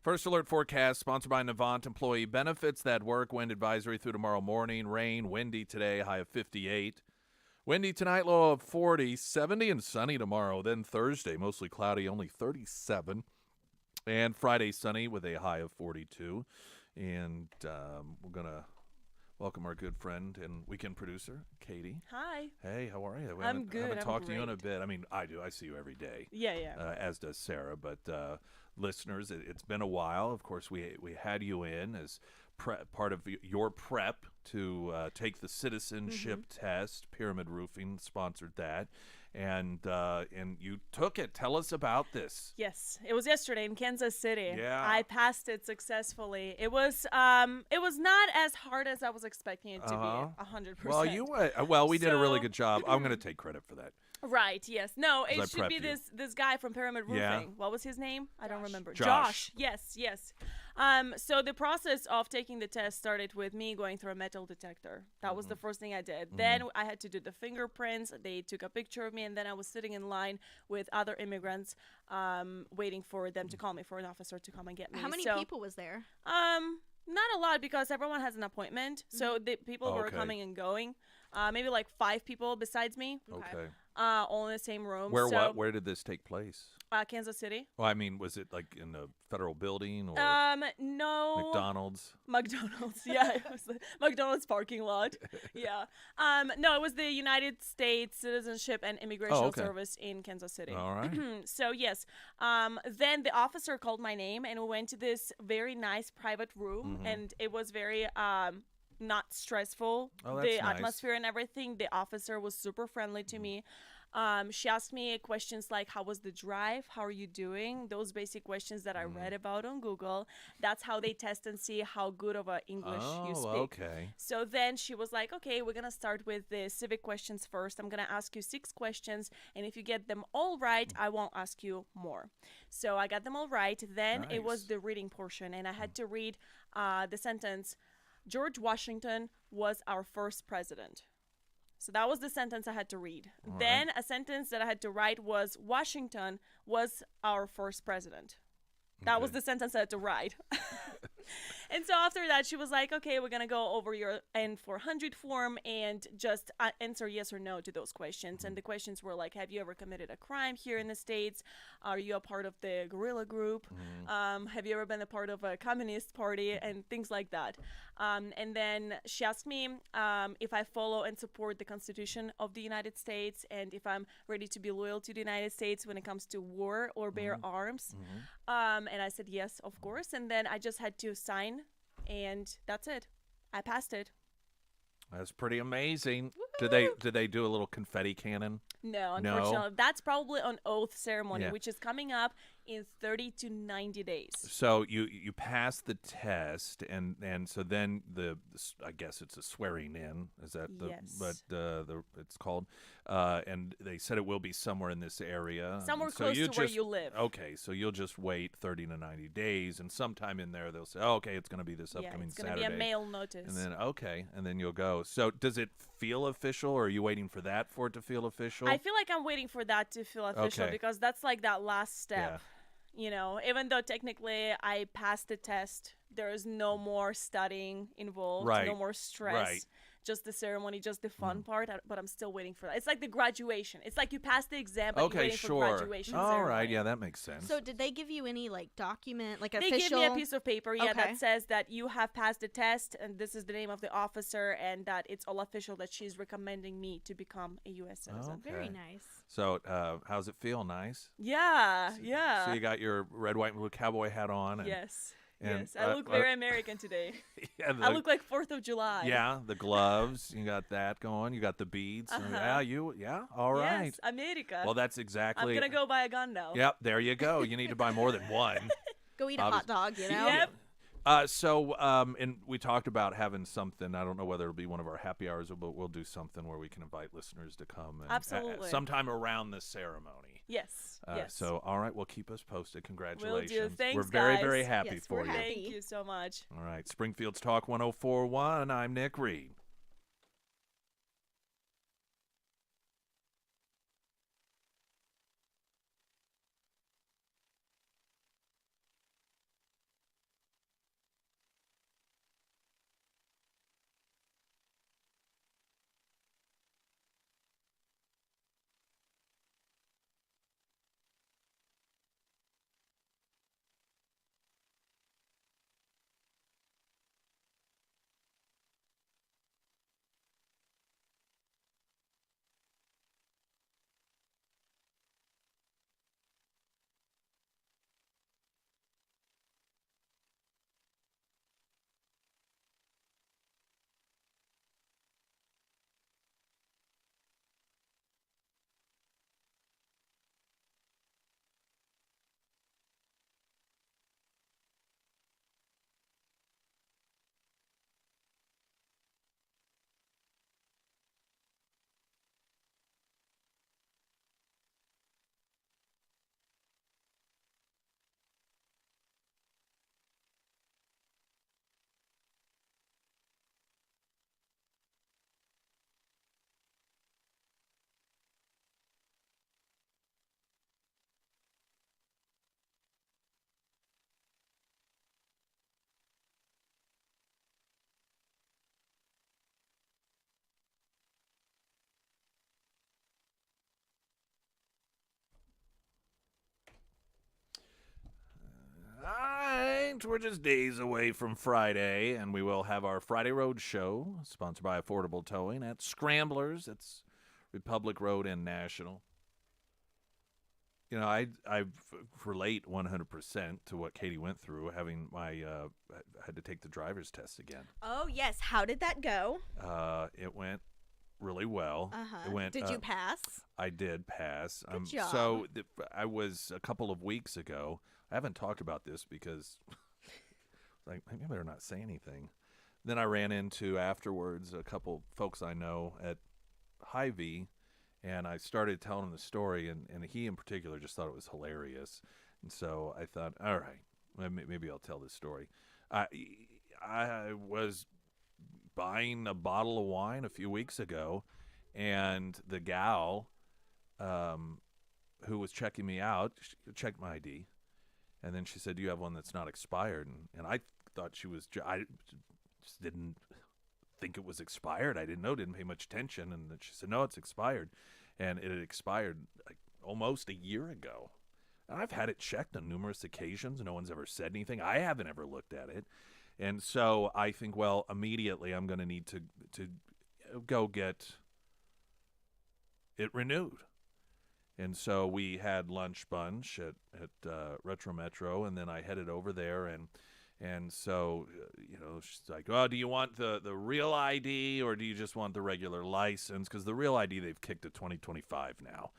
First alert forecast sponsored by Navant Employee Benefits. That work wind advisory through tomorrow morning. Rain, windy today, high of 58. Windy tonight, low of 40. 70 and sunny tomorrow. Then Thursday, mostly cloudy, only 37. And Friday, sunny with a high of 42. And we're going to welcome our good friend and weekend producer, Katie. Hi. Hey, how are you? I'm good. I haven't I'm talked to you in a great. bit. I mean, I do. I see you every day. Yeah. As does Sarah. But listeners, it's been a while. Of course, we had you in as part of your prep to take the citizenship test. Pyramid Roofing sponsored that. And you took it. Tell us about this. Yes, it was yesterday in Kansas City. Yeah. I passed it successfully. It was not as hard as I was expecting it to be. 100%. Well, we did a really good job. I'm going to take credit for that. Right, yes. No, it I should be prepped you. this guy from Pyramid Roofing. Yeah. What was his name? I don't remember. Josh. Yes. So the process of taking the test started with me going through a metal detector. That was the first thing I did. Then I had to do the fingerprints. They took a picture of me, and then I was sitting in line with other immigrants waiting for them to call me, for an officer to come and get me. How many people was there? Not a lot, because everyone has an appointment. So the people were coming and going. Maybe like 5 people besides me. Okay. All in the same room. Where did this take place? Kansas City. Well, I mean, was it like in a federal building or no. McDonald's? Yeah, it was the McDonald's parking lot. Yeah. No, it was the United States Citizenship and Immigration Service in Kansas City. All right. So yes. Then the officer called my name, and we went to this very nice private room, and it was very not stressful. Oh, that's the nice. atmosphere and everything. The officer was super friendly to me. She asked me questions like, how was the drive? How are you doing? Those basic questions that I read about on Google. That's how they test and see how good of a English you speak. Okay. So then she was like, okay, we're going to start with the civic questions first. I'm going to ask you 6 questions, and if you get them all right, I won't ask you more. So I got them all right. Then it was Nice. the reading portion, and I had to read the sentence, George Washington was our first president. So that was the sentence I had to read. All Then a sentence that I had to write was, Washington was our first president. That was Okay. the sentence I had to write. And so after that, she was like, okay, we're going to go over your N400 form and just answer yes or no to those questions. And the questions were like, have you ever committed a crime here in the States? Are you a part of the guerrilla group? Have you ever been a part of a communist party? And things like that. And then she asked me if I follow and support the Constitution of the United States and if I'm ready to be loyal to the United States when it comes to war or bear arms. And I said yes, of course. And then I just had to sign, and that's it. I passed it. That's pretty amazing. Did they do a little confetti cannon? No, No? unfortunately. That's probably an oath ceremony, Yeah. which is coming up in 30 to 90 days. So you pass the test, and so then I guess it's a swearing in. Is that the Yes. but it's called? And they said it will be somewhere in this area. Somewhere So close you to where just- you live. Okay, so you'll just wait 30 to 90 days, and sometime in there they'll say, oh, okay, it's going to be this Yeah, upcoming it's going to Saturday. be a mail notice. And then you'll go. So does it feel official, or are you waiting for that for it to feel official? I feel like I'm waiting for that to feel official Okay. because that's like that last step. Yeah. You know, even though technically I passed the test, there is no more studying involved, Right. no more stress. Right. Just the ceremony, just the fun part, but I'm still waiting for that. It's like the graduation. It's like you pass the exam, but you're Okay, waiting sure. for graduation All ceremony. right, yeah, that makes sense. So did they give you any like document, like They official? give me a piece of paper, Okay. that says that you have passed the test, and this is the name of the officer, and that it's all official that she's recommending me to become a U.S. citizen. Very Okay. nice. So how's it feel? Nice? Yeah, yeah. So you got your red, white, and blue cowboy hat on. And, Yes. and, Yes, I look very American today. yeah, I look like 4th of July. Yeah, the gloves. You got that going. You got the beads. Yeah, all right. Yes, America. Well, that's exactly. I'm gonna go buy a gun now. Yep, there you go. You need to buy more than one. Go eat a hot dog, you know? Yep. And we talked about having something. I don't know whether it'll be one of our happy hours, but we'll do something where we can invite listeners to come. And, Absolutely. sometime around the ceremony. Yes. Yes. So, all right, well, keep us posted. Congratulations. Will do. Thanks, We're very, guys. very happy Yes, for we're you. happy. Thank you so much. All right, Springfield's Talk 104.1. I'm Nick Reed. All right, we're just days away from Friday, and we will have our Friday Road Show, sponsored by Affordable Towing at Scramblers. It's Republic Road and National. You know, I relate 100% to what Katie went through, having had to take the driver's test again. Oh, yes. How did that go? It went really well. It went. Did you pass? I did pass. Good job. So I was a couple of weeks ago. I haven't talked about this because, like, maybe I better not say anything. Then I ran into afterwards a couple folks I know at Hy-Vee, and I started telling him the story, and he in particular just thought it was hilarious. And so I thought, all right, maybe I'll tell this story. I was buying a bottle of wine a few weeks ago, and the gal who was checking me out checked my ID, and then she said, "Do you have one that's not expired?" And I thought she was. I just didn't think it was expired. I didn't know. Didn't pay much attention. And then she said, "No, it's expired," and it had expired like almost a year ago. And I've had it checked on numerous occasions. No one's ever said anything. I haven't ever looked at it. And so I think, well, immediately I'm going to need to go get it renewed. And so we had lunch bunch at Retro Metro, and then I headed over there, and so she's like, "Oh, do you want the real ID or do you just want the regular license?" Because the real ID they've kicked to 2025 now.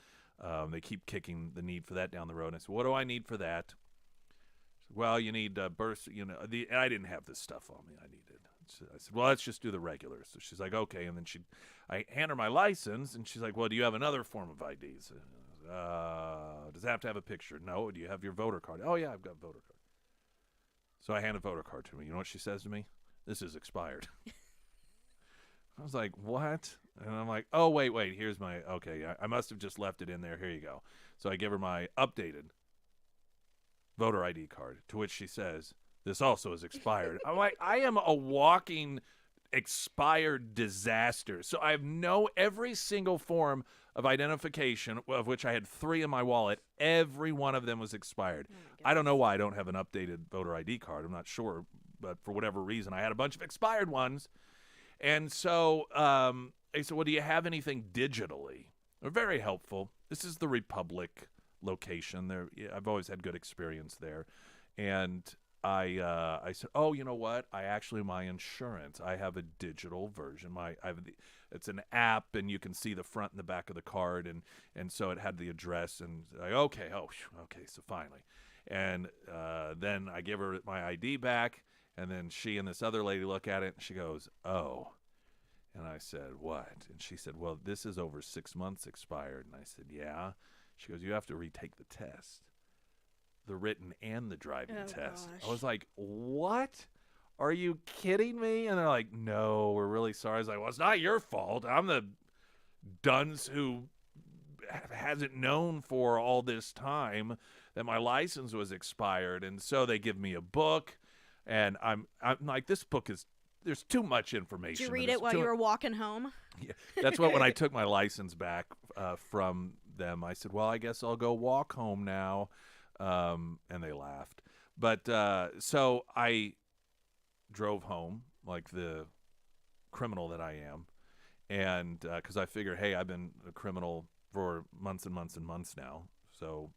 They keep kicking the need for that down the road. And I said, "What do I need for that?" Well, you need birth, and I didn't have this stuff on me. I said, "Well, let's just do the regular." So she's like, "Okay." And then I hand her my license, and she's like, "Well, do you have another form of ID? Does it have to have a picture?" "No." "Do you have your voter card?" "Oh, yeah, I've got a voter card." So I hand a voter card to me. You know what she says to me? "This is expired." I was like, "What?" And I'm like, "Oh, wait, here's my, okay, I must have just left it in there. Here you go." So I give her my updated voter ID card, to which she says, "This also is expired." I'm like, I am a walking expired disaster. So I have every single form of identification, of which I had 3 in my wallet. Every one of them was expired. I don't know why I don't have an updated voter ID card. I'm not sure, but for whatever reason, I had a bunch of expired ones. And so I said, "Well, do you have anything digitally?" They're very helpful. This is the Republic location. I've always had good experience there. And I said, "Oh, you know what? My insurance, I have a digital version. It's an app, and you can see the front and the back of the card, and so it had the address, and okay, so finally." And then I give her my ID back, and then she and this other lady look at it, and she goes, "Oh." And I said, "What?" And she said, "Well, this is over 6 months expired." And I said, "Yeah." She goes, "You have to retake the test, the written and the driving test." Gosh. I was like, "What? Are you kidding me?" And they're like, "No, we're really sorry." I was like, "Well, it's not your fault. I'm the dunce who hasn't known for all this time that my license was expired." And so they give me a book, and I'm like, this book is, there's too much information. Did you read it while you were walking home? Yeah, that's what, when I took my license back from them, I said, "Well, I guess I'll go walk home now." And they laughed. But so I drove home like the criminal that I am. And because I figured, hey, I've been a criminal for months and months and months now, so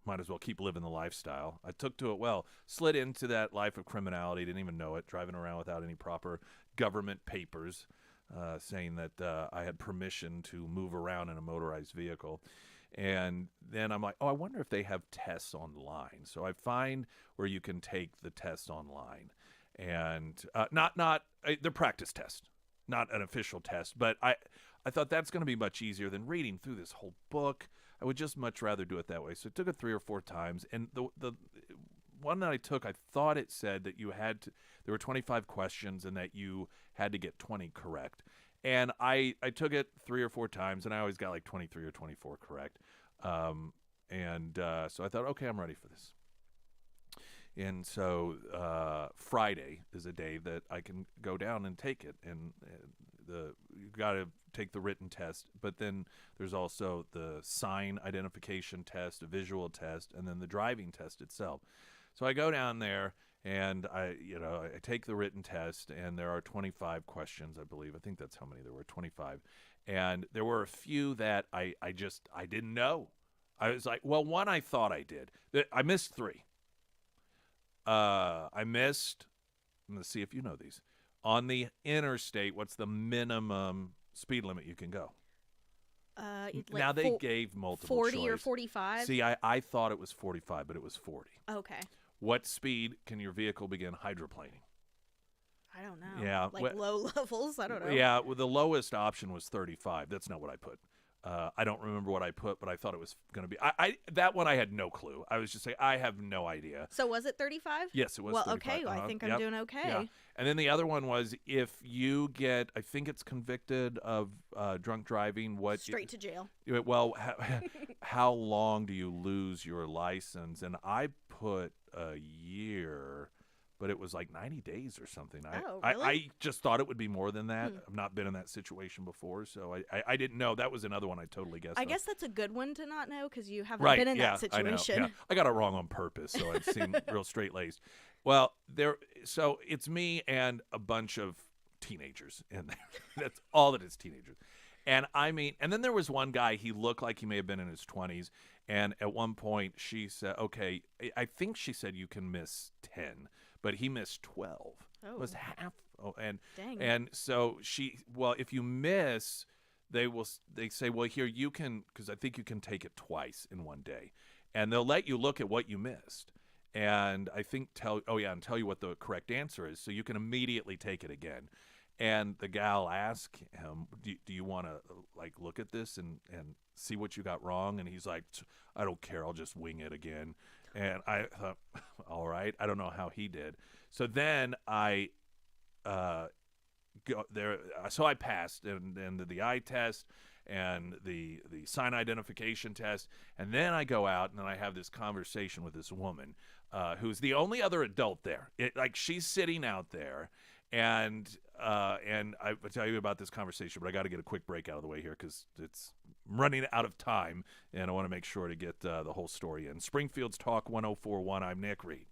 might as well keep living the lifestyle. I took to it well, slid into that life of criminality, didn't even know it, driving around without any proper government papers saying that I had permission to move around in a motorized vehicle. And then I'm like, oh, I wonder if they have tests online. So I find where you can take the test online, and they're practice tests, not an official test. But I thought that's going to be much easier than reading through this whole book. I would just much rather do it that way. So I took it 3 or 4 times, and the one that I took, I thought it said that there were 25 questions and that you had to get 20 correct. And I took it 3 or 4 times, and I always got like 23 or 24 correct. So I thought, okay, I'm ready for this. And so Friday is a day that I can go down and take it. And you got to take the written test, but then there's also the sign identification test, a visual test, and then the driving test itself. So I go down there, and I take the written test, and there are 25 questions, I believe. I think that's how many there were, 25. And there were a few that I didn't know. I was like, well, one I thought I did. I missed 3. I'm going to see if you know these. On the interstate, what's the minimum speed limit you can go. Like Now, they gave multiple 40 choice. or 45? See, I thought it was 45, but it was 40. Okay. What speed can your vehicle begin hydroplaning? I don't know. Yeah. Like low levels? I don't know. Yeah, well, the lowest option was 35. That's not what I put. I don't remember what I put, but I thought it was going to be. That one I had no clue. I was just saying, I have no idea. So was it 35? Yes, it was Well, 35. okay. Well, I think I'm doing okay. Yeah. And then the other one was if you get, I think it's convicted of drunk driving. Straight to jail. Well, how long do you lose your license? And I put a year, but it was like 90 days or something. Oh, I really? just thought it would be more than that. I've not been in that situation before, so I didn't know. That was another one I totally guessed I on. guess that's a good one to not know because you haven't Right, been in yeah, that situation. I know. Yeah. I got it wrong on purpose, so it seemed real straight-laced. Well, so it's me and a bunch of teenagers in there. That's all it is, teenagers. And I mean, and then there was one guy, he looked like he may have been in his 20s, and at one point she said, okay, I think she said you can miss 10, but he missed 12. Oh. It was half. Oh, and Dang. And so if you miss, they say, well, here you can, because I think you can take it twice in one day, and they'll let you look at what you missed, and I think tell you what the correct answer is, so you can immediately take it again. And the gal asked him, do you want to look at this and see what you got wrong? And he's like, I don't care, I'll just wing it again. And I thought, all right. I don't know how he did. So then I go there. So I passed and the eye test and the sign identification test. And then I go out and I have this conversation with this woman who's the only other adult there. She's sitting out there. And I will tell you about this conversation, but I got to get a quick break out of the way here because it's running out of time, and I want to make sure to get the whole story in. Springfield's Talk 104.1. I'm Nick Reed.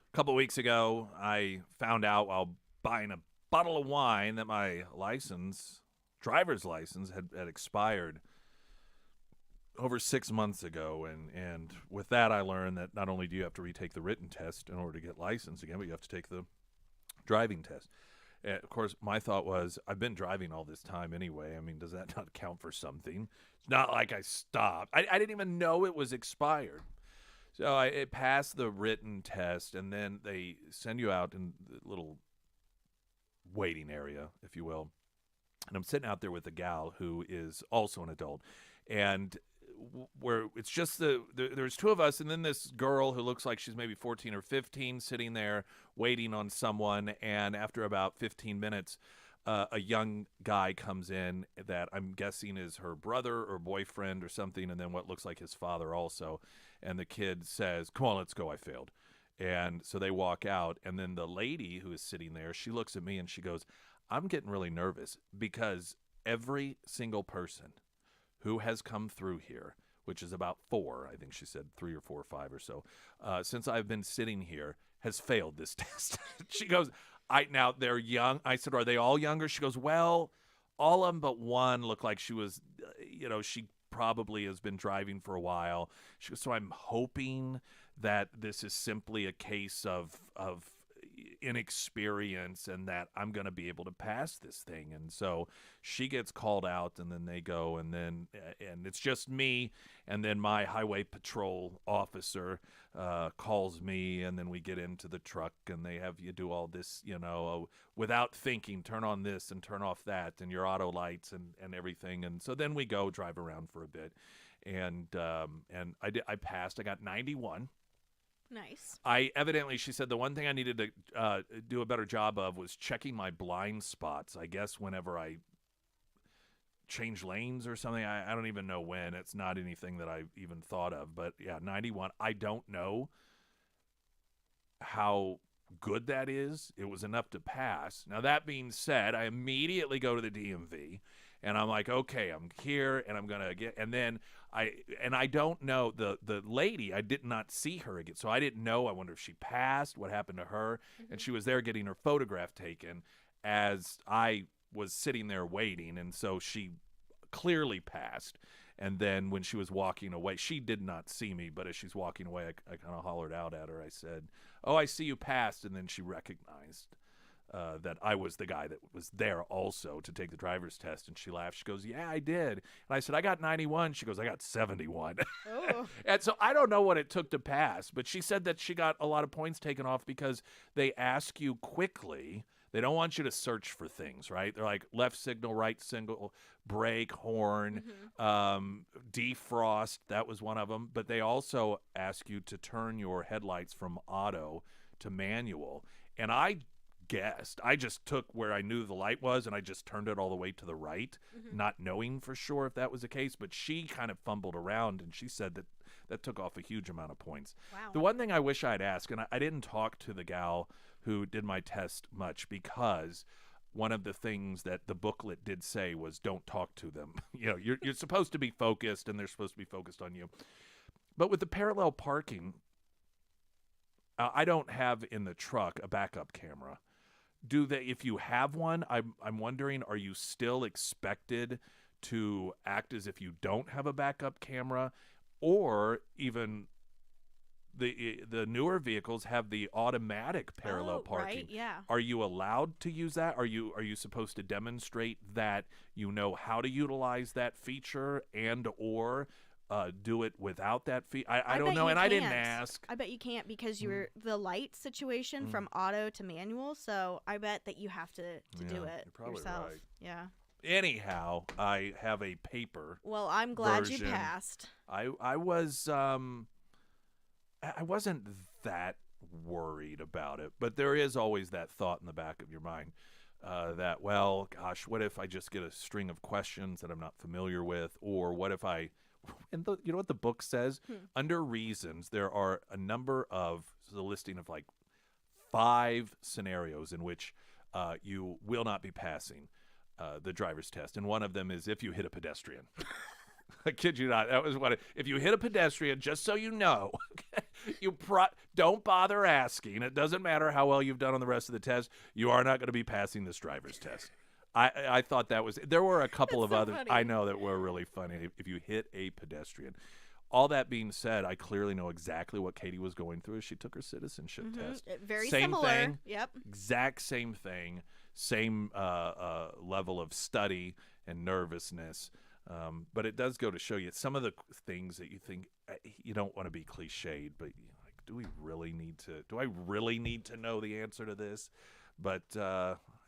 A couple of weeks ago, I found out while buying a bottle of wine that my driver's license, had expired over 6 months ago. And with that, I learned that not only do you have to retake the written test in order to get licensed again, but you have to take the driving test. And of course, my thought was, I've been driving all this time anyway. I mean, does that not count for something? It's not like I stopped. I didn't even know it was expired. So it passed the written test, and then they send you out in the little waiting area, if you will. And I'm sitting out there with a gal who is also an adult, and where it's just there's two of us, and then this girl who looks like she's maybe 14 or 15 sitting there waiting on someone. And after about 15 minutes, a young guy comes in that I'm guessing is her brother or boyfriend or something, and then what looks like his father also. And the kid says, "Come on, let's go, I failed." And so they walk out, and then the lady who is sitting there, she looks at me and she goes, "I'm getting really nervous because every single person who has come through here which is about 4, I think she said 3 or 4 or 5 or so, since I've been sitting here, has failed this test. She goes, now they're young. I said, are they all younger? She goes, well, all of them but one look like she was, she probably has been driving for a while. She goes, so I'm hoping that this is simply a case of inexperience and that I'm going to be able to pass this thing. And so she gets called out, and then they go, and it's just me, and then my highway patrol officer calls me, and then we get into the truck, and they have you do all this, without thinking, turn on this and turn off that, and your auto lights and everything. And so then we go drive around for a bit, and I passed. I got 91. Nice. She said the one thing I needed to do a better job of was checking my blind spots. I guess whenever I change lanes or something, I don't even know when. It's not anything that I even thought of. But yeah, 91. I don't know how good that is. It was enough to pass. Now, that being said, I immediately go to the DMV. And I'm like, okay, I'm here, and I'm going to get – and then I don't know. The lady, I did not see her again. So I didn't know. I wonder if she passed, what happened to her. Mm-hmm. And she was there getting her photograph taken as I was sitting there waiting. And so she clearly passed. And then when she was walking away, she did not see me. But as she's walking away, I kind of hollered out at her. I said, oh, I see you passed. And then she recognized that I was the guy that was there also to take the driver's test. And she laughed. She goes, yeah, I did. And I said, I got 91. She goes, I got 71. Oh. And so I don't know what it took to pass, but she said that she got a lot of points taken off because they ask you quickly. They don't want you to search for things, right? They're like left signal, right signal, brake, horn, defrost. That was one of them. But they also ask you to turn your headlights from auto to manual. And I just took where I knew the light was, and I just turned it all the way to the right, not knowing for sure if that was the case. But she kind of fumbled around, and she said that took off a huge amount of points. Wow. The one thing I wish I'd asked, and I didn't talk to the gal who did my test much, because one of the things that the booklet did say was don't talk to them. You're supposed to be focused, and they're supposed to be focused on you. But with the parallel parking, I don't have in the truck a backup camera. Do they? If you have one, I'm wondering, are you still expected to act as if you don't have a backup camera, or even the newer vehicles have the automatic parallel parking? Right, yeah. Are you allowed to use that? Are you supposed to demonstrate that you know how to utilize that feature and or do it without that fee? I don't know, and I didn't ask. I bet you can't because you're the light situation from auto to manual, so I bet that you have to do it yourself. Right. Yeah. Anyhow, I have a paper. Well, I'm glad version. You passed. I was I wasn't that worried about it, but there is always that thought in the back of your mind that, well, gosh, what if I just get a string of questions that I'm not familiar with, or what if I and you know what the book says? Under reasons, there are a number of the listing of like 5 scenarios in which you will not be passing the driver's test, and one of them is if you hit a pedestrian. I kid you not. That was if you hit a pedestrian, just so you know, don't bother asking. It doesn't matter how well you've done on the rest of the test. You are not going to be passing this driver's test. I thought that was – there were a couple of others I know that were really funny. If you hit a pedestrian. All that being said, I clearly know exactly what Katie was going through as she took her citizenship test. Very same similar. Thing, yep. Exact same thing. Same level of study and nervousness. But it does go to show you some of the things that you think you don't want to be cliched, but like, do I really need to know the answer to this? But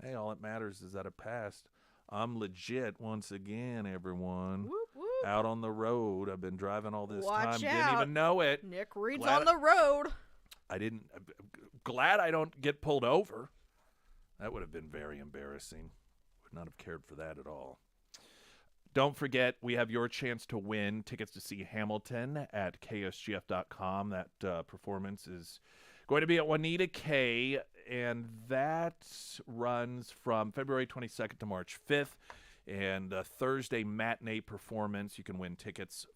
hey, all that matters is that I passed. I'm legit once again, everyone. Whoop, whoop. Out on the road. I've been driving all this Watch time. out. Didn't even know it. Nick Reed's on the road. Glad I don't get pulled over. That would have been very embarrassing. Would not have cared for that at all. Don't forget, we have your chance to win tickets to see Hamilton at ksgf.com. That performance is going to be at Juanita K, and that runs from February 22nd to March 5th. And a Thursday matinee performance, you can win tickets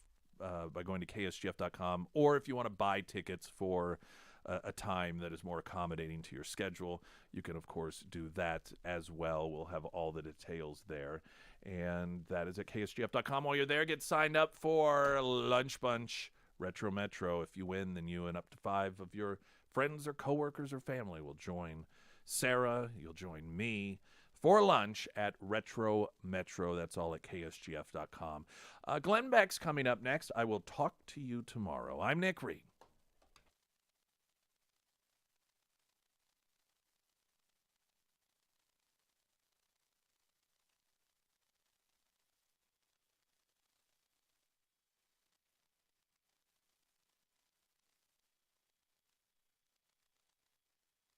by going to ksgf.com, or if you want to buy tickets for a time that is more accommodating to your schedule, you can, of course, do that as well. We'll have all the details there. And that is at ksgf.com. While you're there, get signed up for Lunch Bunch Retro Metro. If you win, then you and up to 5 of your friends or coworkers or family will join Sarah. You'll join me for lunch at Retro Metro. That's all at ksgf.com. Glenn Beck's coming up next. I will talk to you tomorrow. I'm Nick Reed.